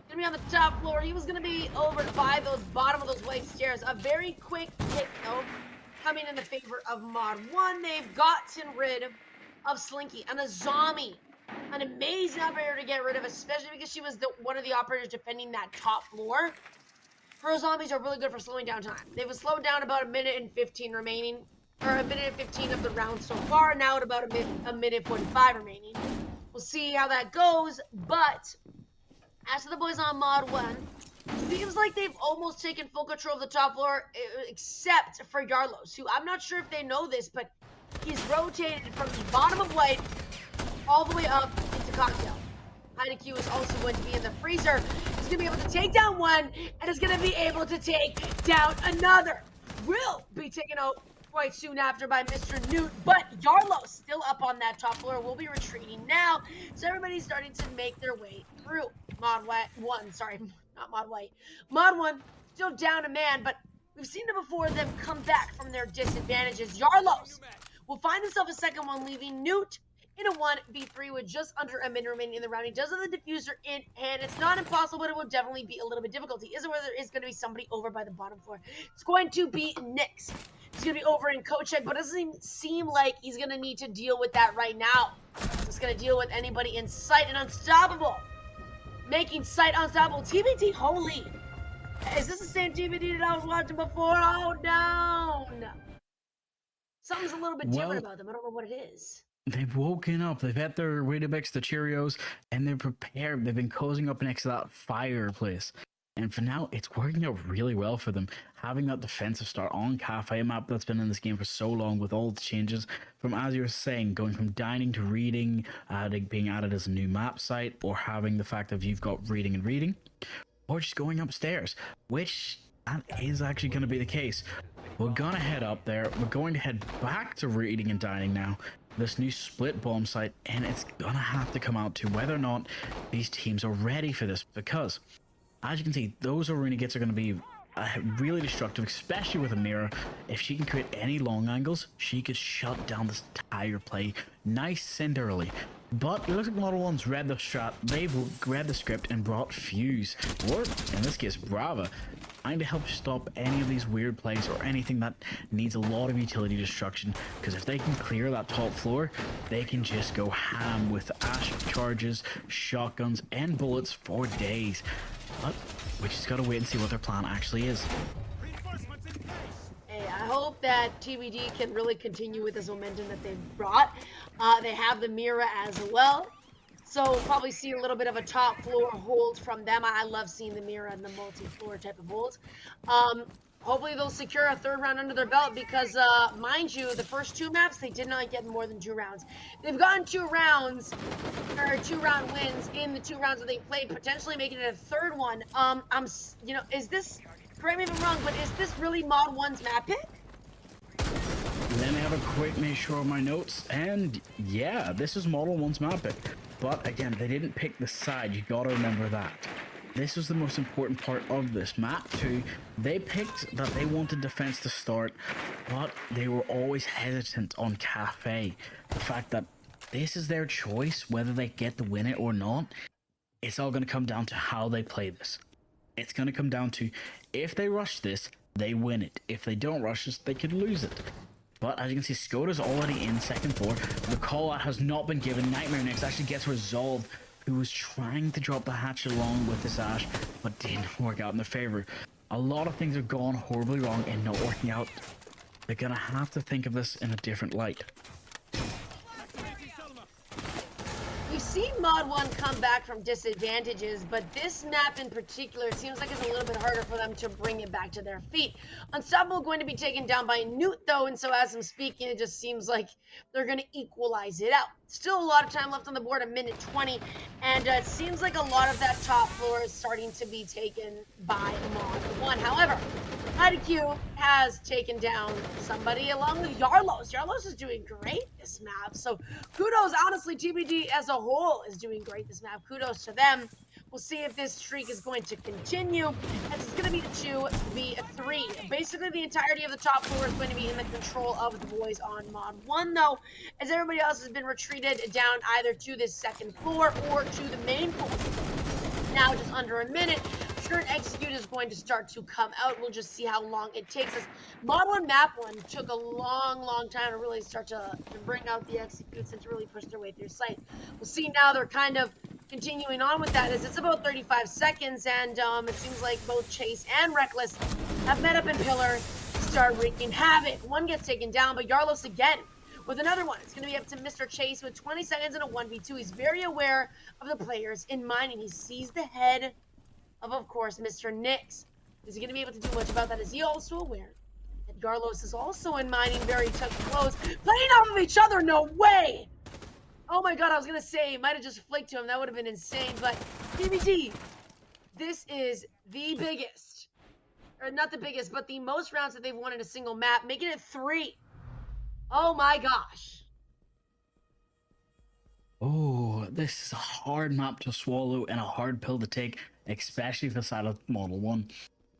gonna be on the top floor. He was gonna be over by those bottom of those white stairs. A very quick pick though, coming in the favor of Mod 1. They've gotten rid of Slinky and a zombie. An amazing operator to get rid of, especially because she was one of the operators defending that top floor. Her zombies are really good for slowing down time. They've slowed down about a minute and 15 remaining, or a minute and 15 of the round so far. Now at about a minute 45 remaining. We'll see how that goes, but as to the boys on Mod 1, seems like they've almost taken full control of the top floor, except for Yarlos, who I'm not sure if they know this, but he's rotated from the bottom of white all the way up into cocktail. Heineke is also going to be in the freezer. He's going to be able to take down one, and is going to be able to take down another. Will be taken out quite soon after by Mr. Newt, but Yarlos still up on that top floor. Will be retreating now, so everybody's starting to make their way through. Mod 1, sorry, not Mod White. Mod 1 still down a man, but we've seen it before them come back from their disadvantages. Yarlos will find himself a second one, leaving Newt in a 1v3 with just under a minute remaining in the round. He does have the diffuser in hand. It's not impossible, but it will definitely be a little bit difficult. He isn't where there is going to be somebody over by the bottom floor. It's going to be Nyx. He's going to be over in Kochek, but it doesn't seem like he's going to need to deal with that right now. He's going to deal with anybody in sight and unstoppable. Making sight unstoppable. TBT, holy. Is this the same TBT that I was watching before? Oh, no. Something's a little bit different about them. I don't know what it is. They've woken up. They've had their Weetabix, the Cheerios, and they're prepared. They've been cozying up next to that fireplace. And for now, it's working out really well for them. Having that defensive start on Cafe map that's been in this game for so long with all the changes from, as you were saying, going from dining to reading, being added as a new map site, or having the fact that you've got reading and reading, or just going upstairs, which that is actually going to be the case. We're gonna head up there. We're going to head back to reading and dining now. This new split bomb site, and it's gonna have to come out to whether or not these teams are ready for this, because as you can see, those arena gates are going to be really destructive, especially with a mirror. If she can create any long angles, she could shut down this entire play nice and early. But it looks like Model 1's read the strat, they've read the script and brought Fuse, or in this case Brava, trying to help stop any of these weird plays or anything that needs a lot of utility destruction, because if they can clear that top floor, they can just go ham with Ash charges, shotguns, and bullets for days. But we just gotta wait and see what their plan actually is. Hey, I hope that TBD can really continue with this momentum that they've brought. They have the Mira as well. So we'll probably see a little bit of a top floor hold from them. I love seeing the Mira and the multi-floor type of holds. Hopefully they'll secure a third round under their belt because, mind you, the first two maps, they did not get more than 2 rounds. They've gotten 2 rounds, or 2-round wins in the 2 rounds that they played, potentially making it a third one. Is this, correct me if I'm wrong, but is this really Mod 1's map pick? Let me have a quick make sure of my notes, and yeah, this is Model 1's map pick. But again, they didn't pick the side, you gotta remember that. This was the most important part of this map too. They picked that they wanted defense to start, but they were always hesitant on Cafe. The fact that this is their choice, whether they get to win it or not, it's all going to come down to how they play this. It's going to come down to, if they rush this, they win it. If they don't rush this, they could lose it. But as you can see, Skoda's already in second floor. The call out has not been given. Nightmare Nix actually gets resolved, who was trying to drop the hatchet along with this Ash, but didn't work out in their favor. A lot of things have gone horribly wrong and not working out. They're gonna have to think of this in a different light. We've seen Mod 1 come back from disadvantages, but this map in particular, it seems like it's a little bit harder for them to bring it back to their feet. Unstoppable going to be taken down by Newt, though, and so as I'm speaking, it just seems like they're going to equalize it out. Still a lot of time left on the board, a minute 20, and it seems like a lot of that top floor is starting to be taken by Mod 1. However, IDQ has taken down somebody along with Yarlos. Yarlos is doing great this map. So kudos, honestly, TBD as a whole is doing great this map. Kudos to them. We'll see if this streak is going to continue. As it's going to be a 2v3. Basically, the entirety of the top floor is going to be in the control of the boys on Mod 1, though, as everybody else has been retreated down either to this second floor or to the main floor. Now, just under a minute, Sure, Execute is going to start to come out. We'll just see how long it takes us. Mod 1 Map 1 took a long time to really start to bring out the Executes and to really push their way through sight. We'll see now they're kind of continuing on with that as it's about 35 seconds and it seems like both Chase and Reckless have met up in Pillar, start wreaking havoc. One gets taken down, but Yarlos again with another one. It's going to be up to Mr. Chase with 20 seconds and a 1v2. He's very aware of the players in mind and he sees the head of course, Mr. Nix. Is he going to be able to do much about that? Is he also aware that Garlos is also in mining very tough close? Playing off of each other? No way! Oh my god, I was going to say, might have just flicked to him. That would have been insane. But, BBT, this is the biggest, or not the biggest, but the most rounds that they've won in a single map, making it 3. Oh my gosh. Oh, this is a hard map to swallow and a hard pill to take, especially for the side of Model 1.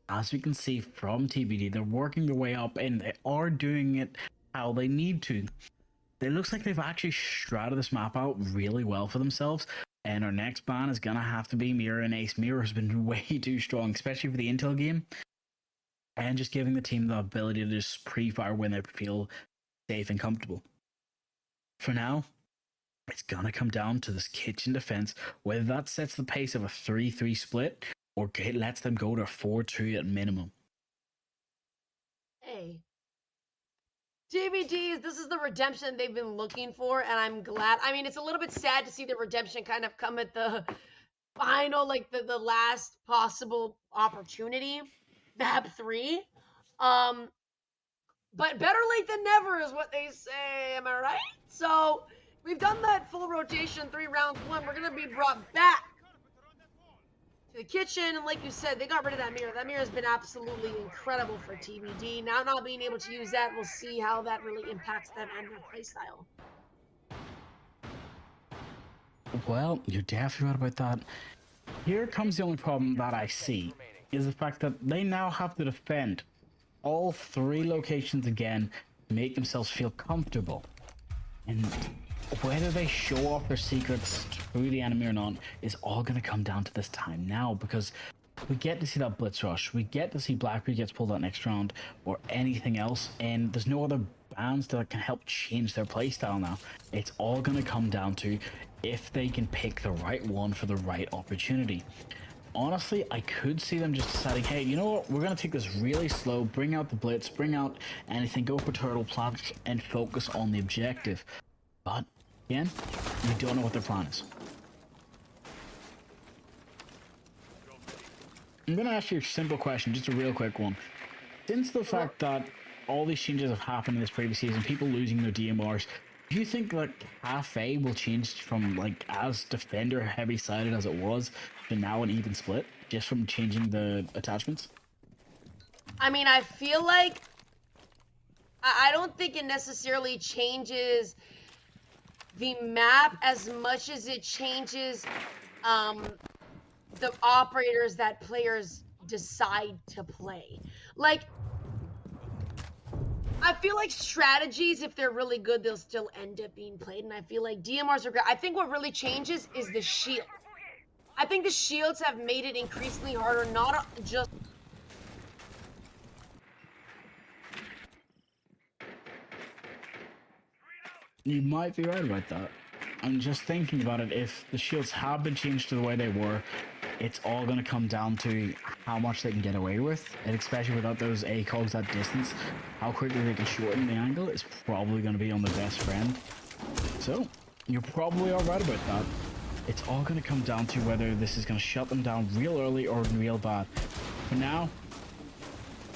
As we can see from TBD, they're working their way up and they are doing it how they need to. It looks like they've actually stratted this map out really well for themselves. And our next ban is going to have to be Mira and Ace. Mira has been way too strong, especially for the Intel game. And just giving the team the ability to just pre-fire when they feel safe and comfortable. For now, it's gonna come down to this kitchen defense, whether that sets the pace of a 3-3 split or lets them go to 4-2 at minimum. Hey, DVDs, this is the redemption they've been looking for, and I'm glad. I mean, it's a little bit sad to see the redemption kind of come at the final, like the last possible opportunity, map 3. Um, but better late than never is what they say. Am I right? So we've done that full rotation, 3 rounds, 1. We're gonna be brought back to the kitchen, and like you said, they got rid of that mirror. That mirror has been absolutely incredible for TBD. Now not being able to use that, we'll see how that really impacts them and their playstyle. Well, you're definitely right about that. Here comes the only problem that I see, is the fact that they now have to defend all 3 locations again to make themselves feel comfortable. And whether they show off their secrets through the enemy or not is all going to come down to this time now, because we get to see that blitz rush, we get to see Blackbeard gets pulled out next round or anything else, and there's no other bands that can help change their playstyle now. It's all going to come down to if they can pick the right one for the right opportunity. Honestly, I could see them just deciding, hey, you know what, we're going to take this really slow, bring out the blitz, bring out anything, go for turtle plants, and focus on the objective. But, again, we don't know what their plan is. I'm going to ask you a simple question, just a real quick one. Since the fact that all these changes have happened in this previous season, people losing their DMRs, do you think that Cafe will change from, like, as defender heavy sided as it was to now an even split, just from changing the attachments? I mean, I feel like I don't think it necessarily changes the map as much as it changes the operators that players decide to play. Like, I feel like strategies, if they're really good, they'll still end up being played, and I feel like DMRs are great. I think what really changes is the shield. I think the shields have made it increasingly harder, not just... You might be right about that. I'm just thinking about it, if the shields have been changed to the way they were, it's all going to come down to how much they can get away with, and especially without those ACOGs at distance, how quickly they can shorten the angle is probably going to be on the best friend. So, you're probably alright about that. It's all going to come down to whether this is going to shut them down real early or real bad. For now,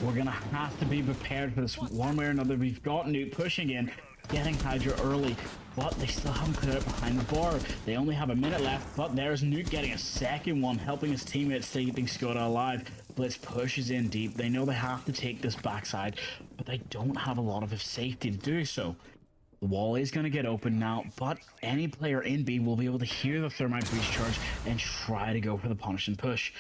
we're going to have to be prepared for this one way or another. We've got Newt pushing in, getting Hydra early, but they still haven't cleared it behind the bar. They only have a minute left, but there's Newt getting a second one, helping his teammates keeping Skoda alive. Blitz pushes in deep. They know they have to take this backside, but they don't have a lot of safety to do so. The wall is going to get open now, but any player in B will be able to hear the thermite breach charge and try to go for the punish and push.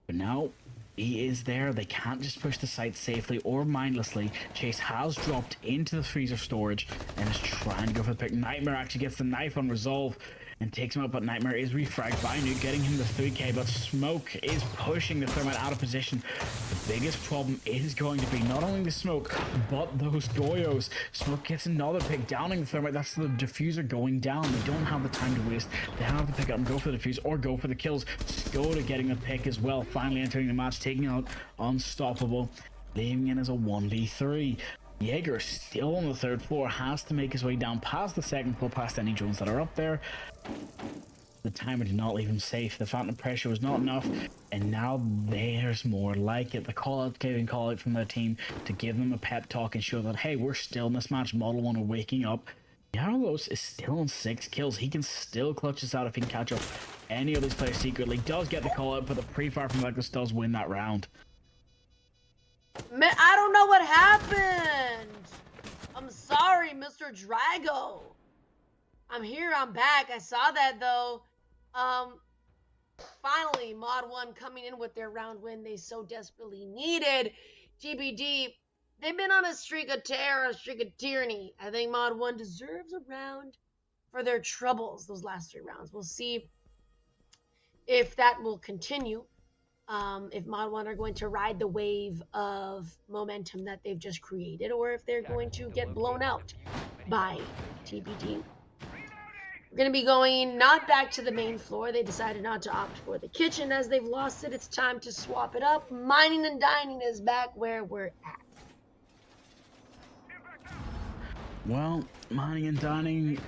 But now, he is there. They can't just push the site safely or mindlessly. Chase has dropped into the freezer storage and is trying to go for the pick. Nightmare actually gets the knife on resolve and takes him out, but Nightmare is refragged by Nuke, getting him the 3k, but Smoke is pushing the Thermite out of position. The biggest problem is going to be not only the Smoke, but those Goyos. Smoke gets another pick, downing the Thermite. That's the diffuser going down. They don't have the time to waste. They have to pick up and go for the defuse or go for the kills. Skoda getting the pick as well, finally entering the match, taking out Unstoppable, leaving in as a 1v3. Jaeger still on the 3rd floor, has to make his way down past the 2nd floor, past any drones that are up there. The timer did not leave him safe. The phantom pressure was not enough, and now there's more like it. The call-out giving call-out from their team to give them a pep talk and show that, hey, we're still in this match. Model 1 are waking up. Carlos is still on 6 kills. He can still clutch this out if he can catch up any of these players secretly. Does get the call-out, but the pre-fire from Douglas does win that round. Man, I don't know what happened. I'm sorry, Mr. Drago. I'm here, I'm back. I saw that though. Finally, Mod 1 coming in with their round win they so desperately needed. GBD, they've been on a streak of terror, a streak of tyranny. I think Mod 1 deserves a round for their troubles those last 3 rounds. We'll see if that will continue. If Mod 1 are going to ride the wave of momentum that they've just created, or if they're going to get blown out by TBD. We're going to be going not back to the main floor. They decided not to opt for the kitchen as they've lost it. It's time to swap it up. Mining and dining is back where we're at. Well, mining and dining,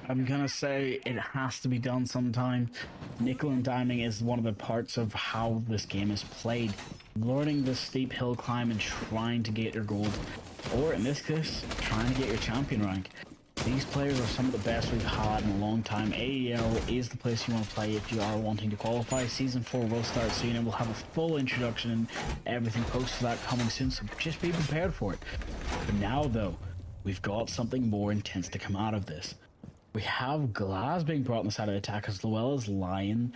I'm gonna say it has to be done sometime. Nickel and diming is one of the parts of how this game is played. Learning the steep hill climb and trying to get your gold, or in this case, trying to get your champion rank. These players are some of the best we've had in a long time. AEL is the place you want to play if you are wanting to qualify. Season 4 will start soon and we'll have a full introduction and everything post to that coming soon, so just be prepared for it. For now though, we've got something more intense to come out of this. We have Glass being brought on the side of the attack as well as Lion,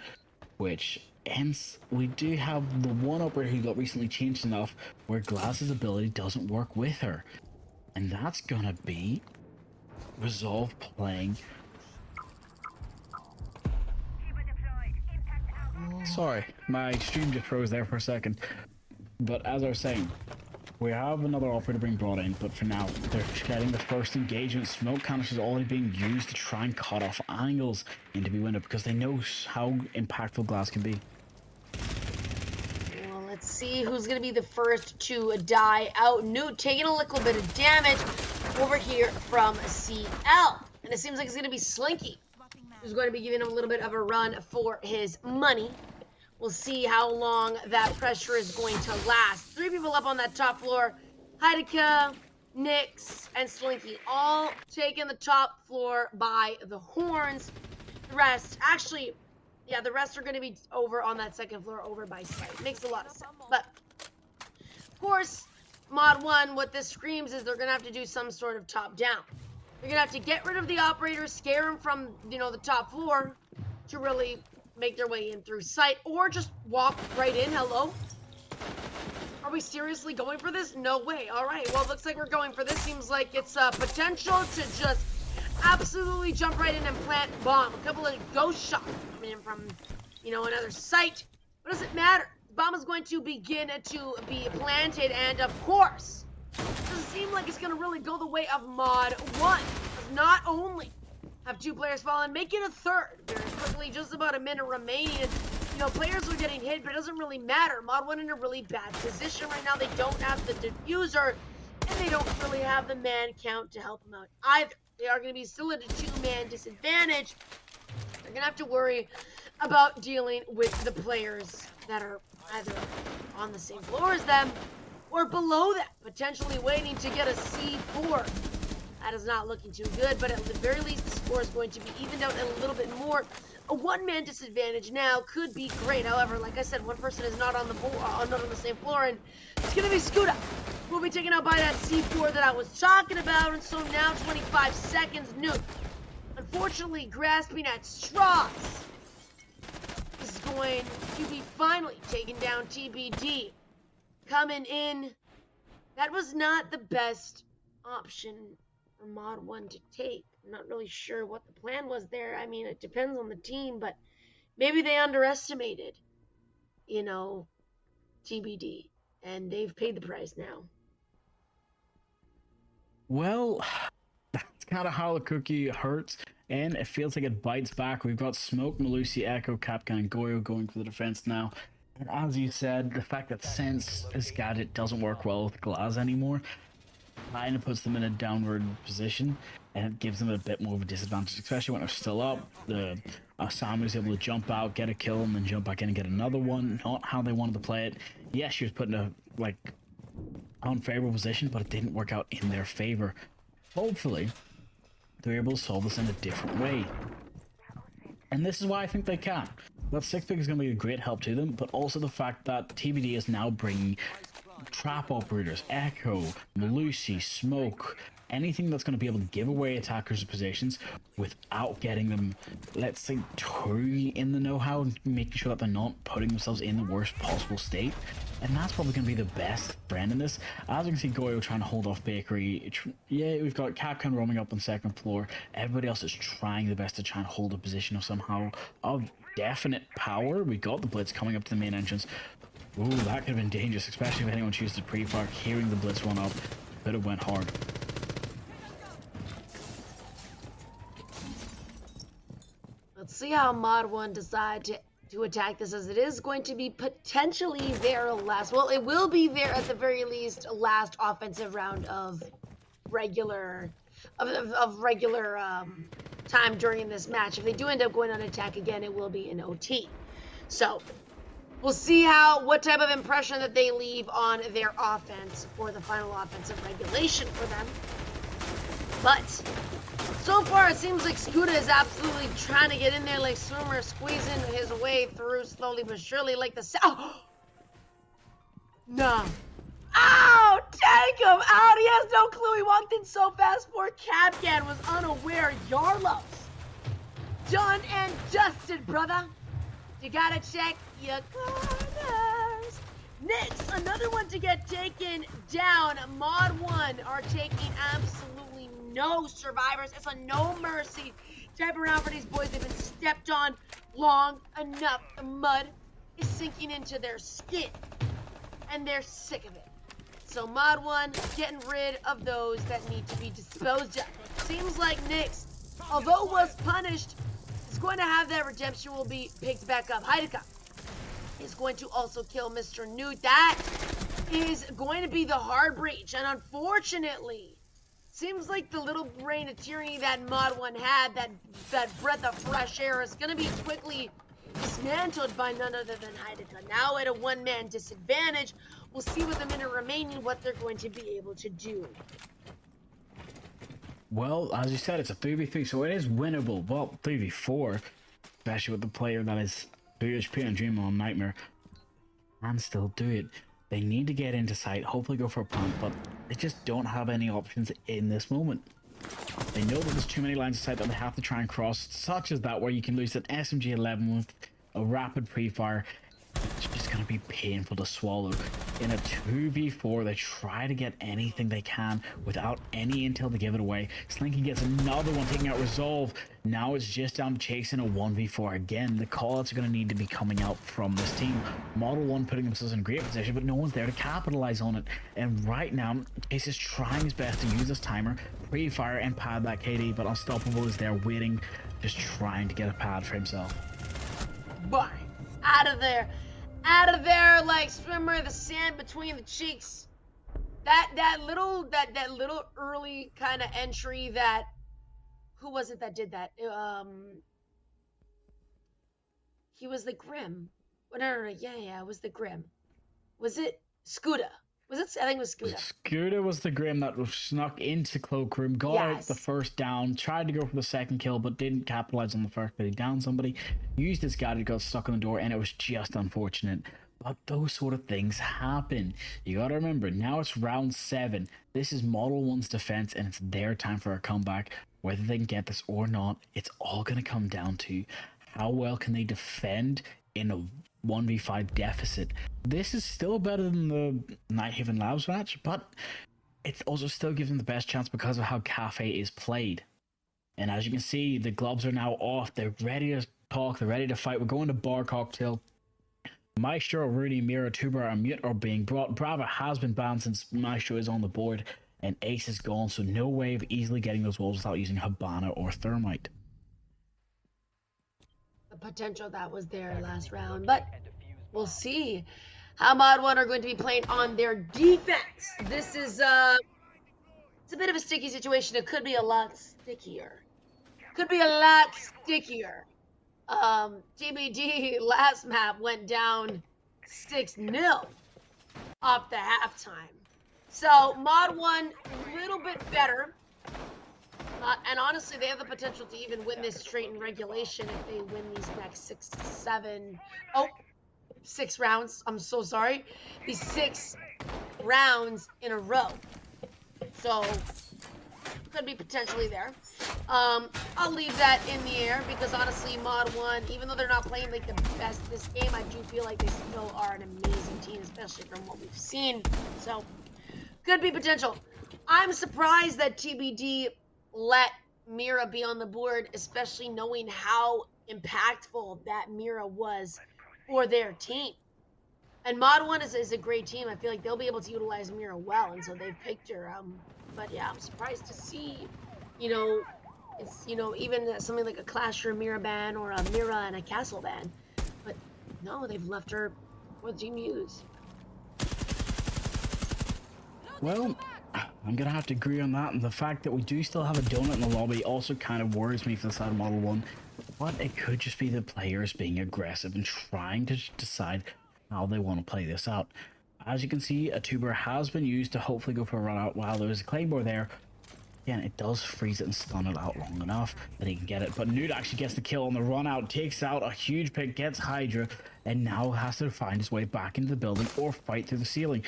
which hence we do have the one operator who got recently changed enough where Glass's ability doesn't work with her. And that's gonna be Resolve playing. Sorry, my stream just froze there for a second. But as I was saying, we have another operator being brought in, but for now, they're getting the first engagement. Smoke canisters already being used to try and cut off angles into be window because they know how impactful Glass can be. Well, let's see who's going to be the first to die out. Newt taking a little bit of damage over here from CL. And it seems like it's going to be Slinky who's going to be giving him a little bit of a run for his money. We'll see how long that pressure is going to last. 3 people up on that top floor. Heideka, Nyx, and Slinky all taking the top floor by the horns. The rest, actually, yeah, the rest are going to be over on that second floor over by site. Makes a lot of sense. But, of course, Mod 1, what this screams is they're going to have to do some sort of top-down. They're going to have to get rid of the operators, scare them from, the top floor to really make their way in through sight, or just walk right in. Hello? Are we seriously going for this? No way. All right, well, it looks like we're going for this. Seems like it's a potential to just absolutely jump right in and plant bomb. A couple of ghost shots coming in from, another site. What does it matter? The bomb is going to begin to be planted, and of course, it doesn't seem like it's going to really go the way of Mod 1. Not only have 2 players fallen, make it a third very quickly, just about a minute remaining. And, players are getting hit, but it doesn't really matter. Mod 1 in a really bad position right now. They don't have the diffuser, and they don't really have the man count to help them out either. They are going to be still at a 2-man disadvantage. They're going to have to worry about dealing with the players that are either on the same floor as them or below them, potentially waiting to get a C4. That is not looking too good, but at the very least, the score is going to be evened out a little bit more. A 1-man disadvantage now could be great. However, like I said, one person is not on the not on the same floor, and it's going to be Scooter. Will be taken out by that C4 that I was talking about, and so now 25 seconds. Nuke, unfortunately, grasping at straws. This is going to be finally taking down TBD. Coming in, that was not the best option for Mod 1 to take. I'm not really sure what the plan was there. I mean, it depends on the team, but maybe they underestimated, TBD, and they've paid the price now. Well, that's kind of how the cookie hurts, and it feels like it bites back. We've got Smoke, Malusi, Echo, Capcan, and Goyo going for the defense now. And as you said, the fact that since this gadget doesn't work well with Glass anymore, kind of puts them in a downward position, and it gives them a bit more of a disadvantage, especially when they're still up. The Samu's able to jump out, get a kill, and then jump back in and get another one. Not how they wanted to play it. Yes, she was put in a unfavorable position, but it didn't work out in their favor. Hopefully, they're able to solve this in a different way. And this is why I think they can. That 6-pick is going to be a great help to them, but also the fact that TBD is now bringing trap operators, Echo, Malusi, Smoke, anything that's going to be able to give away attackers' positions without getting them, let's say, too in the know-how, and making sure that they're not putting themselves in the worst possible state. And that's probably going to be the best friend in this. As you can see, Goyo trying to hold off Bakery. Yeah, we've got Capcan roaming up on second floor. Everybody else is trying the best to try and hold a position of somehow of definite power. We got the Blitz coming up to the main entrance. Ooh, that could have been dangerous, especially if anyone chooses to pre-fire. Hearing the Blitz run up could have went hard. Let's see how Mod 1 decide to attack this, as it is going to be potentially their last, well, it will be their, at the very least, last offensive round of regular of regular time during this match. If they do end up going on attack again, it will be in OT. So we'll see what type of impression that they leave on their offense for the final offensive regulation for them. But so far, it seems like Scooter is absolutely trying to get in there like Swimmer, squeezing his way through slowly but surely like the... Oh! Nah. Ow! Take him out! He has no clue. He walked in so fast. Poor Capcan was unaware. Yarlos. Done and dusted, brother. You gotta check your corners. Next, another one to get taken down. Mod 1 are taking absolutely no survivors. It's a no mercy type of round for these boys. They've been stepped on long enough. The mud is sinking into their skin, and they're sick of it. So Mod 1 getting rid of those that need to be disposed of. Seems like Nyx, although was punished, is going to have that redemption will be picked back up. Heideka is going to also kill Mr. Newt. That is going to be the hard breach, and unfortunately, seems like the little brain of tyranny that Mod 1 had, that breath of fresh air, is going to be quickly dismantled by none other than Heideka. Now at a one-man disadvantage, we'll see with a minute remaining what they're going to be able to do. Well, as you said, it's a 3v3, so it is winnable. Well, 3v4, especially with the player that is 2 HP and Dream on Nightmare, and still do it. They need to get into sight, hopefully go for a plant, but they just don't have any options in this moment. They know that there's too many lines of sight that they have to try and cross, such as that where you can lose an SMG-11 with a rapid pre-fire. It's just going to be painful to swallow. In a 2v4, they try to get anything they can without any intel to give it away. Slinky gets another one, taking out Resolve. Now it's just down to chasing a 1v4 again. The callouts are going to need to be coming out from this team. Model 1 putting themselves in a great position, but no one's there to capitalize on it. And right now, Ace is trying his best to use this timer, pre-fire, and pad that KD, but Unstoppable is there waiting, just trying to get a pad for himself. Bye. Out of there. Out of there like Swimmer, the sand between the cheeks. That little early kind of entry that, who was it that did that? He was the Grim. No, yeah, it was the Grim. Was it Scooter? Was it? I think it was Scooter. Scooter was the Grim that was snuck into Cloakroom, got out the first down, tried to go for the second kill, but didn't capitalize on the first, but he downed somebody, used his guy to got stuck on the door, and it was just unfortunate. But those sort of things happen. You gotta remember, now it's round 7. This is Model 1's defense, and it's their time for a comeback. Whether they can get this or not, it's all gonna come down to how well can they defend in a 1v5 deficit. This is still better than the Nighthaven Labs match, but it also still gives them the best chance because of how Cafe is played. And as you can see, the gloves are now off. They're ready to talk. They're ready to fight. We're going to Bar Cocktail. Maestro, Rudy, Mira, Tuber, and Mute are being brought. Brava has been banned since Maestro is on the board, and Ace is gone, so no way of easily getting those walls without using Habana or Thermite. The potential that was there last round, but we'll see how Mod 1 are going to be playing on their defense. This is it's a bit of a sticky situation. It could be a lot stickier. TBD last map went down 6-0 off the halftime. So Mod 1 a little bit better. And honestly, they have the potential to even win this straight in regulation if they win these next 6 rounds. I'm so sorry. These 6 rounds in a row. So, could be potentially there. I'll leave that in the air because honestly, Mod 1, even though they're not playing like the best this game, I do feel like they still are an amazing team, especially from what we've seen. So, could be potential. I'm surprised that TBD let Mira be on the board, especially knowing how impactful that Mira was for their team. And Mod 1 is a great team. I feel like they'll be able to utilize Mira well, and so they've picked her. But yeah, I'm surprised to see, it's, even something like a Classroom Mira ban or a Mira and a Castle ban. But no, they've left her for the team use. Well, I'm gonna have to agree on that, and the fact that we do still have a donut in the lobby also kind of worries me for the side of Model 1. But it could just be the players being aggressive and trying to decide how they want to play this out. As you can see, a tuber has been used to hopefully go for a run out while there's a claymore there. Again, it does freeze it and stun it out long enough that he can get it. But Newt actually gets the kill on the run out, takes out a huge pick, gets Hydra, and now has to find his way back into the building or fight through the ceiling.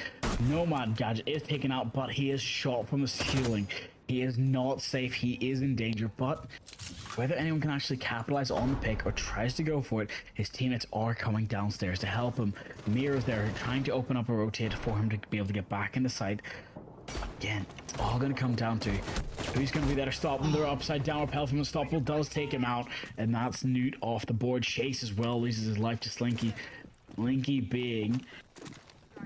Nomad Gadget is taken out, but he is shot from the ceiling. He is not safe. He is in danger, but whether anyone can actually capitalize on the pick or tries to go for it, his teammates are coming downstairs to help him. Mirror's there trying to open up a rotate for him to be able to get back into sight. Again, it's all going to come down to who's going to be there to stop him. They're upside down. Repel from Unstoppable does take him out, and that's Newt off the board. Chase as well loses his life to Slinky. Slinky being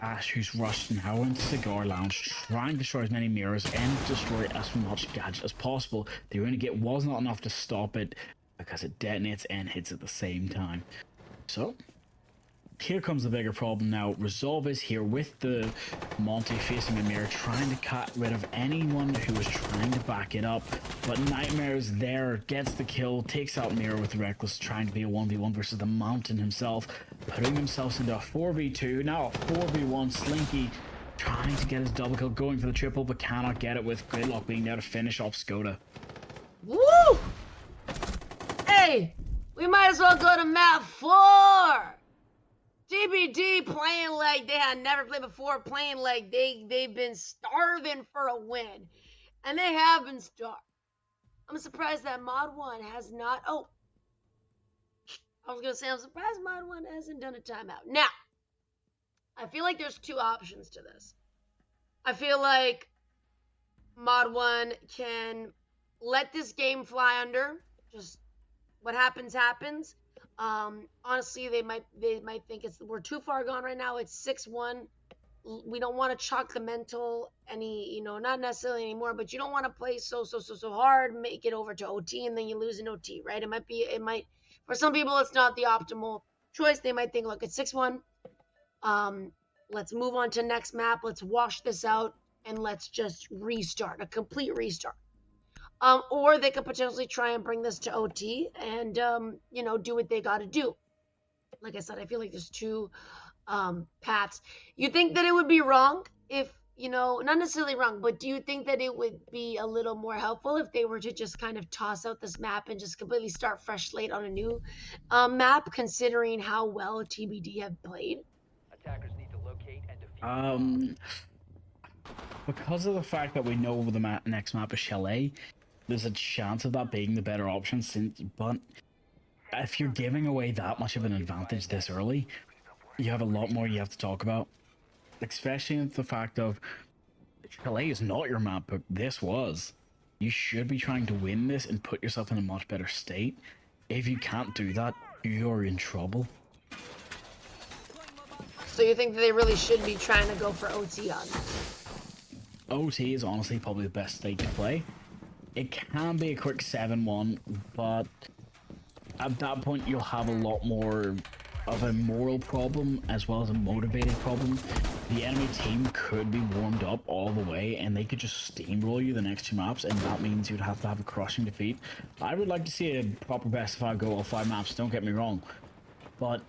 Ash, who's rushed now into Cigar Lounge, trying to destroy as many mirrors and destroy as much gadget as possible. The Renegade was not enough to stop it because it detonates and hits at the same time. So here comes the bigger problem now. Resolve is here with the Monty facing a mirror, trying to cut rid of anyone who was trying to back it up. But Nightmare is there, gets the kill, takes out Mirror with Reckless, trying to be a 1v1 versus the Mountain himself, putting themselves into a 4v2, now a 4v1. Slinky trying to get his double kill, going for the triple, but cannot get it with Gridlock being there to finish off Skoda. Woo! Hey, we might as well go to map 4. TBD playing like they had never played before, playing like they've been starving for a win. And they have been starved. I'm surprised that Mod 1 has not... Oh. I was going to say, I'm surprised Mod 1 hasn't done a timeout. Now, I feel like there's two options to this. I feel like Mod 1 can let this game fly under. Just what happens, happens. Honestly, they might think we're too far gone right now. It's 6-1. We don't want to chalk the mental any, not necessarily anymore, but you don't want to play so hard, make it over to OT, and then you lose in OT, right? It might, for some people, it's not the optimal choice. They might think, look, it's 6-1. Let's move on to next map. Let's wash this out, and let's just restart, a complete restart. Or they could potentially try and bring this to OT and, do what they got to do. Like I said, I feel like there's two paths. You think that it would be wrong if, not necessarily wrong, but do you think that it would be a little more helpful if they were to just kind of toss out this map and just completely start fresh slate on a new map, considering how well TBD have played? Attackers need to locate and defuse. Because of the fact that we know the next map is Chalet, there's a chance of that being the better option. But if you're giving away that much of an advantage this early, you have a lot more you have to talk about. Especially with the fact of Chalet is not your map, but this was. You should be trying to win this and put yourself in a much better state. If you can't do that, you're in trouble. So you think that they really should be trying to go for OT on this? OT is honestly probably the best state to play. It can be a quick 7-1, but at that point you'll have a lot more of a moral problem as well as a motivated problem. The enemy team could be warmed up all the way and they could just steamroll you the next two maps, and that means you'd have to have a crushing defeat. I would like to see a proper best of 5 go all 5 maps, don't get me wrong, but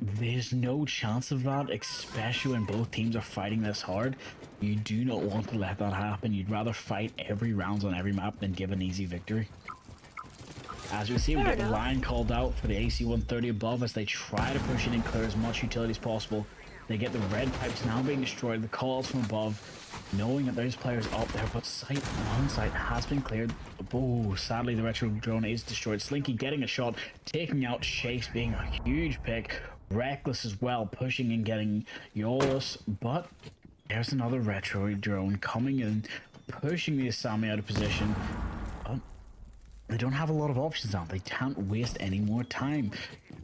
there's no chance of that, especially when both teams are fighting this hard. You do not want to let that happen. You'd rather fight every round on every map than give an easy victory. As we see, we get the line called out for the AC-130 above as they try to push it and clear as much utility as possible. They get the red pipes now being destroyed, the calls from above, knowing that there's players up there, but sight on site has been cleared. Oh, sadly the retro drone is destroyed. Slinky getting a shot, taking out Chase, being a huge pick. Reckless as well, pushing and getting Yolos, but there's another retro drone coming in, pushing the Asami out of position. They don't have a lot of options now. They can't waste any more time.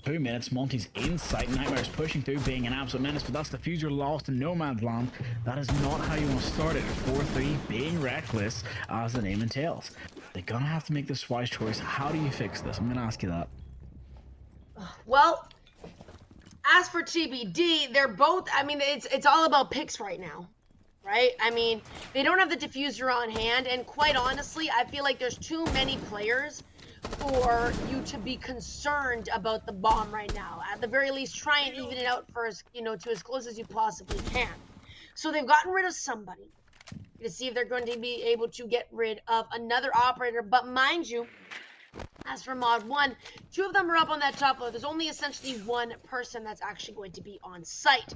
2 minutes, Monty's in sight. Nightmare's pushing through, being an absolute menace, but that's the fuser lost in no man's land. That is not how you want to start it. 4-3, being reckless, as the name entails. They're gonna have to make this wise choice. How do you fix this? I'm gonna ask you that. Well, as for TBD, they're both, it's all about picks right now. right? I mean, they don't have the diffuser on hand, and quite honestly, I feel like there's too many players for you to be concerned about the bomb right now. At the very least, try and even it out for as, to as close as you possibly can. So they've gotten rid of somebody to see if they're going to be able to get rid of another operator. But mind you, as for Mod 1, 2 of them are up on that top floor. There's only essentially 1 person that's actually going to be on site.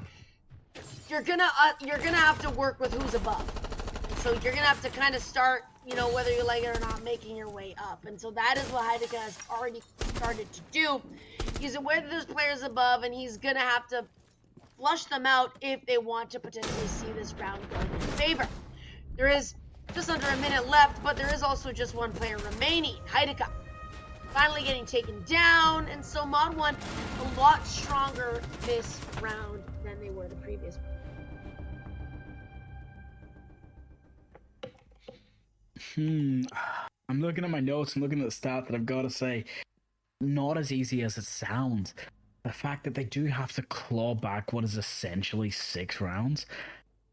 You're gonna have to work with who's above. So you're gonna have to kind of start, whether you like it or not, making your way up. And so that is what Heideka has already started to do. He's aware that there's players above, and he's gonna have to flush them out if they want to potentially see this round go in favor. There is just under a minute left, but there is also just 1 player remaining. Heideka finally getting taken down, and so Mod 1 a lot stronger this round than they were the previous one. I'm looking at my notes, I'm looking at the stat that I've got to say, not as easy as it sounds. The fact that they do have to claw back what is essentially 6 rounds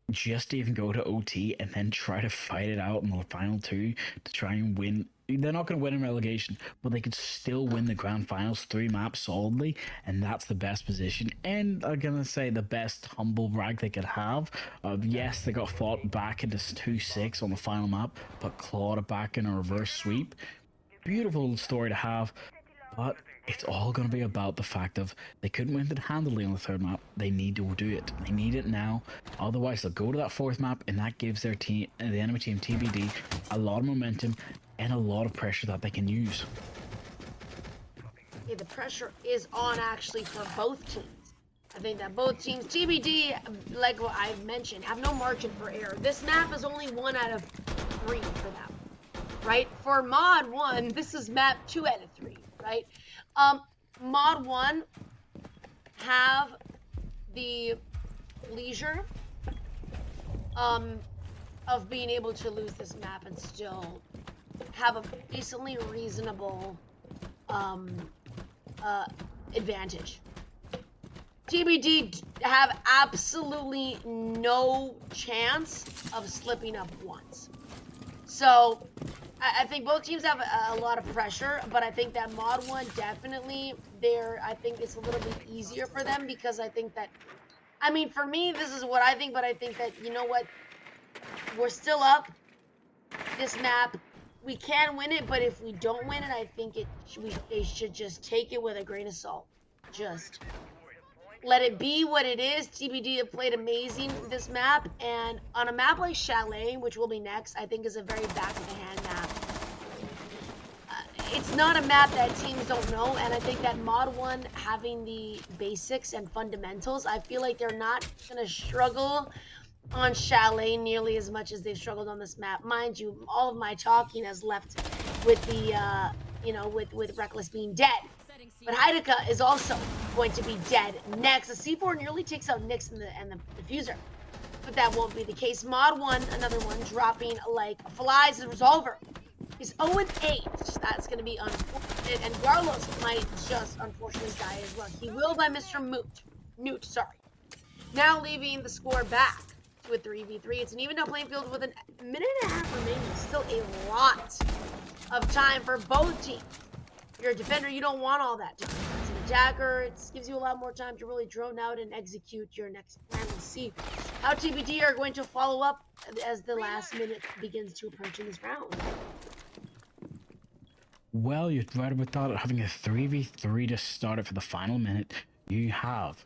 just to even go to OT and then try to fight it out in the final 2 to try and win. They're not going to win in relegation, but they could still win the grand finals 3 maps solidly, and that's the best position. And I'm going to say the best humble brag they could have. Yes, they got fought back into 2-6 on the final map, but clawed it back in a reverse sweep. Beautiful story to have, but it's all going to be about the fact of they couldn't win it handily on the 3rd map. They need to do it. They need it now. Otherwise, they'll go to that 4th map, and that gives their team, the enemy team TBD, a lot of momentum and a lot of pressure that they can use. Okay, the pressure is on actually for both teams. I think that both teams, TBD, like what I mentioned, have no margin for error. This map is only 1 out of 3 for them, right? For Mod 1, this is map 2 out of 3, right? Mod 1 have the leisure of being able to lose this map and still have a decently reasonable advantage. TBD have absolutely no chance of slipping up once. So I think both teams have a lot of pressure, but I think that Mod 1 definitely I think it's a little bit easier for them, because I think that, I mean, for me, this is what I think, but I think that, you know what, we're still up. This map, we can win it, but if we don't win it, I think they should just take it with a grain of salt. Just let it be what it is. TBD have played amazing this map, and on a map like Chalet, which will be next, I think is a very back-of-the-hand map. It's not a map that teams don't know, and I think that Mod 1 having the basics and fundamentals, I feel like they're not going to struggle on Chalet nearly as much as they've struggled on this map. Mind you, all of my talking has left with the, with Reckless being dead. But Heideka is also going to be dead next. The C4 nearly takes out Nyx and the diffuser. But that won't be the case. Mod 1, another one, dropping like flies the resolver. He's 0-8. That's going to be unfortunate. And Garlos might just unfortunately die as well. He will by Mr. Newt, sorry. Now leaving the score back to a 3v3. It's an even up playing field with a minute and a half remaining. Still a lot of time for both teams. If you're a defender, you don't want all that time. As an attacker, it gives you a lot more time to really drone out and execute your next plan. We'll see how TBD are going to follow up as the last minute begins to approach in this round. Well, you'd right about that, having a 3v3 to start it for the final minute. You have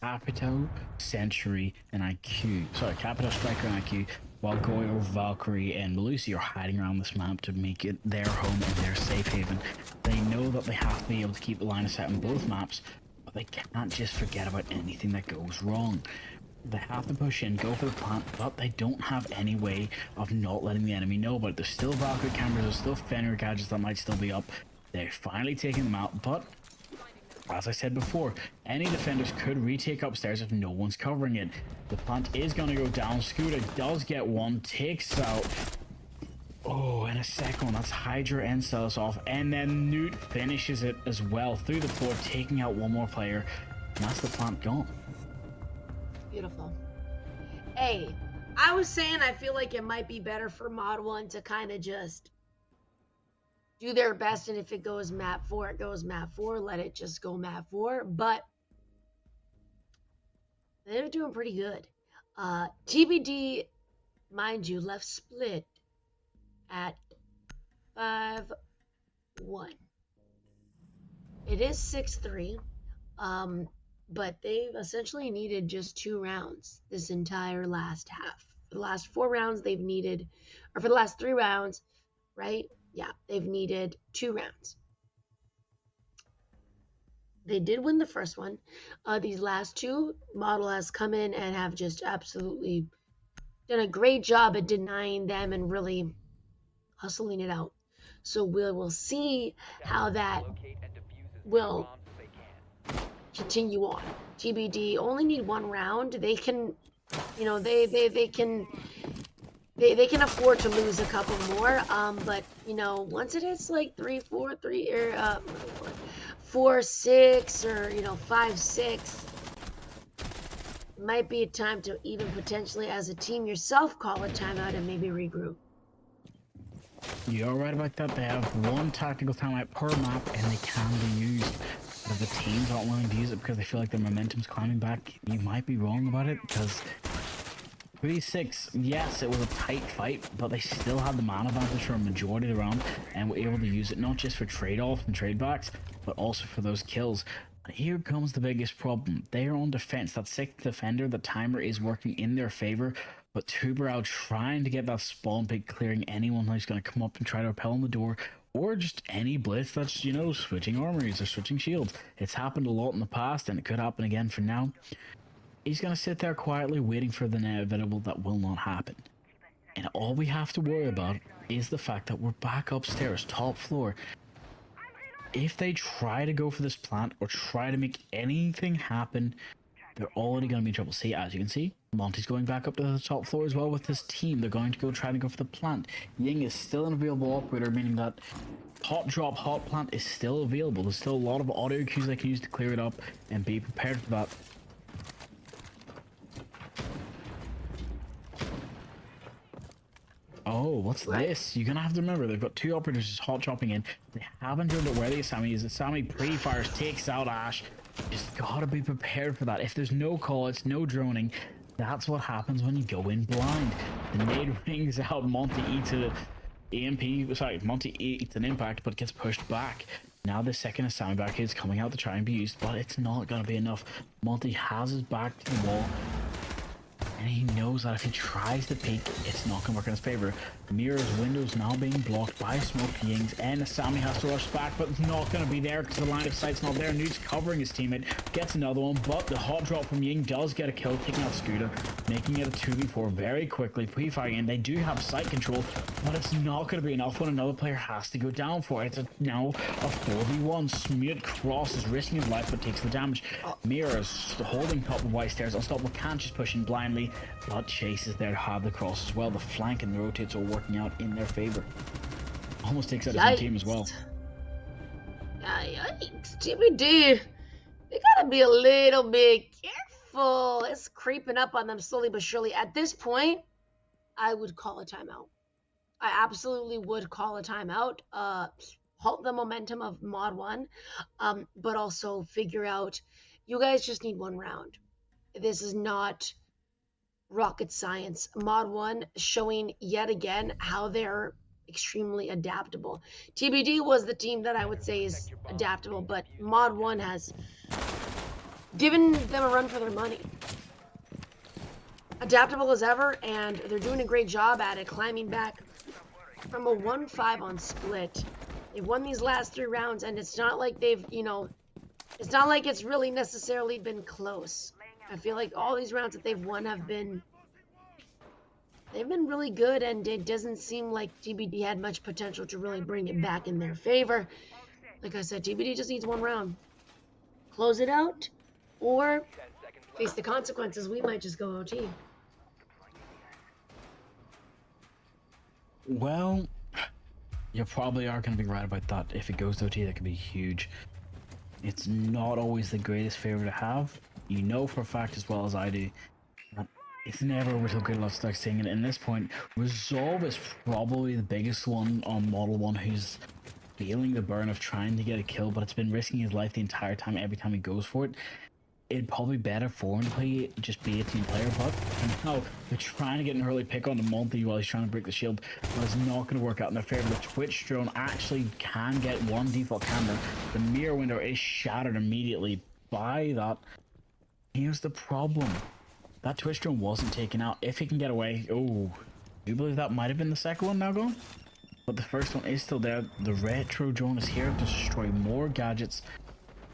Capito, Sentry, and IQ. Sorry, Capito, Striker, and IQ, while going over Valkyrie and Melusi are hiding around this map to make it their home and their safe haven. They know that they have to be able to keep the line of sight on both maps, but they can't just forget about anything that goes wrong. They have to push in, go for the plant, but they don't have any way of not letting the enemy know about it. There's still Valkyrie cameras, there's still Fenrir gadgets that might still be up. They're finally taking them out, but as I said before, any defenders could retake upstairs if no one's covering it. The plant is going to go down. Scooter does get one, takes out. Oh, and a second one. That's Hydra and Celis off. And then Newt finishes it as well through the floor, taking out one more player. And that's the plant gone. Beautiful. Hey, I was saying I feel like it might be better for Mod 1 to kind of just do their best, and if it goes map 4, it goes map 4. Let it just go map 4. But they're doing pretty good. TBD, mind you, left split at 5-1. It is 6-3. But they've essentially needed just 2 rounds this entire last half. For the last 4 rounds, they've needed, or for the last 3 rounds, right? Yeah, they've needed 2 rounds. They did win the first one. These last 2, Model has come in and have just absolutely done a great job at denying them and really hustling it out. So we'll see how that will continue on. TBD only need 1 round. They can, you know, they can afford to lose a couple more. But you know, once it hits like 3-4, 4-6, or you know 5-6, it might be a time to even potentially, as a team yourself, call a timeout and maybe regroup. You're right about that. They have 1 tactical timeout per map, and they can be used. But if the teams aren't willing to use it because they feel like their momentum's climbing back, you might be wrong about it, because 3-6, yes, it was a tight fight, but they still had the man advantage for a majority of the round, and were able to use it not just for trade-offs and trade-backs, but also for those kills. And here comes the biggest problem. They are on defense. That 6th defender, the timer, is working in their favor, but Tuber out trying to get that spawn pick, clearing anyone who's going to come up and try to repel on the door, or just any blitz that's, you know, switching armories or switching shields. It's happened a lot in the past, and it could happen again for now. He's going to sit there quietly waiting for the inevitable that will not happen. And all we have to worry about is the fact that we're back upstairs, top floor. If they try to go for this plant or try to make anything happen, they're already going to be in trouble. See, as you can see, Monty's going back up to the top floor as well with his team. They're going to go try to go for the plant. Ying is still an available operator, meaning that hot drop, hot plant is still available. There's still a lot of audio cues they can use to clear it up and be prepared for that. Oh, what's this? You're going to have to remember, they've got 2 operators just hot chopping in. They haven't drilled it where the Asami is. Asami pre-fires, takes out Ash. Just gotta be prepared for that. If there's no call, it's no droning. That's what happens when you go in blind. The nade rings out, Monty eats an Monty eats an impact, but gets pushed back. Now the second Asami back is coming out to try and be used, but it's not gonna be enough. Monty has his back to the wall, and he knows that if he tries to peek, it's not gonna work in his favor. Mirror's windows now being blocked by Smoke Yings, and Asami has to rush back, but it's not gonna be there because the line of sight's not there. Nude's covering his teammate, gets another one, but the hot drop from Ying does get a kill, taking out Scooter, making it a 2v4 very quickly. Pre-firing in, they do have sight control, but it's not gonna be enough when another player has to go down for it. It's now a 4v1. Smute crosses, risking his life, but takes the damage. Mirror's holding top of White Stairs, unstoppable, can't just push in blindly, but Chase is there to have the cross as well. The flank and the rotates are working out in their favor. Almost takes out his own team as well. Yikes. TBD. They gotta be a little bit careful. It's creeping up on them slowly but surely. At this point, I would call a timeout. I absolutely would call a timeout. Halt the momentum of Mod 1, but also figure out, you guys just need 1 round. This is not rocket science. Mod 1 showing yet again how they're extremely adaptable. TBD was the team that I would say is adaptable, but Mod 1 has given them a run for their money. Adaptable as ever, and they're doing a great job at it, climbing back from a 1-5 on split. They've won these last 3 rounds, and it's not like they've, you know, it's not like it's really necessarily been close. I feel like all these rounds that they've won have been, they've been really good, and it doesn't seem like TBD had much potential to really bring it back in their favor. Like I said, TBD just needs 1 round. Close it out, or face the consequences. We might just go OT. Well, you probably are going to be right about that. If it goes to OT, that could be huge. It's not always the greatest favor to have. You know for a fact as well as I do that it's never Whittle Goodluck starts singing. And at this point, Resolve is probably the biggest one on Model 1 who's feeling the burn of trying to get a kill, but it's been risking his life the entire time every time he goes for it. It'd probably better for him to play, just be a team player, but now they're trying to get an early pick on the Monty while he's trying to break the shield, but it's not going to work out in their favor. The Twitch drone actually can get one default camera. The mirror window is shattered immediately by that. Here's the problem. That Twitch drone wasn't taken out. If he can get away, oh, do you believe that might have been the second one now gone? But the first one is still there. The Retro drone is here to destroy more gadgets,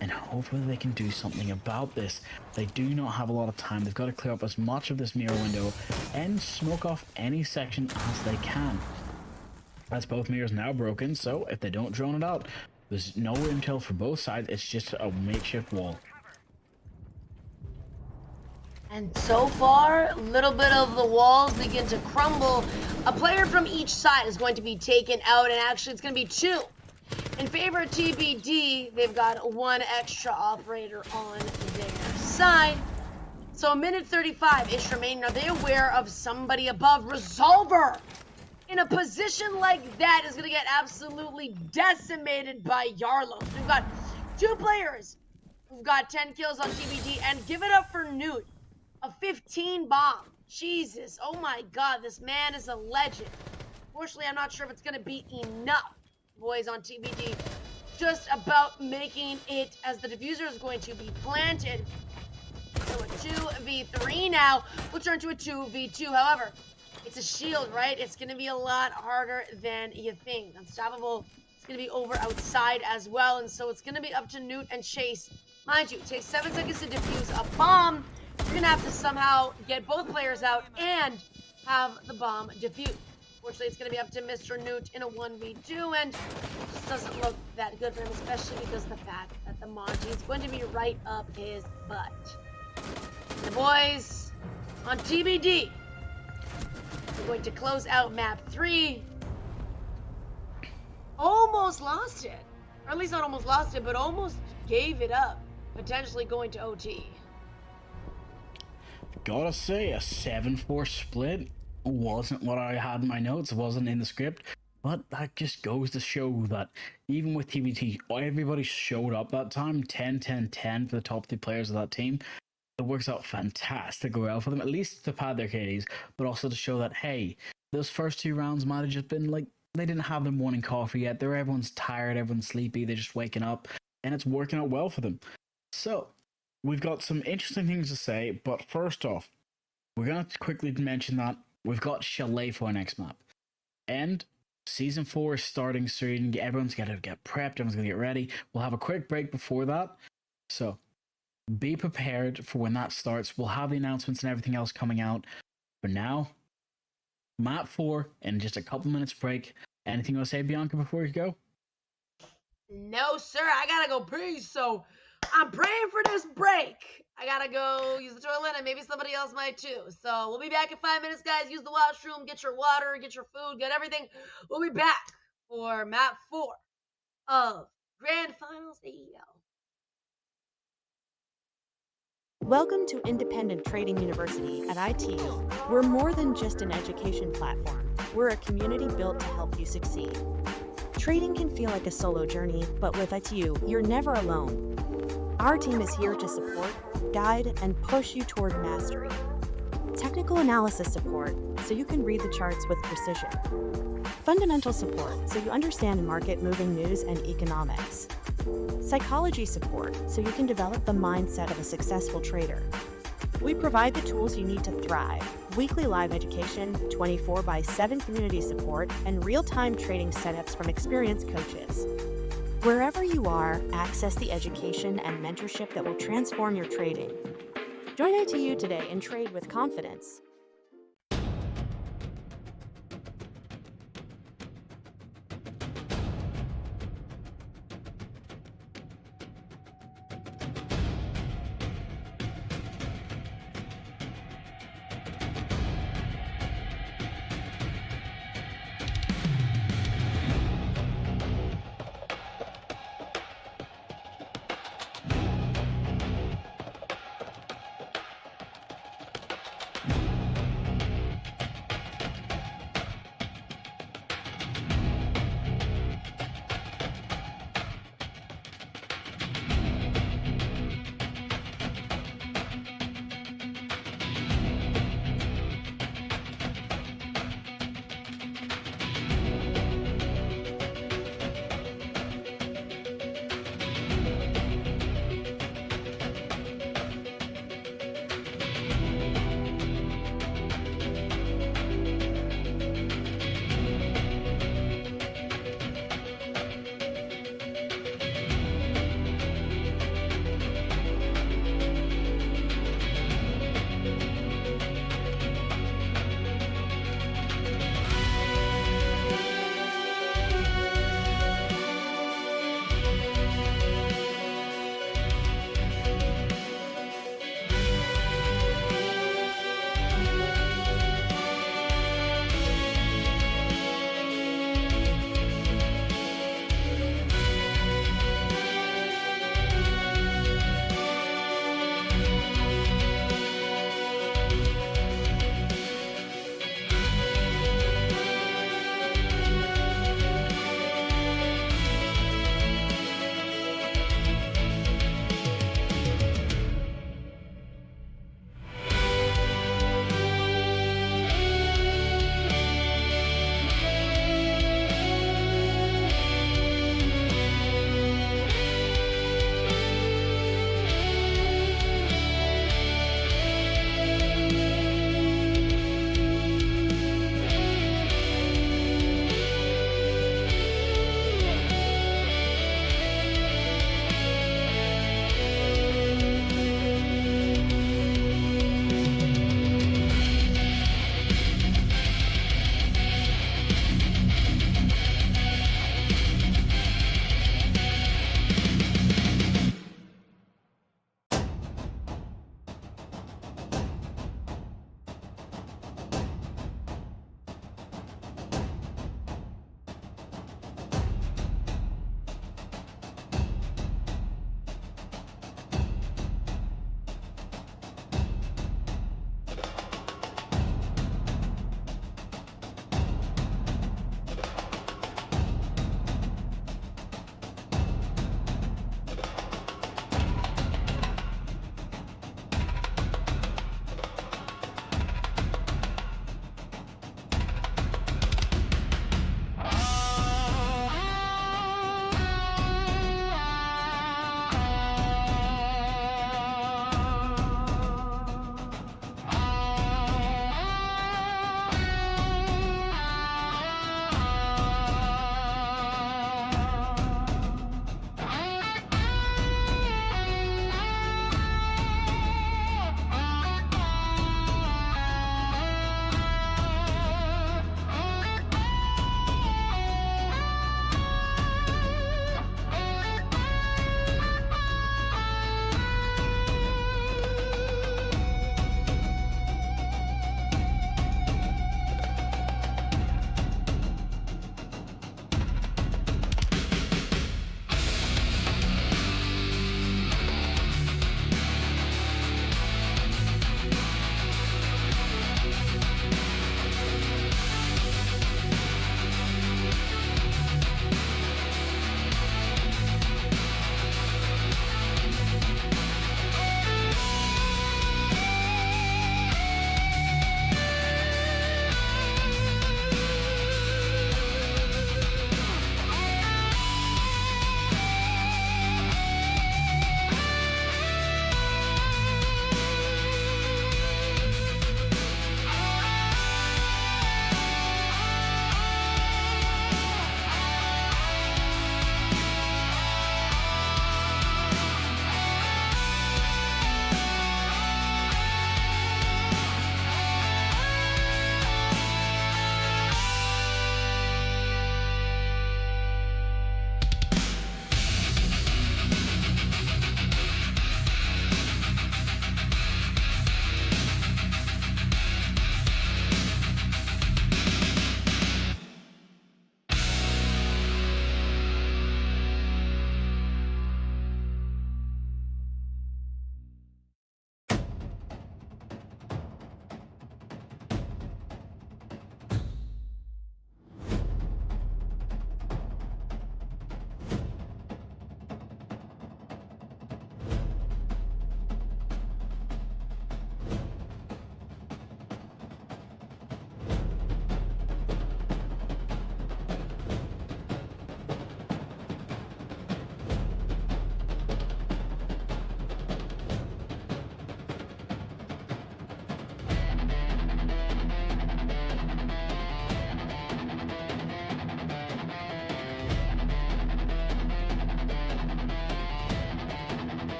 and hopefully they can do something about this. They do not have a lot of time. They've got to clear up as much of this mirror window and smoke off any section as they can. As both mirrors now broken, so if they don't drone it out, there's no intel for both sides. It's just a makeshift wall. And so far, a little bit of the walls begin to crumble. A player from each side is going to be taken out, and actually it's going to be two. In favor of TBD, they've got one extra operator on their side. So a minute 35 ish remaining. Are they aware of somebody above? Resolver in a position like that is going to get absolutely decimated by Yarlos. We've got two players who've got 10 kills on TBD, and give it up for Newt. A 15 bomb. Jesus, oh my god, this man is a legend. Fortunately, I'm not sure if it's going to be enough. Boys on TBD just about making it as the diffuser is going to be planted. So a 2v3 now will turn to a 2v2. However, it's a shield, right? It's going to be a lot harder than you think. Unstoppable is going to be over outside as well, and so it's going to be up to Newt and Chase. Mind you, it takes 7 seconds to defuse a bomb. You're going to have to somehow get both players out and have the bomb defused. Fortunately, it's going to be up to Mr. Newt in a 1v2, and it just doesn't look that good for him, especially because of the fact that the Monty is going to be right up his butt. The boys on TBD are going to close out map 3. Almost lost it. Or at least not almost lost it, but almost gave it up. Potentially going to OT. Gotta say, a 7-4 split wasn't what I had in my notes. It wasn't in the script, but that just goes to show that even with TBT, everybody showed up that time. 10-10-10 for the top 3 players of that team. It works out fantastically well for them, at least to pad their KDs, but also to show that, hey, those first 2 rounds might have just been like, they didn't have their morning coffee yet. Everyone's tired, everyone's sleepy, they're just waking up, and it's working out well for them. So, we've got some interesting things to say, but first off, we're going to quickly mention that we've got Chalet for our next map. And Season 4 is starting soon. Everyone's got to get prepped. Everyone's going to get ready. We'll have a quick break before that. So be prepared for when that starts. We'll have the announcements and everything else coming out. For now, map 4 and just a couple minutes break. Anything you want to say, Bianca, before you go? No, sir. I got to go pee, so I'm praying for this break. I gotta go use the toilet, and maybe somebody else might too. So we'll be back in 5 minutes, guys. Use the washroom, get your water, get your food, get everything. We'll be back for map 4 of Grand Finals AEL. Welcome to Independent Trading University at ITU. We're more than just an education platform. We're a community built to help you succeed. Trading can feel like a solo journey, but with ITU, you're never alone. Our team is here to support, guide, and push you toward mastery. Technical analysis support, so you can read the charts with precision. Fundamental support, so you understand market-moving news and economics. Psychology support, so you can develop the mindset of a successful trader. We provide the tools you need to thrive. Weekly live education, 24/7 community support, and real-time trading setups from experienced coaches. Wherever you are, access the education and mentorship that will transform your trading. Join ITU today and trade with confidence.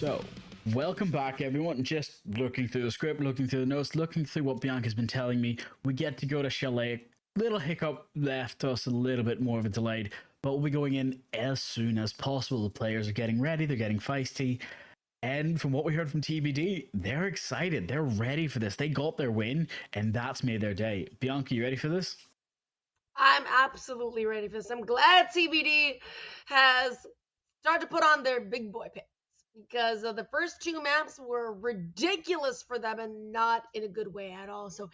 So, welcome back, everyone. Just looking through the script, looking through the notes, looking through what Bianca's been telling me. We get to go to Chalet. Little hiccup left us a little bit more of a delayed, but we'll be going in as soon as possible. The players are getting ready, they're getting feisty. And from what we heard from TBD, they're excited. They're ready for this. They got their win, and that's made their day. Bianca, you ready for this? I'm absolutely ready for this. I'm glad TBD has started to put on their big boy pants because the first two maps were ridiculous for them and not in a good way at all. So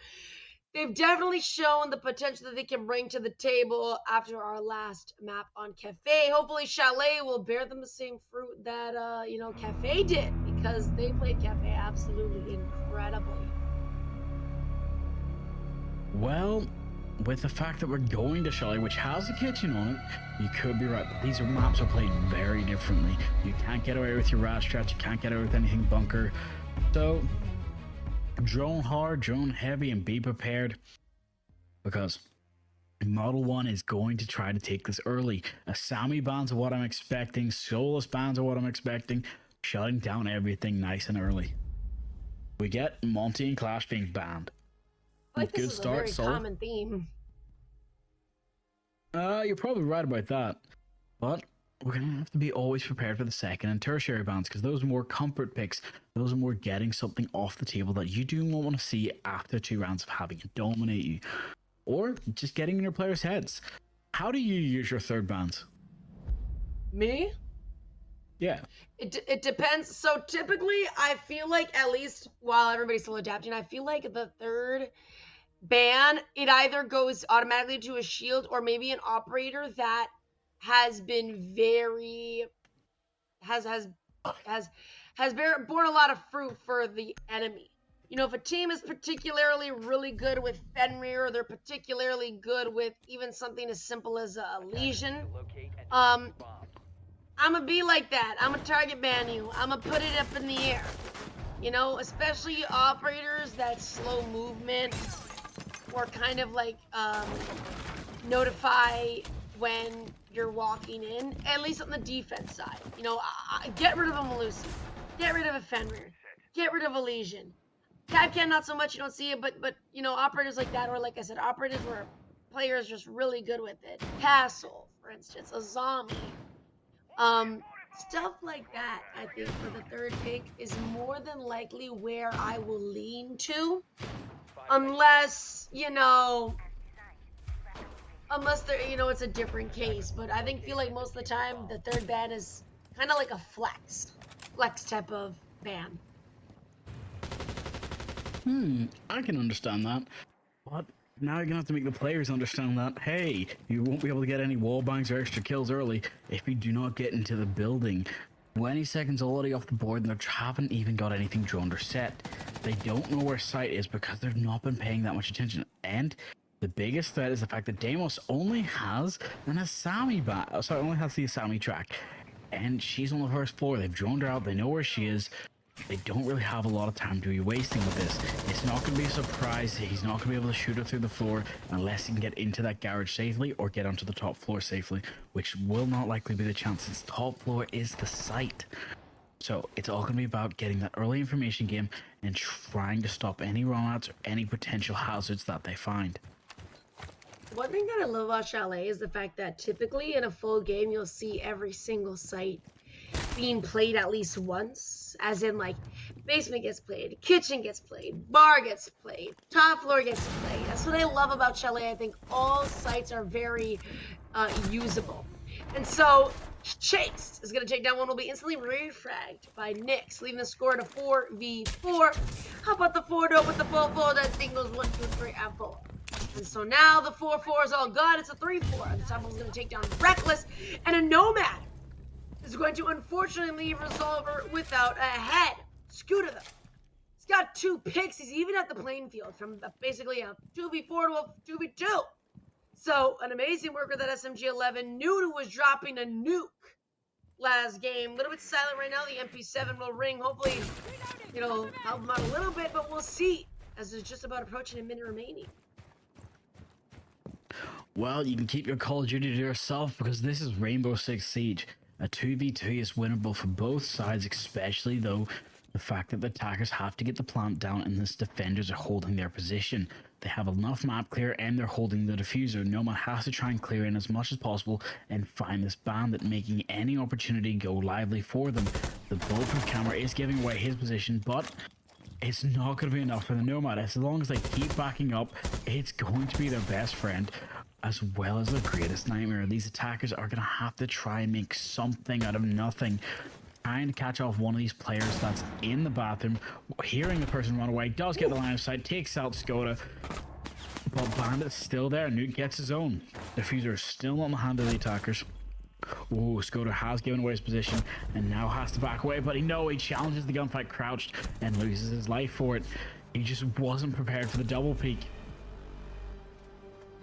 they've definitely shown the potential that they can bring to the table after our last map on Cafe. Hopefully Chalet will bear them the same fruit that Cafe did, because they played Cafe absolutely incredibly. Well, with the fact that we're going to Chalet, which has a kitchen on it, you could be right. But these maps are played very differently. You can't get away with your rat strat, you can't get away with anything bunker. So, drone hard, drone heavy, and be prepared, because Model 1 is going to try to take this early. Asami bans are what I'm expecting, Solus bans are what I'm expecting, shutting down everything nice and early. We get Monty and Clash being banned. I like Good this is start, a very Sol. common theme. You're probably right about that. But we're going to have to be always prepared for the second and tertiary bans, because those are more comfort picks. Those are more getting something off the table that you do not want to see after 2 rounds of having it dominate you. Or just getting in your players' heads. How do you use your third bans? Me? Yeah. It depends. So typically, I feel like, at least while everybody's still adapting, I feel like the third ban, it either goes automatically to a shield or maybe an operator that has been very has borne a lot of fruit for the enemy. You know, if a team is particularly really good with Fenrir, or they're particularly good with even something as simple as a lesion, I'm gonna be like that. I'm gonna target ban you. I'm gonna put it up in the air. You know, especially operators that slow movement, or kind of like notify when you're walking in, at least on the defense side. You know, get rid of a Malusi, get rid of a Fenrir, get rid of a Legion. Capcan, not so much, you don't see it, but you know, operators like that, or like I said, operators where players just really good with it. Castle, for instance, a zombie. Stuff like that, I think, for the third pick is more than likely where I will lean to. Unless there, it's a different case. But I feel like most of the time the third ban is kind of like a flex type of ban. I can understand that. But now you're gonna have to make the players understand that, hey, you won't be able to get any wall bangs or extra kills early if you do not get into the building. 20 seconds already off the board, and they haven't even got anything droned or set. They don't know where sight is because they've not been paying that much attention. And the biggest threat is the fact that Deimos only has only has the Asami track. And she's on the first floor. They've droned her out, they know where she is. They don't really have a lot of time to be wasting with this. It's not going to be a surprise. He's not going to be able to shoot her through the floor unless he can get into that garage safely or get onto the top floor safely, which will not likely be the chance since top floor is the site. So it's all going to be about getting that early information game and trying to stop any runouts or any potential hazards that they find. One thing that I love about Chalet is the fact that typically in a full game, you'll see every single site being played at least once, as in like basement gets played, kitchen gets played, bar gets played, top floor gets played. That's what I love about Chalet. I think all sites are very usable. And so Chase is going to take down one, will be instantly refragged by Nyx, leaving the score to 4v4. How about the 4-0 with the full 4? That thing goes 1, 2, 3, and 4. And so now the 4-4 is all gone. It's a 3-4. And someone's going to take down Reckless, and a Nomad is going to unfortunately leave Resolver without a head. Scooter though, he's got 2 picks. He's even at the playing field from basically a 2v4 to a 2v2. So an amazing worker that SMG11 knew was dropping a nuke last game. A little bit silent right now. The MP7 will ring. Hopefully, help him out a little bit, but we'll see, as it's just about approaching a minute remaining. Well, you can keep your Call of Duty to yourself because this is Rainbow Six Siege. A 2v2 is winnable for both sides, especially though the fact that the attackers have to get the plant down and the defenders are holding their position. They have enough map clear and they're holding the diffuser. Nomad has to try and clear in as much as possible and find this bandit, making any opportunity go lively for them. The bulletproof camera is giving away his position, but it's not going to be enough for the Nomad. As long as they keep backing up, it's going to be their best friend as well as their greatest nightmare. These attackers are going to have to try and make something out of nothing. Trying to catch off one of these players that's in the bathroom, hearing the person run away, does get the line of sight, takes out Skoda, but Bandit's still there. Nuke gets his own. Diffuser is still on the hand of the attackers. Oh, Skoda has given away his position and now has to back away, but he challenges the gunfight crouched and loses his life for it. He just wasn't prepared for the double peek.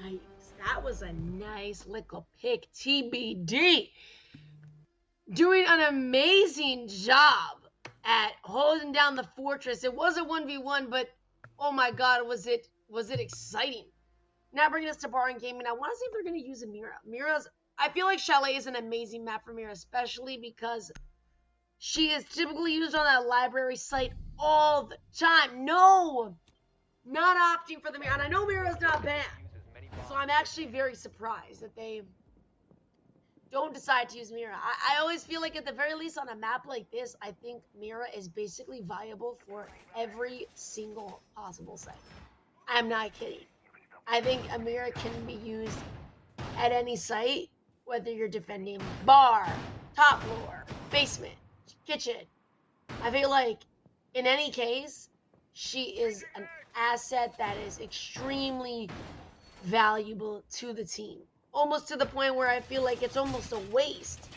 Nice. That was a nice little pick. TBD. Doing an amazing job at holding down the fortress. It was a 1v1, but oh my god, was it exciting. Now bringing us to Bar and Gaming. I want to see if they're going to use a Mira. I feel like Chalet is an amazing map for Mira, especially because she is typically used on that library site all the time. No, not opting for the Mira. And I know Mira's not banned, so I'm actually very surprised that they don't decide to use Mira. I always feel like at the very least on a map like this, I think Mira is basically viable for every single possible site. I'm not kidding. I think a Mira can be used at any site, whether you're defending bar, top floor, basement, kitchen. I feel like in any case, she is an asset that is extremely valuable to the team. Almost to the point where I feel like it's almost a waste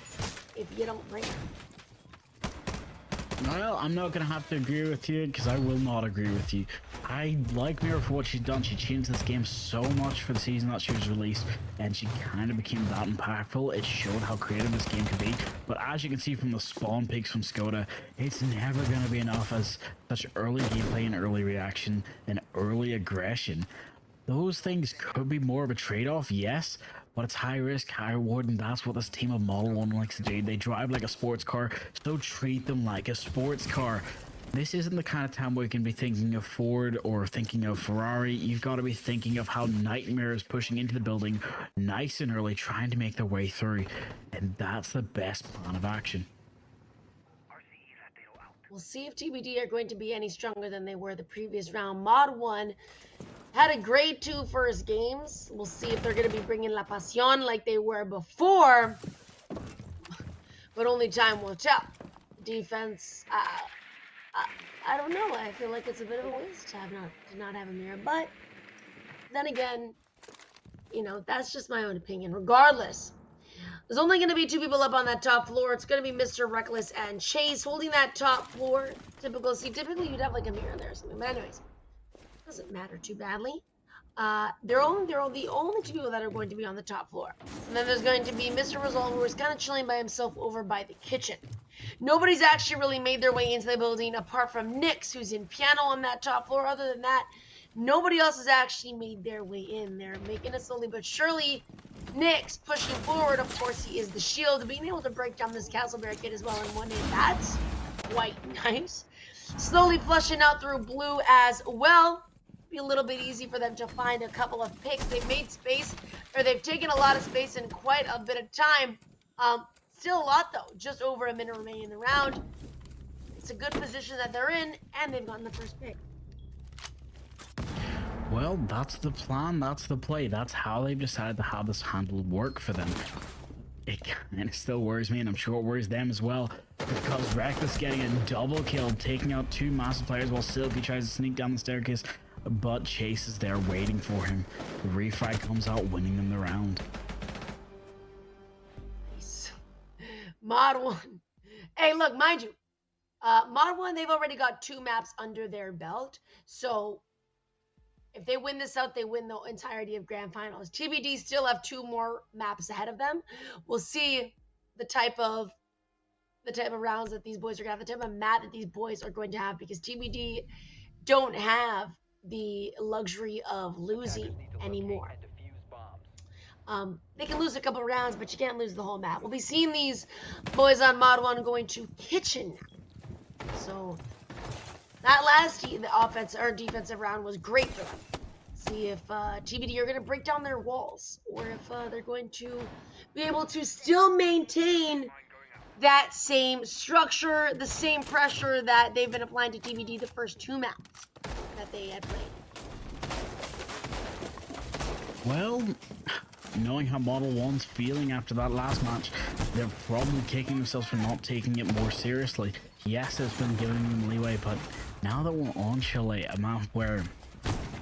if you don't bring her. Well, I'm not going to have to agree with you because I will not agree with you. I like Mira for what she's done. She changed this game so much for the season that she was released and she kind of became that impactful. It showed how creative this game could be. But as you can see from the spawn peaks from Skoda, it's never going to be enough as such early gameplay and early reaction and early aggression. Those things could be more of a trade-off, yes, but it's high risk, high reward, and that's what this team of Model 1 likes to do. They drive like a sports car, so treat them like a sports car. This isn't the kind of time where you can be thinking of Ford or thinking of Ferrari. You've got to be thinking of how Nightmare is pushing into the building nice and early, trying to make their way through, and that's the best plan of action. We'll see if TBD are going to be any stronger than they were the previous round. Mod 1 had a grade 2 first games. We'll see if they're going to be bringing La Pasión like they were before. But only time will tell. Defense, I don't know. I feel like it's a bit of a waste to not have a Mira. But then again, you know, that's just my own opinion. Regardless, there's only going to be 2 people up on that top floor. It's going to be Mr. Reckless and Chase holding that top floor. Typically you'd have like a Mira there or something. But anyways, doesn't matter too badly. They're the only 2 people that are going to be on the top floor. And then there's going to be Mr. Rizal, who is kind of chilling by himself over by the kitchen. Nobody's actually really made their way into the building apart from Nyx, who's in piano on that top floor. Other than that, nobody else has actually made their way in. They're making it slowly but surely. Nyx pushing forward. Of course, he is the shield, being able to break down this castle barricade as well in one hit. That's quite nice. Slowly flushing out through blue as well. Be a little bit easy for them to find a couple of picks. They've made space, or they've taken a lot of space in quite a bit of time. Still a lot though, just over a minute remaining in the round. It's a good position that they're in, and they've gotten the first pick. Well, that's the plan, that's the play, that's how they've decided to have this handle work for them. It kind of still worries me, and I'm sure it worries them as well, because Reckless getting a double kill, taking out 2 massive players while Silky tries to sneak down the staircase, but Chase is there waiting for him. The refrag comes out, winning them the round. Nice. Mod 1. Hey, look, mind you, Mod 1, they've already got 2 maps under their belt, so if they win this out, they win the entirety of Grand Finals. TBD still have 2 more maps ahead of them. We'll see the type of rounds that these boys are going to have, the type of map that these boys are going to have, because TBD don't have the luxury of losing anymore. They can lose a couple rounds, but you can't lose the whole map. We'll be seeing these boys on Mod 1 going to Kitchen now. So that last the offensive or defensive round was great for them. See if TBD are going to break down their walls, or if they're going to be able to still maintain that same structure, the same pressure that they've been applying to TBD the first 2 maps that they had played. Well, knowing how Model 1's feeling after that last match, they're probably kicking themselves for not taking it more seriously. Yes, it's been giving them leeway, but now that we're on Chile, a map where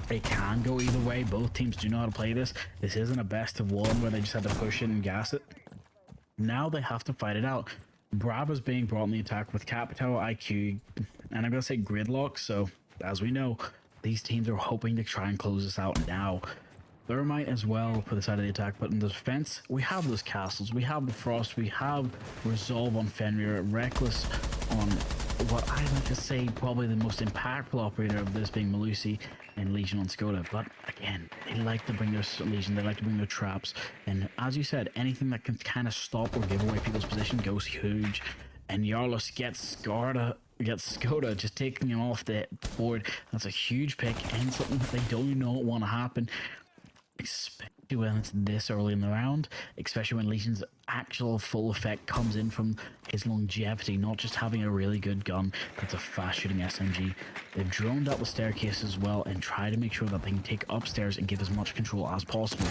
it can go either way, both teams do know how to play this. This isn't a best of one where they just have to push it and gas it. Now they have to fight it out. Brava's being brought in the attack with Capital, IQ, and I'm going to say Gridlock, so as we know, these teams are hoping to try and close this out now. Thermite as well for the side of the attack, but in the defense, we have those castles, we have the Frost, we have Resolve on Fenrir, Reckless on what I like to say probably the most impactful operator of this being Malusi, and Legion on Skoda. But again, they like to bring their Legion, they like to bring their traps, and as you said, anything that can kind of stop or give away people's position goes huge. And Jarlos gets Skoda, just taking him off the board. That's a huge pick and something that they don't know want to happen, especially when it's this early in the round, especially when Legion's actual full effect comes in from his longevity, not just having a really good gun that's a fast shooting SMG. They've droned out the staircase as well and try to make sure that they can take upstairs and give as much control as possible.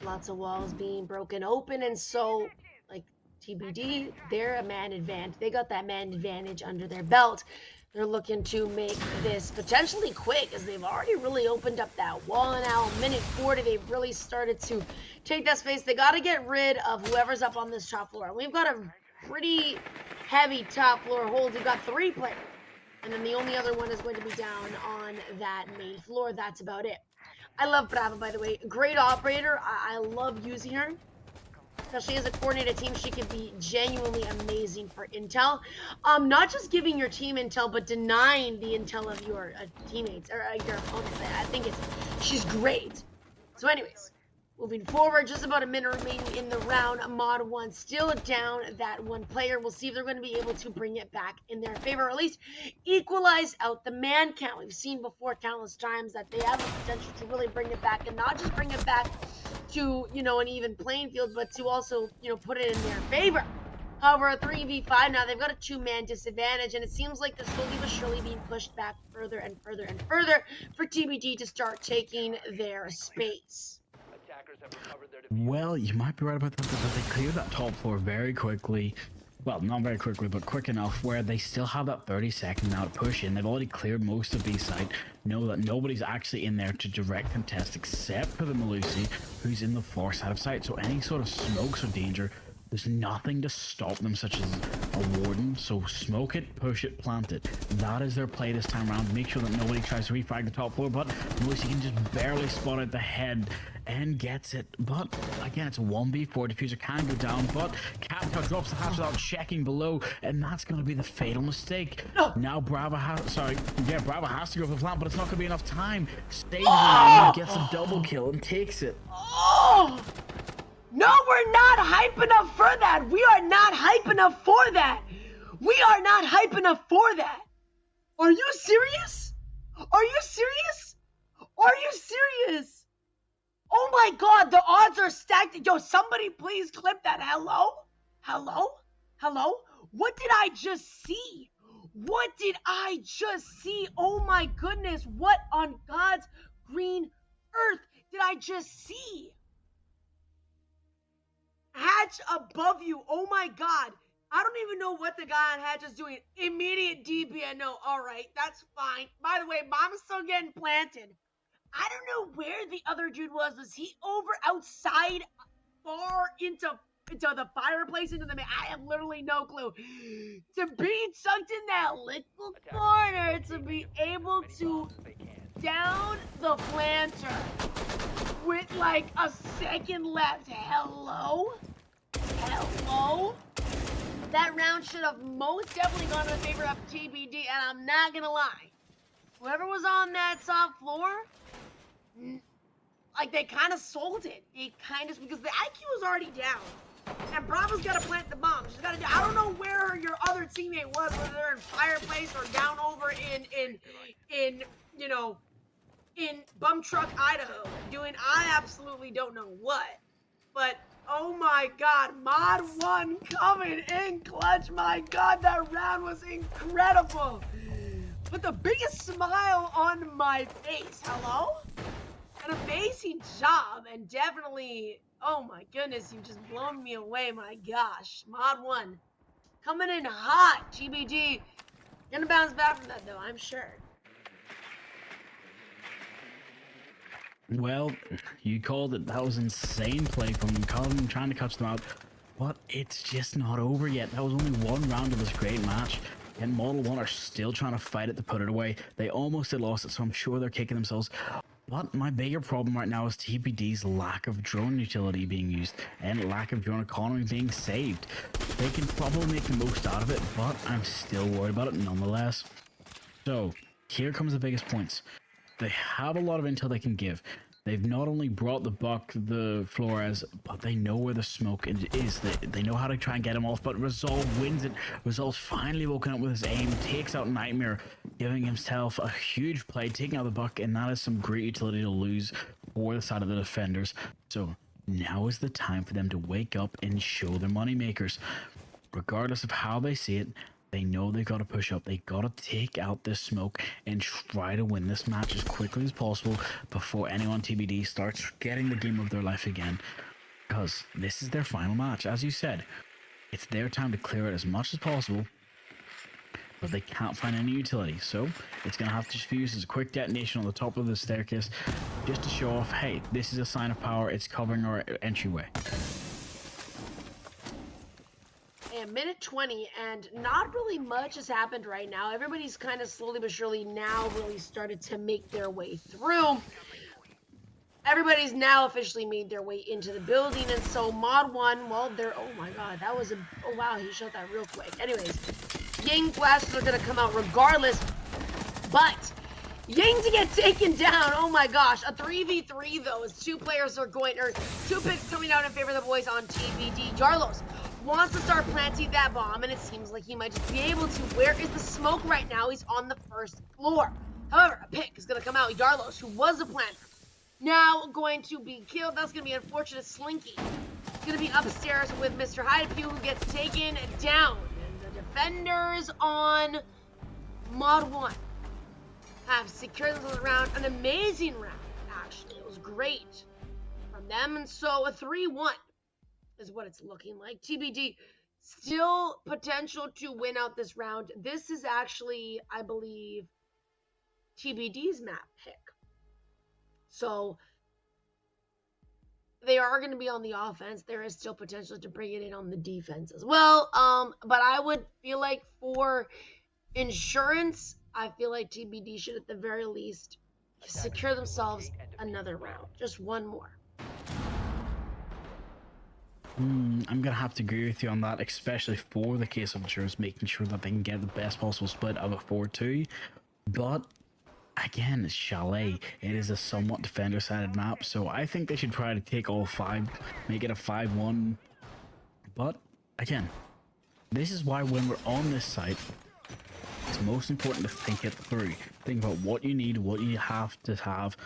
Lots of walls being broken open, and so, like, TBD, they're a man advantage. They got that man advantage under their belt. They're looking to make this potentially quick, as they've already really opened up that wall now. Minute 40, they've really started to take that space. They got to get rid of whoever's up on this top floor. We've got a pretty heavy top floor hold. We've got 3 players, and then the only other one is going to be down on that main floor. That's about it. I love Brava, by the way. Great operator. I love using her. Especially as a coordinated team, she can be genuinely amazing for intel. Not just giving your team intel, but denying the intel of your teammates or your opponents. I think she's great. So anyways, moving forward, just about a minute remaining in the round. Mod 1 still down that 1 player. We'll see if they're going to be able to bring it back in their favor, or at least equalize out the man count. We've seen before countless times that they have the potential to really bring it back, and not just bring it back to, an even playing field, but to also, put it in their favor. However, a 3v5 now, they've got a 2-man disadvantage, and it seems like they're slowly but surely being pushed back further and further and further for TBD to start taking their space. Well, you might be right about that, but they cleared that top floor very quickly. Well, not very quickly, but quick enough where they still have that 30-second now to push in. They've already cleared most of B side. Know that nobody's actually in there to direct contest except for the Malusi, who's in the far side of sight. So any sort of smokes or danger, there's nothing to stop them, such as a warden. So smoke it, push it, plant it. That is their play this time around. Make sure that nobody tries to refrag the top floor, but Malusi can just barely spot out the head and gets it. But again, it's a 1v4. Diffuser can go down, but Capital drops the hatch without checking below, and that's going to be the fatal mistake. Now Brava has to go for the plant, but it's not going to be enough time. Stays around, gets a double kill and takes it. Oh! No, we're not hype enough for that. We are not hype enough for that. We are not hype enough for that. Are you serious? Are you serious? Are you serious? Oh my God, the odds are stacked. Yo, somebody please clip that. Hello? Hello? Hello? What did I just see? What did I just see? Oh my goodness, what on God's green earth did I just see? Hatch above you. Oh my God. I don't even know what the guy on Hatch is doing. Immediate DPNO. All right, that's fine. By the way, Mama's still getting planted. I don't know where the other dude was. Was he over outside, far into the fireplace, into the... I have literally no clue. To be sucked in that little corner, to be able to down the planter with like a second left. Hello? Hello? That round should have most definitely gone in favor of TBD, and I'm not gonna lie. Whoever was on that top floor, like they kind of sold it. They kind of, because the IQ was already down. And Bravo's got to plant the bomb. She's got to. I don't know where your other teammate was, whether they're in Fireplace or down over in you know, in Bum Truck, Idaho, doing I absolutely don't know what. But oh my God, Mod 1 coming in clutch. My God, that round was incredible. Put the biggest smile on my face. Hello? An amazing job, and definitely, oh my goodness, you just blown me away. My gosh, Mod 1 coming in hot. GBG gonna bounce back from that though, I'm sure. Well, you called it. That was insane play from Colin trying to catch them out. But it's just not over yet. That was only one round of this great match. And Model 1 are still trying to fight it to put it away. They almost had lost it, so I'm sure they're kicking themselves. But my bigger problem right now is TPD's lack of drone utility being used and lack of drone economy being saved. They can probably make the most out of it, but I'm still worried about it nonetheless. So, here comes the biggest points. They have a lot of intel they can give. They've not only brought the Buck, the Flores, but they know where the smoke is. They know how to try and get him off, but Resolve wins it. Resolve's finally woken up with his aim, takes out Nightmare, giving himself a huge play, taking out the Buck, and that is some great utility to lose for the side of the defenders. So now is the time for them to wake up and show their moneymakers. Regardless of how they see it, they know they got to push up. They got to take out this smoke and try to win this match as quickly as possible before anyone TBD starts getting the game of their life again. Because this is their final match. As you said, it's their time to clear it as much as possible, but they can't find any utility. So it's going to have to just be used as a quick detonation on the top of the staircase just to show off, hey, this is a sign of power. It's covering our entryway. A minute 20, and not really much has happened right now. Everybody's kind of slowly but surely now really started to make their way through. Everybody's now officially made their way into the building, and so Mod 1, well, they're, oh my God, that was a, oh wow, he shot that real quick. Anyways, Ying flashes are going to come out regardless, but Ying to get taken down, oh my gosh, a 3v3 though, as two players are going, or two picks coming out in favor of the boys on TBD. Jarlos wants to start planting that bomb, and it seems like he might just be able to. Where is the smoke right now? He's on the first floor. However, a pick is going to come out. Jarlos, who was a planter, now going to be killed. That's going to be unfortunate. Slinky is going to be upstairs with Mr. Hydepew, who gets taken down. And the defenders on Mod 1 have secured this round. An amazing round, actually. It was great from them, and so a 3-1. Is what it's looking like. TBD, still potential to win out this round. This is actually, I believe, TBD's map pick. So they are going to be on the offense. There is still potential to bring it in on the defense as well. But I would feel like for insurance, I feel like TBD should at the very least secure themselves another round. Just one more. I'm going to have to agree with you on that, especially for the case of insurance, making sure that they can get the best possible split of a 4-2. But, again, it's Chalet. It is a somewhat defender-sided map, so I think they should try to take all 5, make it a 5-1. But, again, this is why when we're on this site, it's most important to think it through. Think about what you need, what you have to have,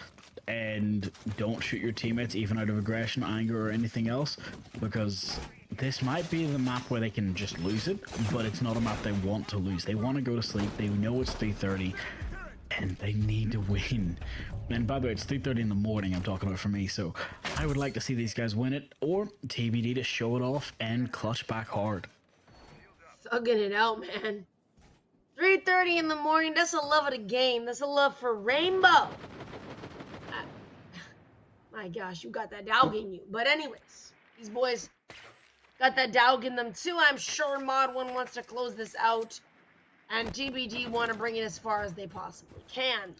and don't shoot your teammates even out of aggression, anger, or anything else, because this might be the map where they can just lose it, but it's not a map they want to lose. They want to go to sleep. They know it's 3:30, and they need to win. And by the way, it's 3:30 in the morning I'm talking about for me, so I would like to see these guys win it, or TBD to show it off and clutch back hard. Thugging it out, man. 3:30 in the morning, that's a love of the game. That's a love for Rainbow. My gosh, you got that dog in you. But anyways, these boys got that dog in them too. I'm sure Mod 1 wants to close this out, and TBD want to bring it as far as they possibly can.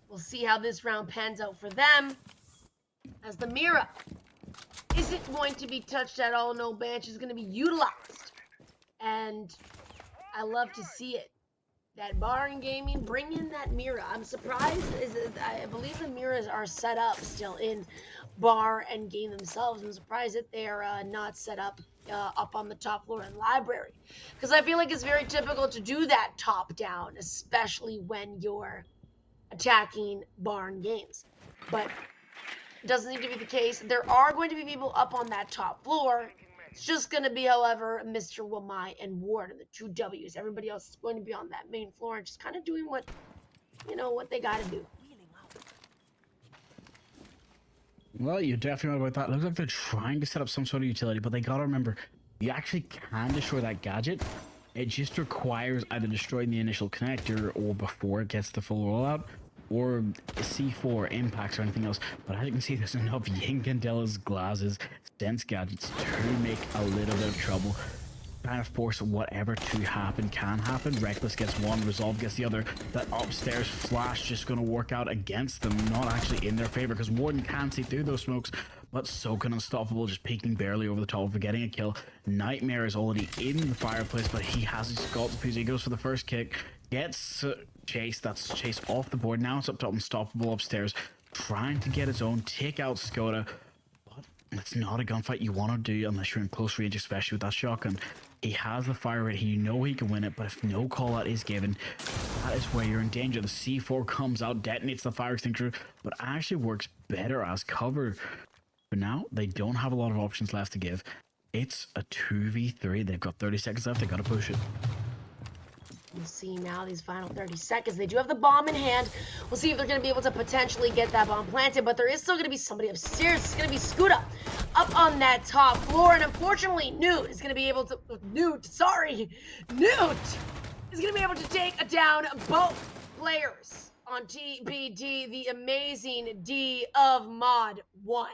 We'll see how this round pans out for them, as the Mira isn't going to be touched at all. No Banshee is going to be utilized, and I love to see it. that bar and gaming, bring in that Mira. I'm surprised. I believe the Miras are set up still in bar and game themselves. I'm surprised that they're not set up up on the top floor in library, because I feel like it's very typical to do that top down, especially when you're attacking barn games. But it doesn't need to be the case. There are going to be people up on that top floor. It's just going to be, however, Mr. Wamai and Ward and the two W's. Everybody else is going to be on that main floor and just kind of doing what, what they got to do. Well, you're definitely right about that. Looks like they're trying to set up some sort of utility, but they gotta remember, you actually can destroy that gadget. It just requires either destroying the initial connector or before it gets the full rollout, or C4 impacts or anything else. But as you can see, there's enough Yinkandella's glasses, sense gadgets to make a little bit of trouble. Trying to force whatever to happen can happen. Reckless gets one, Resolve gets the other. That upstairs flash just going to work out against them, not actually in their favor, because Warden can see through those smokes, but so can Unstoppable, just peeking barely over the top of getting a kill. Nightmare is already in the fireplace, but he has his scalp fuse. He goes for the first kick, gets Chase. That's Chase off the board. Now it's up to Unstoppable upstairs, trying to get his own, take out Skoda. It's not a gunfight you want to do unless you're in close range, especially with that shotgun. He has the fire rate, you know he can win it, but if no call out is given, that is where you're in danger. The C4 comes out, detonates the fire extinguisher, but actually works better as cover. But now they don't have a lot of options left to give. It's a 2v3. They've got 30 seconds left. They got to push it. We'll see now these final 30 seconds. They do have the bomb in hand. We'll see if they're going to be able to potentially get that bomb planted, but there is still going to be somebody upstairs. It's going to be Scooter up on that top floor, and unfortunately, Newt is going to be able to... Newt is going to be able to take down both players on TBD, the amazing D of Mod 1.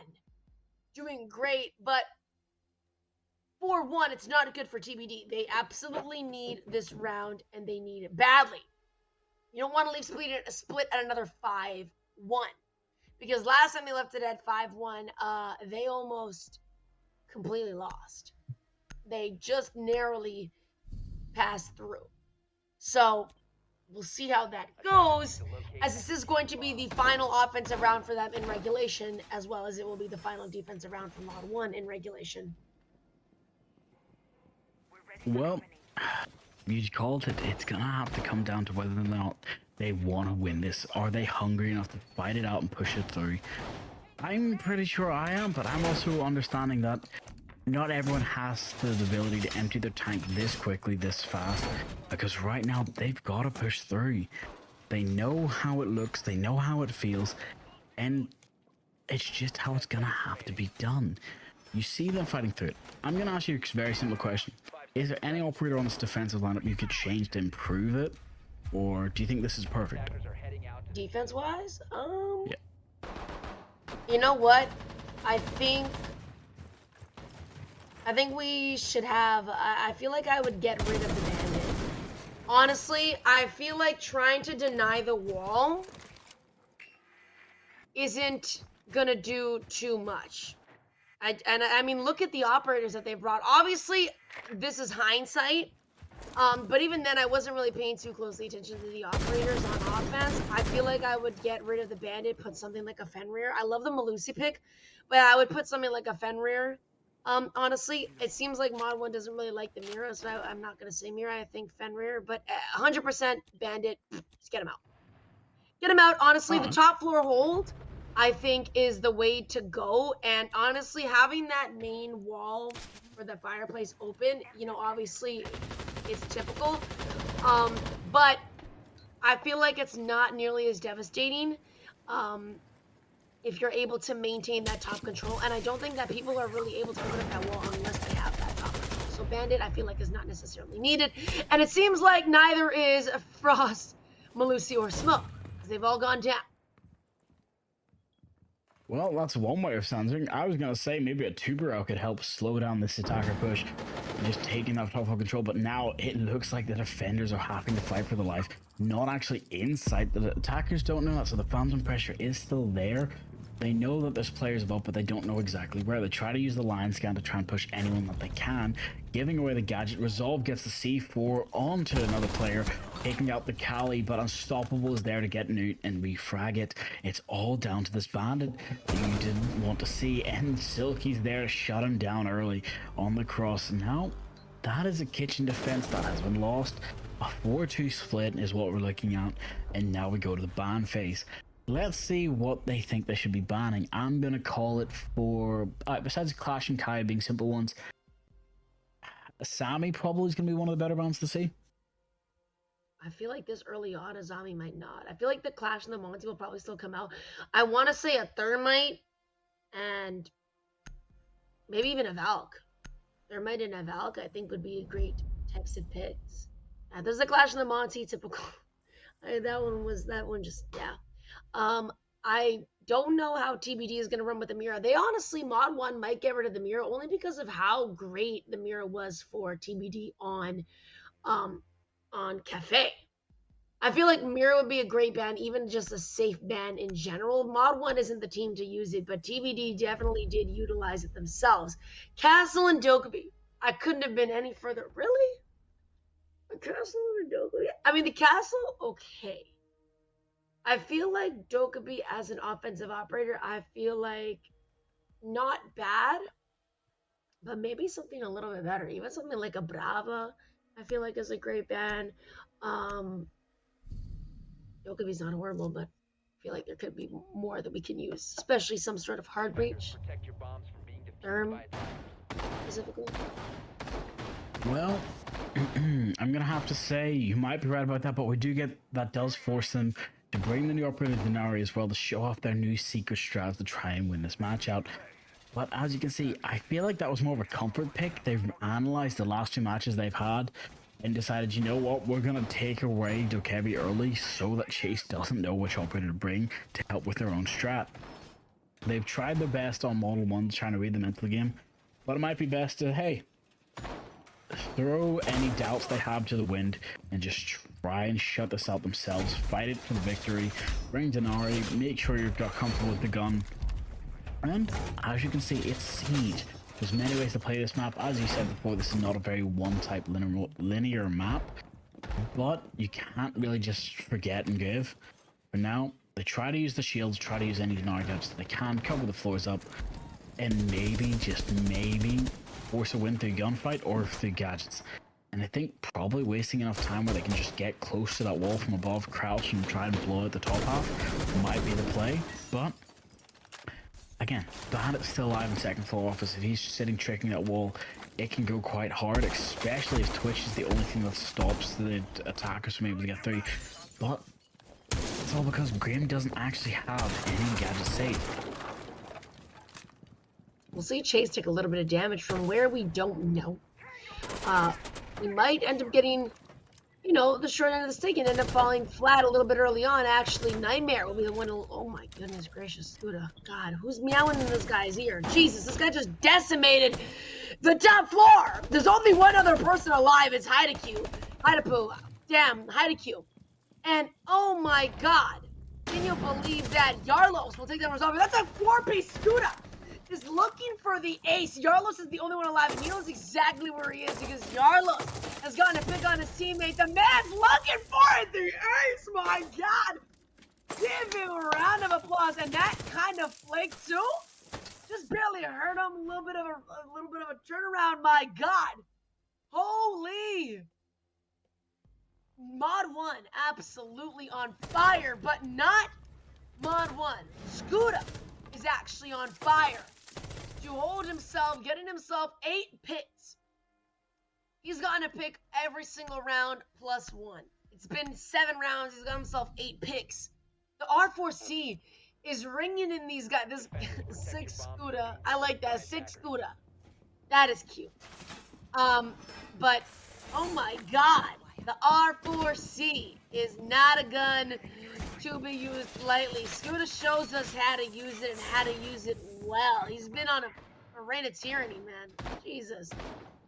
Doing great, but... 4-1, it's not good for TBD. They absolutely need this round, and they need it badly. You don't want to leave split at another 5-1. Because last time they left it at 5-1, they almost completely lost. They just narrowly passed through. So, we'll see how that goes, as this is going to be the final offensive round for them in regulation, as well as it will be the final defensive round for Mod 1 in regulation. Well, you called it. It's gonna have to come down to whether or not they want to win this. Are they hungry enough to fight it out and push it through? I'm pretty sure I am, but I'm also understanding that not everyone has the ability to empty their tank this quickly, this fast, because right now they've got to push through. They know how it looks, they know how it feels, and it's just how it's gonna have to be done. You see them fighting through it. I'm gonna ask you a very simple question. Is there any operator on this defensive lineup you could change to improve it? Or do you think this is perfect? Defense-wise? Yeah. You know what? I think we should have... I feel like I would get rid of the bandit. Honestly, I feel like trying to deny the wall isn't gonna do too much. I mean, look at the operators that they brought. Obviously, this is hindsight, but even then, I wasn't really paying too closely attention to the operators on offense. I feel like I would get rid of the bandit, put something like a Fenrir. I love the Malusi pick, but I would put something like a Fenrir. Honestly, it seems like Mod 1 doesn't really like the Mira, so I'm not going to say Mira. I think Fenrir, but 100% bandit. Just get him out. Get him out. Honestly, the top floor hold, I think, is the way to go. And honestly, having that main wall for the fireplace open, obviously it's typical. But I feel like it's not nearly as devastating if you're able to maintain that top control. And I don't think that people are really able to open up that wall unless they have that top control. So Bandit, I feel like, is not necessarily needed. And it seems like neither is Frost, Malusi, or Smoke, because they've all gone down. Well, that's one way of answering. I was going to say maybe a Tuberel could help slow down this attacker push, just taking that top control, but now it looks like the defenders are having to fight for their life, not actually inside. The attackers don't know that, so the phantom pressure is still there, They know that there's players above, but they don't know exactly where. They try to use the line scan to try and push anyone that they can, giving away the gadget. Resolve gets the C4 onto another player, taking out the Kali, but Unstoppable is there to get Newt and refrag it. It's all down to this bandit that you didn't want to see, and Silky's there to shut him down early on the cross. Now, that is a kitchen defense that has been lost. A 4-2 split is what we're looking at, and now we go to the ban phase. Let's see what they think they should be banning. I'm going to call it for, besides Clash and Kai being simple ones, Sammy probably is going to be one of the better bans to see. I feel like this early on, Azami might not. I feel like the Clash and the Monty will probably still come out. I want to say a Thermite and maybe even a Valk. Thermite and a Valk, I think, would be great types of picks. There's the Clash and the Monty, typical. That one just, yeah. I don't know how TBD is going to run with the Mira. They honestly, Mod 1 might get rid of the Mira only because of how great the Mira was for TBD on Cafe. I feel like Mira would be a great ban, even just a safe ban in general. Mod 1 isn't the team to use it, but TBD definitely did utilize it themselves. Castle and Dokkaebi. I couldn't have been any further. Really? A Castle and Dokkaebi? I mean, the Castle, okay. I feel like Dokkaebi as an offensive operator, I feel like not bad, but maybe something a little bit better. Even something like a Brava, I feel like is a great ban. Dokkaebi's not horrible, but I feel like there could be more that we can use, especially some sort of hard breach. Protect your bombs from being defused Therm, by attackers. specifically. Well, I'm going to have to say you might be right about that, but we do get that does force them to bring the new operator Denari as well to show off their new secret strats to try and win this match out. But as you can see, I feel like that was more of a comfort pick. They've analyzed the last 2 matches they've had and decided, you know what, we're going to take away Dokkaebi early so that Chase doesn't know which operator to bring to help with their own strat. They've tried their best on Model 1 trying to read them into the game, but it might be best to, hey, throw any doubts they have to the wind and just try and shut this out themselves. Fight it for the victory. Bring Denari. Make sure you've got comfortable with the gun. And as you can see, it's Siege. There's many ways to play this map. As you said before, this is not a very one-type linear map, but you can't really just forget and give. For now, they try to use the shields, try to use any Denari gadgets that they can, cover the floors up, and maybe, just maybe, force a win through gunfight or through gadgets. And I think probably wasting enough time where they can just get close to that wall from above, crouch, and try and blow out the top half might be the play. But again, Bandit's still alive in second floor office. If he's sitting tricking that wall, it can go quite hard, especially if Twitch is the only thing that stops the attackers from able to get through. But it's all because Grim doesn't actually have any gadgets safe. We'll see Chase take a little bit of damage from where we don't know. We might end up getting, you know, the short end of the stick and end up falling flat a little bit early on. Actually, Nightmare will be the one to, oh my goodness gracious, Scuda. God, who's meowing in this guy's ear? Jesus, this guy just decimated the top floor. There's only one other person alive. It's Hideapoo. Damn, Hideapoo. And oh my God, can you believe that? Yarlos will take that resolve. That's a 4-piece Scuda. Is looking for the ace. Yarlos is the only one alive, and he knows exactly where he is because Yarlos has gotten a pick on his teammate. The man's looking for it. The ace, my God. Give him a round of applause. And that kind of flake too. Just barely hurt him. A little bit of a turnaround. My God. Holy. Mod 1 absolutely on fire, but not Mod 1. Scuda is actually on fire. To hold himself, getting himself 8 picks. He's gotten a pick every single round plus 1. It's been 7 rounds. He's got himself 8 picks. The R4C is ringing in these guys. This 6 Scuda. I like that. 6 Scuda. That is cute. But oh my God, the R4C is not a gun to be used lightly. Scuda shows us how to use it and how to use it well. He's been on a reign of tyranny, man. Jesus.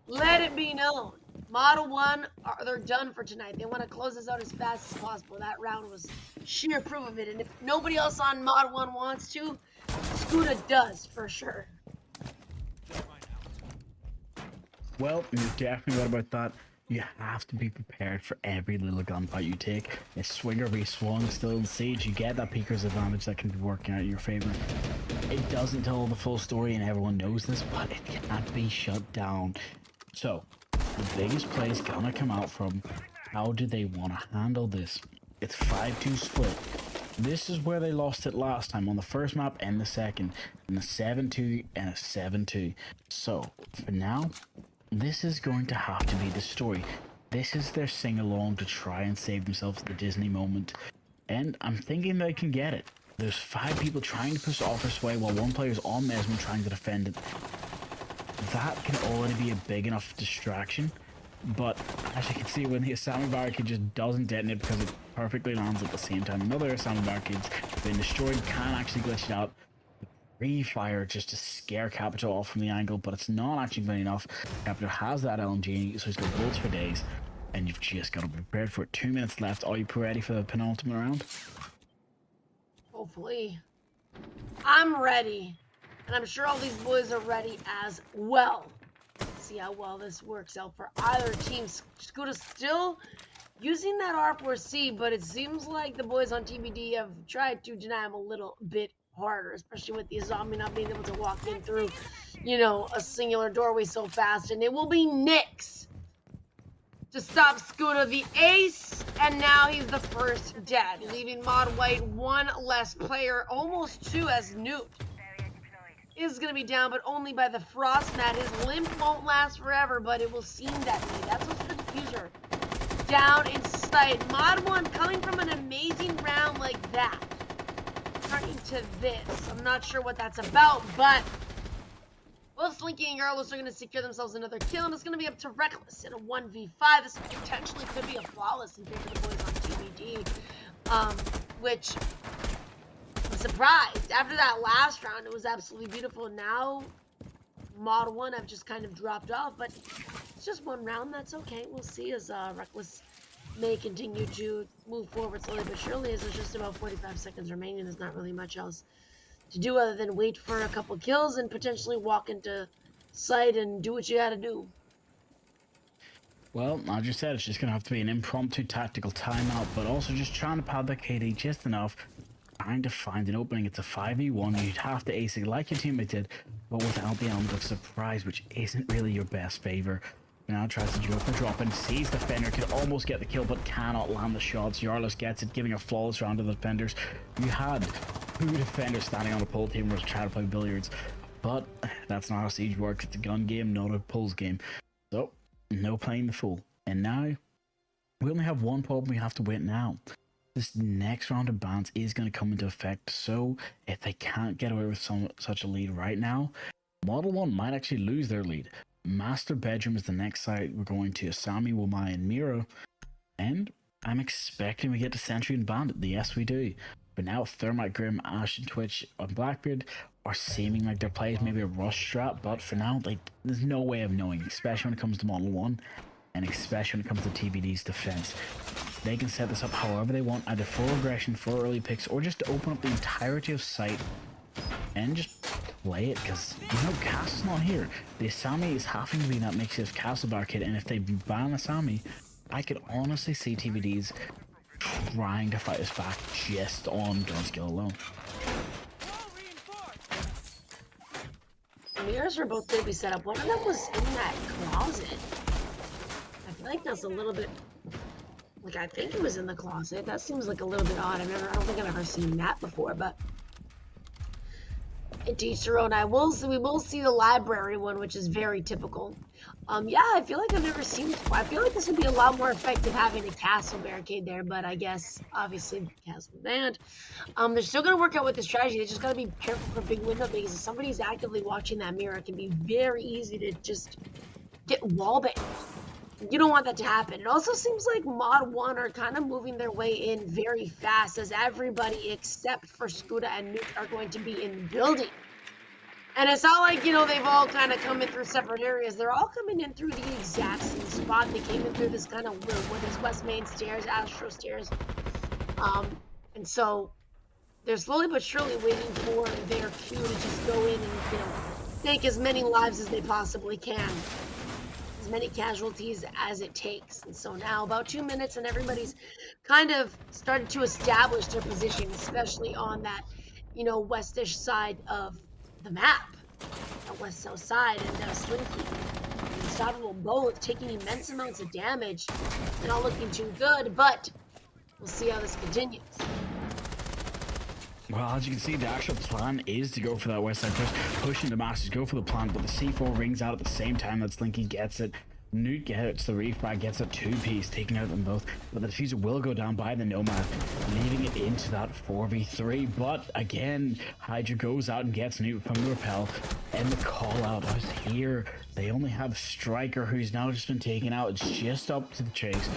Let it be known. Model 1, they're done for tonight. They want to close this out as fast as possible. That round was sheer proof of it. And if nobody else on Mod 1 wants to, Scuda does, for sure. Well, you're definitely right about that. You have to be prepared for every little gunfight you take. It's swinger v swung, still in siege. You get that peeker's advantage that can be working out in your favor. It doesn't tell the full story, and everyone knows this, but it can't be shut down. So, the biggest play is gonna come out from how do they want to handle this. It's 5-2 split. This is where they lost it last time on the first map and the second, and a 7-2 and a 7-2. So, for now, this is going to have to be the story. This is their sing-along to try and save themselves the Disney moment. And I'm thinking they can get it. There's 5 people trying to push offer sway while one player's on Mesmer trying to defend it. That can already be a big enough distraction. But as you can see, when the Asami barricade just doesn't detonate because it perfectly lands at the same time, another Asami barricade's been destroyed, can actually glitch it out. Refire just to scare Capital off from the angle, but it's not actually good enough. Capital has that LMG, so he's got bullets for days, and you've just got to be prepared for it. 2 minutes left. Are you ready for the penultimate round? Hopefully. I'm ready. And I'm sure all these boys are ready as well. Let's see how well this works out for either team. Scuda's still using that R4C, but it seems like the boys on TBD have tried to deny him a little bit harder, especially with the zombie not being able to walk in through, you know, a singular doorway so fast. And it will be Nyx to stop Scuda, the ace, and now he's the first dead, leaving Mod White one less player, almost 2 as Newt is going to be down, but only by the frost mat. His limp won't last forever, but it will seem that way. That's what's the diffuser. Down in sight. Mod 1 coming from an amazing round like that, turning to this. I'm not sure what that's about, but both Slinky and Yarlos are going to secure themselves another kill, and it's going to be up to Reckless in a 1v5. This potentially could be a flawless in favor of the boys on TBD, which I'm surprised. After that last round, it was absolutely beautiful. Now, Mod 1 have just kind of dropped off, but it's just one round. That's okay. We'll see as Reckless may continue to move forward slowly but surely, as there's just about 45 seconds remaining. There's not really much else to do other than wait for a couple kills and potentially walk into sight and do what you gotta do. Well, I just said it's just going to have to be an impromptu tactical timeout, but also just trying to pad the KD just enough, trying to find an opening. It's a 5v1. You'd have to ace it like your teammate did, but without the element of surprise, which isn't really your best favor. Now tries to drop and drop and sees the defender, could almost get the kill but cannot land the shots. Yarlos gets it, giving a flawless round to the defenders. You had 2 defenders standing on the pole team was trying to play billiards, but that's not how Siege works. It's a gun game, not a pulls game. So, no playing the fool. And now, we only have one problem we have to win now. This next round of bans is going to come into effect, so if they can't get away with such a lead right now, Model 1 might actually lose their lead. Master Bedroom is the next site. We're going to Asami, Womai, and Mira. And I'm expecting we get to Sentry and Bandit. Yes, we do. But now Thermite, Grim, Ash, and Twitch on Blackbeard are seeming like their plays maybe a rush strat, but for now, like, there's no way of knowing, especially when it comes to Model 1, and especially when it comes to TBD's defense. They can set this up however they want, either for aggression, for early picks, or just to open up the entirety of site and just play it, because, you know, Castle's not here. The Asami is having to be that makeshift Castle barricade, and if they ban Asami, I could honestly see TBDs trying to fight us back just on gun skill alone. Mirrors are both going to be set up. One of them was in that closet. I feel like that's a little bit... Like, I think it was in the closet. That seems like a little bit odd. I don't think I've ever seen that before, but... To each their own. We will see the library one, which is very typical. Yeah, I feel like I've never seen it before. I feel like this would be a lot more effective having a castle barricade there, but I guess obviously castle banned. They're still gonna work out with the strategy. They just gotta be careful for big window, because if somebody's actively watching that mirror, it can be very easy to just get wallbanged. You don't want that to happen. It also seems like Mod 1 are kind of moving their way in very fast, as everybody except for Scuda and Newt are going to be in building. And it's not like, you know, they've all kind of come in through separate areas. They're all coming in through the exact same spot. They came in through this kind of with this West Main stairs, Astro stairs. And so they're slowly but surely waiting for their cue to just go in and, take as many lives as they possibly can, as many casualties as it takes. And so now about 2 minutes and everybody's kind of started to establish their position, especially on that, westish side of the map, that west-south side, and Slinky and Unstoppable both taking immense amounts of damage. They're not looking too good, but we'll see how this continues. Well, as you can see, the actual plan is to go for that west side push into Masters, go for the plant, but the C4 rings out at the same time that Slinky gets it. Newt gets the refrag, gets a two-piece, taking out them both, but the diffuser will go down by the Nomad, leaving it into that 4v3. But again, Hydra goes out and gets Newt from the repel, and the call out out here. They only have Striker, who's now just been taken out. It's just up to the chase.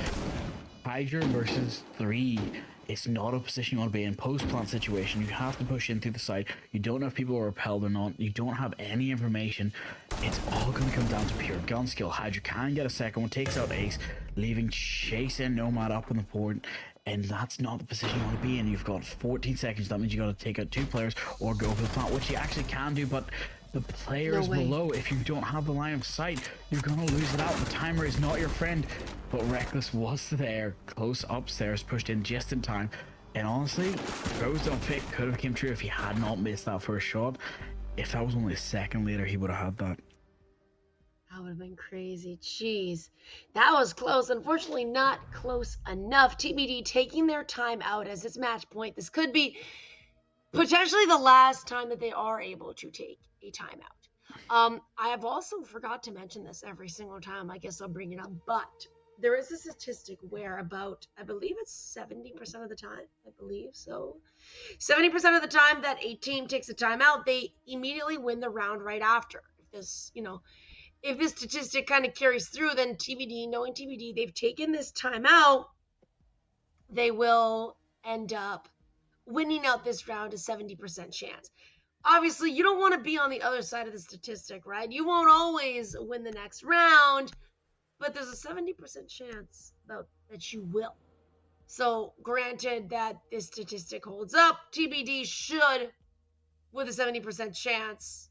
Hydra versus 3. It's not a position you want to be in. Post-plant situation, you have to push in through the side. You don't know if people are repelled or not. You don't have any information. It's all going to come down to pure gun skill. Hydra can get a second one, takes out Ace, leaving Chase and Nomad up on the board. And that's not the position you want to be in. You've got 14 seconds. That means you got to take out 2 players or go for the plant, which you actually can do, but the players below, if you don't have the line of sight, you're gonna lose it out. The timer is not your friend. But Reckless was there, close upstairs, pushed in just in time. And honestly, Rose don't fit could have came true if he had not missed that first shot. If that was only a second later, he would have had that. That would have been crazy. Jeez. That was close. Unfortunately, not close enough. TBD taking their time out as its match point. This could be potentially the last time that they are able to take a timeout. I have also forgot to mention this every single time. I guess I'll bring it up, but there is a statistic where about, I believe it's 70% of the time, 70% of the time that a team takes a timeout, they immediately win the round right after. If this statistic kind of carries through, then TBD, knowing TBD, they've taken this timeout, they will end up winning out this round a 70% chance. Obviously, you don't want to be on the other side of the statistic, right? You won't always win the next round, but there's a 70% chance that you will. So, granted that this statistic holds up, TBD should, with a 70% chance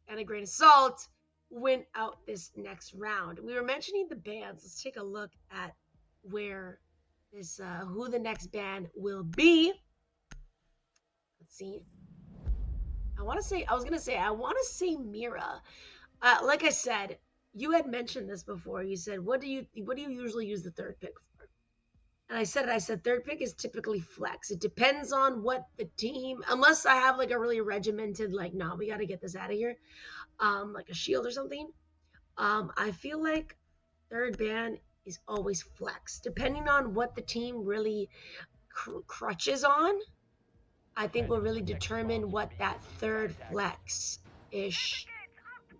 and a grain of salt, win out this next round. We were mentioning the bans. Let's take a look at where this, who the next ban will be. Let's see. I want to say Mira. Like I said, you had mentioned this before. You said, what do you usually use the third pick for? And I said third pick is typically flex. It depends on what the team, unless I have like a really regimented, like, no, we got to get this out of here, like a shield or something. I feel like third ban is always flex, depending on what the team really crutches on. I think will really determine what that third flex-ish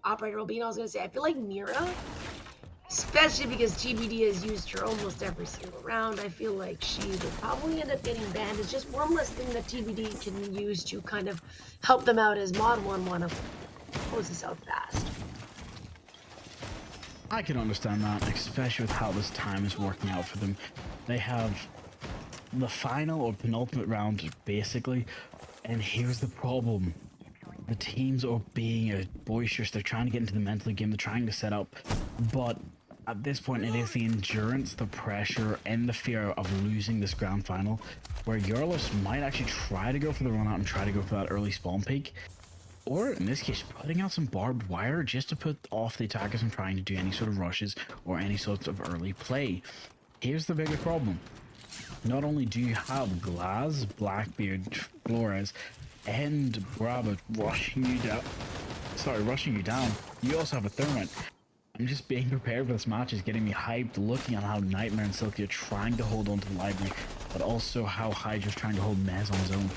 operator will be. And I was going to say, I feel like Mira, especially because TBD has used her almost every single round, I feel like she will probably end up getting banned. It's just one less thing that TBD can use to kind of help them out as Mod 1 want to close this out fast. I can understand that, especially with how this time is working out for them. They have the final or penultimate round, basically, and here's the problem. The teams are being boisterous. They're trying to get into the mental game. They're trying to set up, but at this point, it is the endurance, the pressure, and the fear of losing this grand final, where Eurolus might actually try to go for the run out and try to go for that early spawn peak, or in this case, putting out some barbed wire just to put off the attackers from trying to do any sort of rushes or any sort of early play. Here's the bigger problem. Not only do you have Glaz, Blackbeard, Flores, and Bravo rushing you down, you also have a Thermite. I'm just being prepared for this match is getting me hyped, looking at how Nightmare and Silky are trying to hold on to the library, but also how Hydra's trying to hold Mez on his own.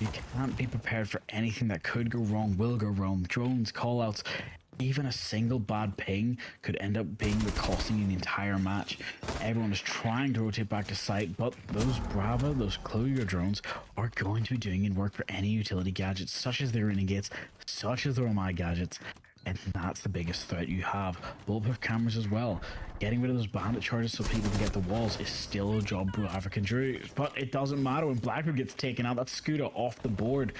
You can't be prepared for anything that could go wrong, will go wrong. Drones, callouts, even a single bad ping could end up being the costing you the entire match. Everyone is trying to rotate back to site, but those Bravo, those Clogger drones are going to be doing in work for any utility gadgets, such as their Renegates, such as their Omai gadgets. And that's the biggest threat you have. Bulletproof cameras as well. Getting rid of those bandit charges so people can get the walls is still a job Bravik can do. But it doesn't matter when Blackwood gets taken out. That Scooter off the board.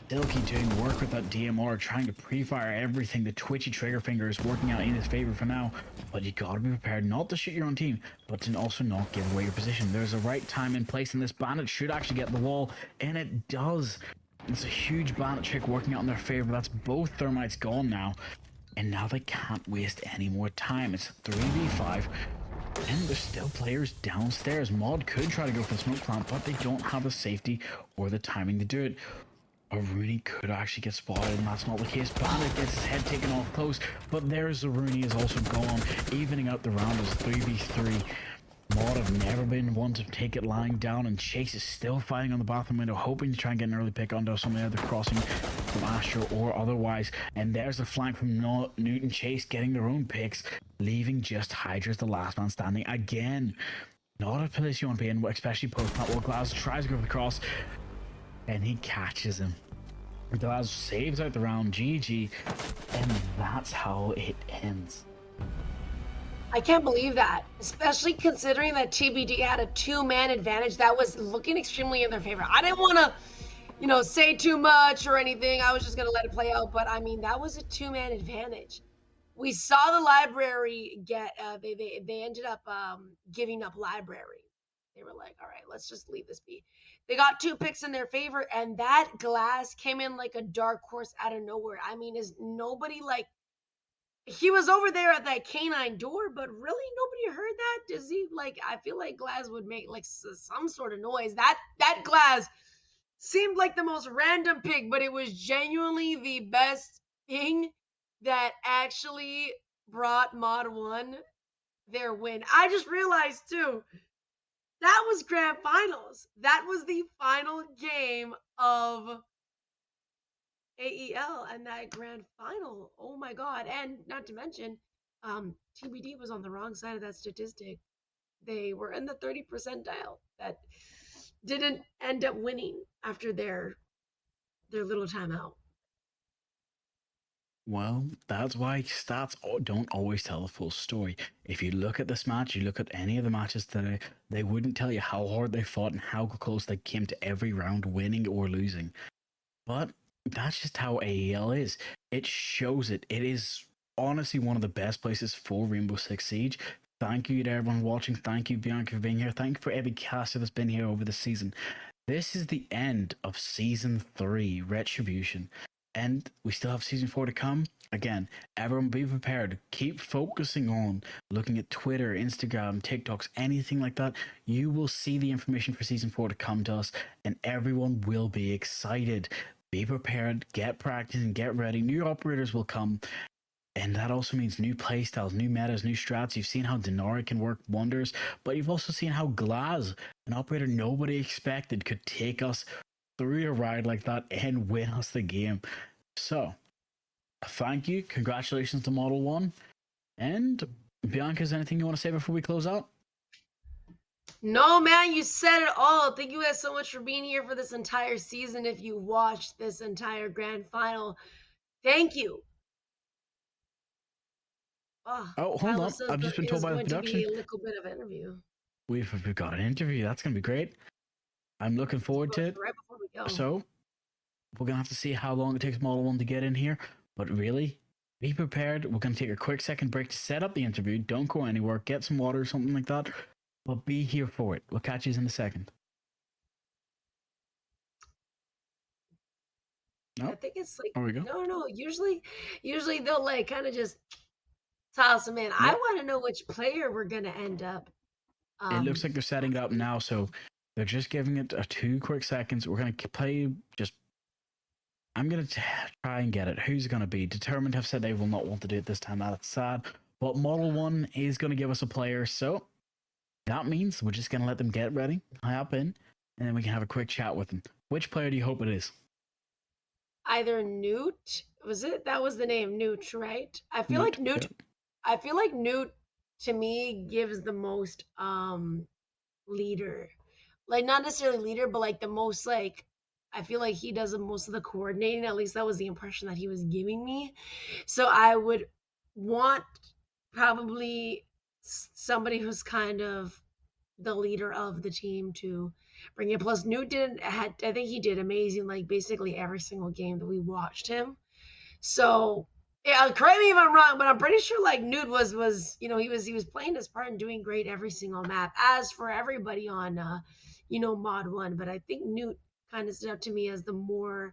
Silky doing work with that DMR, trying to pre-fire everything. The twitchy trigger finger is working out in his favor for now, but you gotta be prepared not to shoot your own team, but to also not give away your position. There's a right time and place, and this bandit should actually get the wall, and it does. It's a huge bandit trick working out in their favor. That's both thermites gone now, and now they can't waste any more time. It's 3v5. And there's still players downstairs. Mod could try to go for the smoke plant, but they don't have the safety or the timing to do it. A Rooney could actually get spotted, and that's not the case. Bandit gets his head taken off close, but there's the Rooney is also gone, evening out the round as 3v3. Mod have never been one to take it lying down, and Chase is still fighting on the bathroom window, hoping to try and get an early pick onto some of the other crossing from Astro or otherwise. And there's the flank from Newton Chase getting their own picks, leaving just Hydra as the last man standing again. Not a place you want to be in, especially post-plant. Well, Glass tries to go for the cross, and he catches him. Glass saves out the round, GG, and that's how it ends. I can't believe that, especially considering that TBD had a 2-man advantage that was looking extremely in their favor. I didn't want to, say too much or anything. I was just going to let it play out, but I mean, that was a 2-man advantage. We saw the library get, they ended up giving up library. They were like, all right, let's just leave this be. They got 2 picks in their favor, and that Glass came in like a dark horse out of nowhere. I mean, is nobody he was over there at that canine door, but really nobody heard that? Does he I feel like Glass would make some sort of noise. That Glass seemed like the most random pick, but it was genuinely the best thing that actually brought Mod 1 their win. I just realized too, that was grand finals. That was the final game of AEL and that grand final. Oh my god. And not to mention, TBD was on the wrong side of that statistic. They were in the 30 percentile that didn't end up winning after their little timeout. Well, that's why stats don't always tell the full story. If you look at this match, you look at any of the matches today, they wouldn't tell you how hard they fought and how close they came to every round, winning or losing. But that's just how AEL is. It shows it. It is honestly one of the best places for Rainbow Six Siege. Thank you to everyone watching. Thank you, Bianca, for being here. Thank you for every caster that's been here over the season. This is the end of Season 3, Retribution. And we still have Season 4 to come. Again, everyone be prepared. Keep focusing on looking at Twitter, Instagram, TikToks, anything like that. You will see the information for Season 4 to come to us, and everyone will be excited. Be prepared, get practicing, get ready. New operators will come. And that also means new playstyles, new metas, new strats. You've seen how Denari can work wonders, but you've also seen how Glaz, an operator nobody expected, could take us through a ride like that and win us the game. So, thank you. Congratulations to Model 1. And Bianca, is there anything you want to say before we close out? No, man, you said it all. Thank you guys so much for being here for this entire season. If you watched this entire grand final, thank you. Oh, hold on. I've just been told by the production. Be a little bit of an interview. We've got an interview. That's going to be great. I'm looking forward to it. Right before we go. So, we're going to have to see how long it takes Model 1 to get in here. But really, be prepared. We're going to take a quick second break to set up the interview. Don't go anywhere. Get some water or something like that. But be here for it. We'll catch you in a second. No? I think it's There we go. No. Usually they'll kind of just toss them in. Yep. I want to know which player we're going to end up. It looks like they're setting it up now, so they're just giving it 2 quick seconds. We're going to play just... I'm going to try and get it. Who's going to be? Determined have said they will not want to do it this time. That's sad. But Model 1 is going to give us a player, so that means we're just going to let them get ready, hop in, and then we can have a quick chat with them. Which player do you hope it is? Either Newt, was it? That was the name, Newt, right? I feel like Newt. Yep. I feel like Newt to me gives the most leader, not necessarily leader, but the most I feel like he does most of the coordinating. At least that was the impression that he was giving me. So I would want probably somebody who's kind of the leader of the team to bring it. Plus, Newt did had I think he did amazing, like basically every single game that we watched him. So yeah, correct me if I'm wrong, but I'm pretty sure like Newt was he was playing his part and doing great every single map. As for everybody on mod one, but I think Newt kind of stood out to me as the more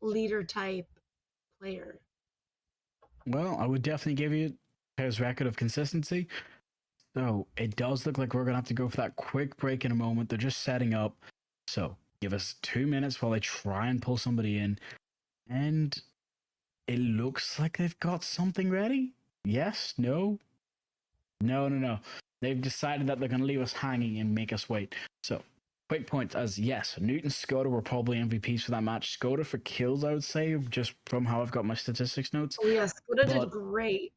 leader type player. Well, I would definitely give you his record of consistency. So it does look like we're gonna have to go for that quick break in a moment. They're just setting up. So give us 2 minutes while they try and pull somebody in. And it looks like they've got something ready. Yes? No? No, no, no. They've decided that they're gonna leave us hanging and make us wait. So quick points as yes, Newt and Skoda were probably MVPs for that match. Skoda for kills, I would say, just from how I've got my statistics notes. Oh yes, Skoda did But great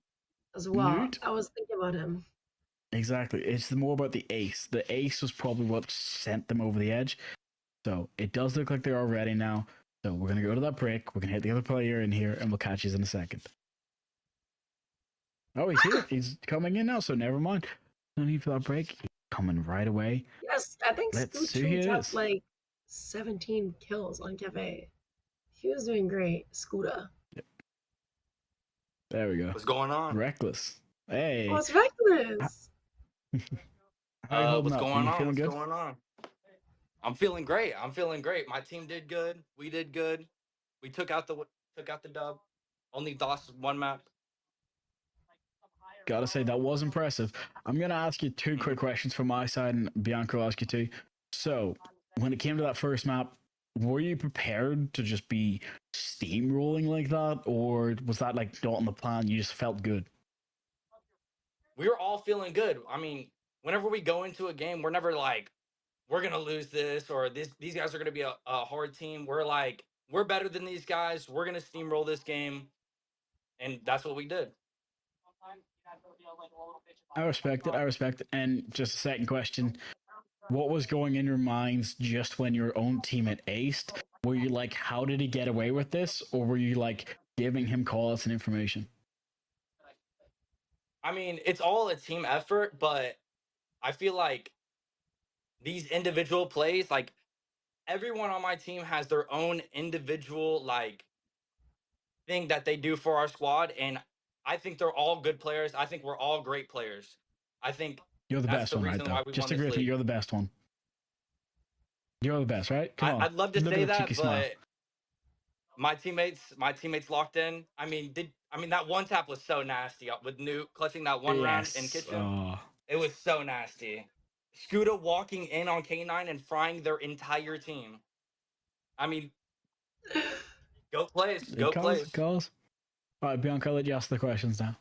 as well. Newt, I was thinking about him. exactly. It's more about the ace. The ace was probably what sent them over the edge. So it does look like they're all ready now. So we're gonna go to that break. We're gonna hit the other player in here, and we'll catch you in a second. Oh, he's here. He's coming in now. So never mind. No need for that break. He's coming right away. Yes, I think Let's Scoot see who it dropped is. like 17 kills on Cafe. He was doing great, Scooter. There we go. What's going on? Reckless. Oh, Hey, it's Reckless. how you holding What's up? going Are you on? feeling What's good? going on? I'm feeling great. I'm feeling great. My team did good. We did good. We took out the dub. Only lost one map. Gotta say that was impressive. I'm gonna ask you two quick questions from my side, and Bianca will ask you two. So, when it came to that first map, were you prepared to just be steamrolling like that, or was that like not on the plan? You just felt good. We were all feeling good. I mean, whenever we go into a game, we're never like we're gonna lose this or these guys are gonna be a hard team. We're like we're better than these guys. We're gonna steamroll this game, and that's what we did. I respect it. I respect it. And just a second question: what was going in your minds just when your own teammate aced? Were you like, how did he get away with this? Or were you like giving him calls and information? I mean, it's all a team effort, but I feel like these individual plays, like everyone on my team has their own individual like thing that they do for our squad, and I think they're all good players. I think we're all great players. I think You're the that's best the one, right? reason Though, why we just won agree this with me. league. You're the best one. You're the best, right? Come on. I'd love to Look at say the cheeky that, smile. but my teammates locked in. I mean that one tap was so nasty with Newt clutching that one round in Yes. kitchen. It was so nasty. Scooter walking in on K9 and frying their entire team. I mean, go plays, It go calls. plays. It calls. All right, Bianca, I'll let you ask the questions now.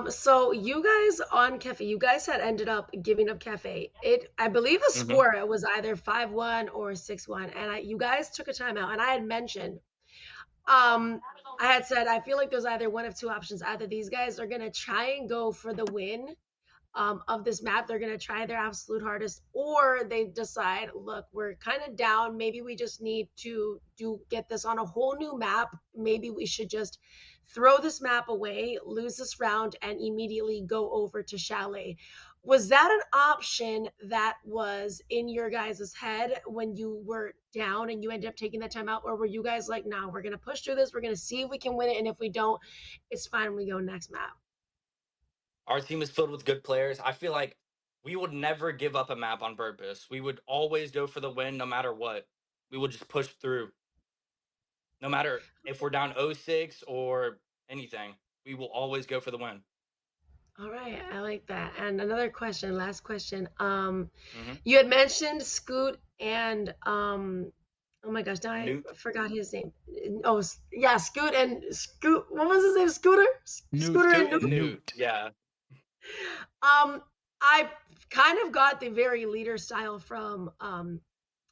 So you guys on Cafe, you guys had ended up giving up Cafe. I believe the Mhm. score it was either 5-1 or 6-1, and you guys took a timeout, and I had mentioned, I had said I feel like there's either one of two options. Either these guys are gonna try and go for the win, of this map. They're going to try their absolute hardest, or they decide, look, we're kind of down. Maybe we just need to get this on a whole new map. Maybe we should just throw this map away, lose this round, and immediately go over to Chalet. Was that an option that was in your guys' head when you were down and you ended up taking that time out? Or were you guys like, no, we're going to push through this. We're going to see if we can win it. And if we don't, it's fine. We go next map. Our team is filled with good players. I feel like we would never give up a map on purpose. We would always go for the win no matter what. We would just push through. No matter if we're down 0-6 or anything, we will always go for the win. All right, I like that. And another question, last question. Hmm. You had mentioned Scoot and oh my gosh, now I Newt. forgot his name. Oh, yeah, Scoot and Scoot. What was his name? Scooter. Newt. Scooter and Scoot Newt. and Newt. Newt. Yeah. I kind of got the very leader style from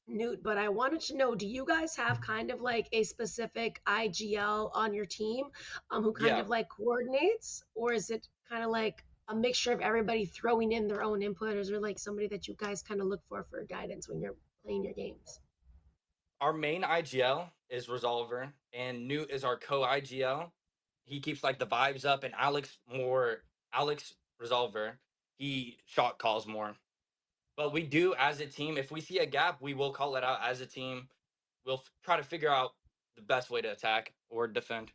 Newt, but I wanted to know, do you guys have kind of like a specific IGL on your team, who kind Yeah. of like coordinates, or is it kind of like a mixture of everybody throwing in their own input, or is there like somebody that you guys kind of look for guidance when you're playing your games? our main IGL is Resolver, and Newt is our co-IGL. He keeps like the vibes up, and Alex Resolver. He shot calls more. But we do as a team. If we see a gap, we will call it out as a team. We'll try to figure out the best way to attack or defend.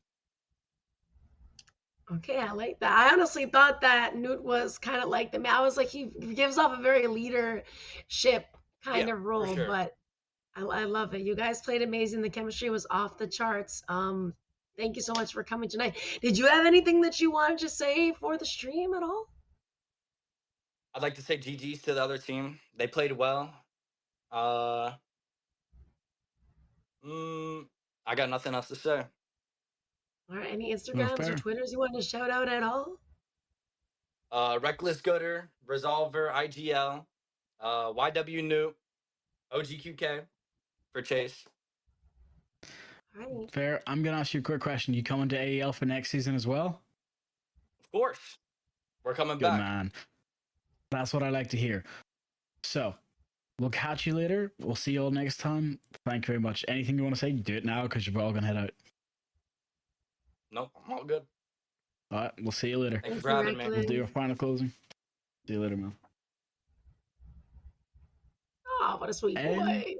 Okay, I like that. I honestly thought that Newt was kind of like them. I was like, he gives off a very leadership kind Yeah, of for role, sure. but I love it. You guys played amazing. The chemistry was off the charts. Thank you so much for coming tonight. Did you have anything that you wanted to say for the stream at all? I'd like to say GG's to the other team. They played well. Uh, I got nothing else to say. Or any Well, Instagrams or fair. Twitters you want to shout out at all? Reckless Gooder, Resolver, IGL, YW Newt, OGQK for Chase. All right. Fair. I'm gonna ask you a quick question. You coming to AEL for next season as well? Of course, we're coming Good back. man. That's what I like to hear. So, we'll catch you later. We'll see you all next time. Thank you very much. Anything you want to say, do it now because you're all gonna head out. Nope, I'm all good. All right, we'll see you later. Thank you Thank for you, having me. We'll do your Reckless. final closing. See you later, man. Oh, what a sweet And boy.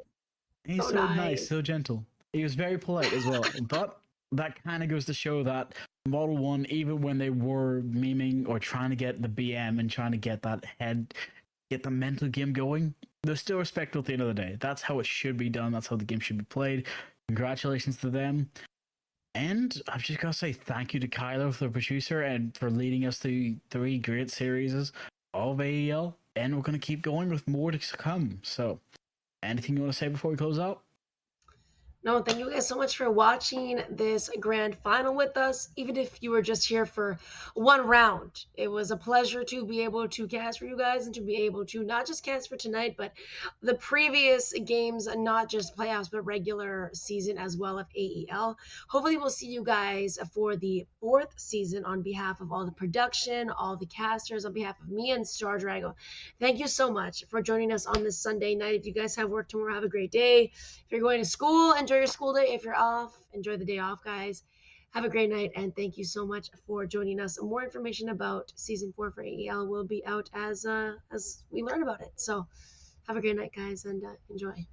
he's So so nice, nice. so gentle. He was very polite as well. But that kind of goes to show that Model 1, even when they were memeing or trying to get the BM and trying to get that get the mental game going, they're still respectful at the end of the day. That's how it should be done. That's how the game should be played. Congratulations to them. And I've just got to say thank you to Kylo, the producer, and for leading us through 3 great series of AEL. And we're going to keep going with more to come. So, anything you want to say before we close out? No, thank you guys so much for watching this grand final with us. Even if you were just here for one round, it was a pleasure to be able to cast for you guys and to be able to not just cast for tonight, but the previous games, not just playoffs, but regular season as well of AEL. Hopefully, we'll see you guys for the 4th season on behalf of all the production, all the casters, on behalf of me and Star Drago. Thank you so much for joining us on this Sunday night. If you guys have work tomorrow, have a great day. If you're going to school, enjoy your school day. If you're off, enjoy the day off, guys. Have a great night, and thank you so much for joining us. More information about season 4 for AEL will be out as we learn about it. So have a great night, guys, and enjoy.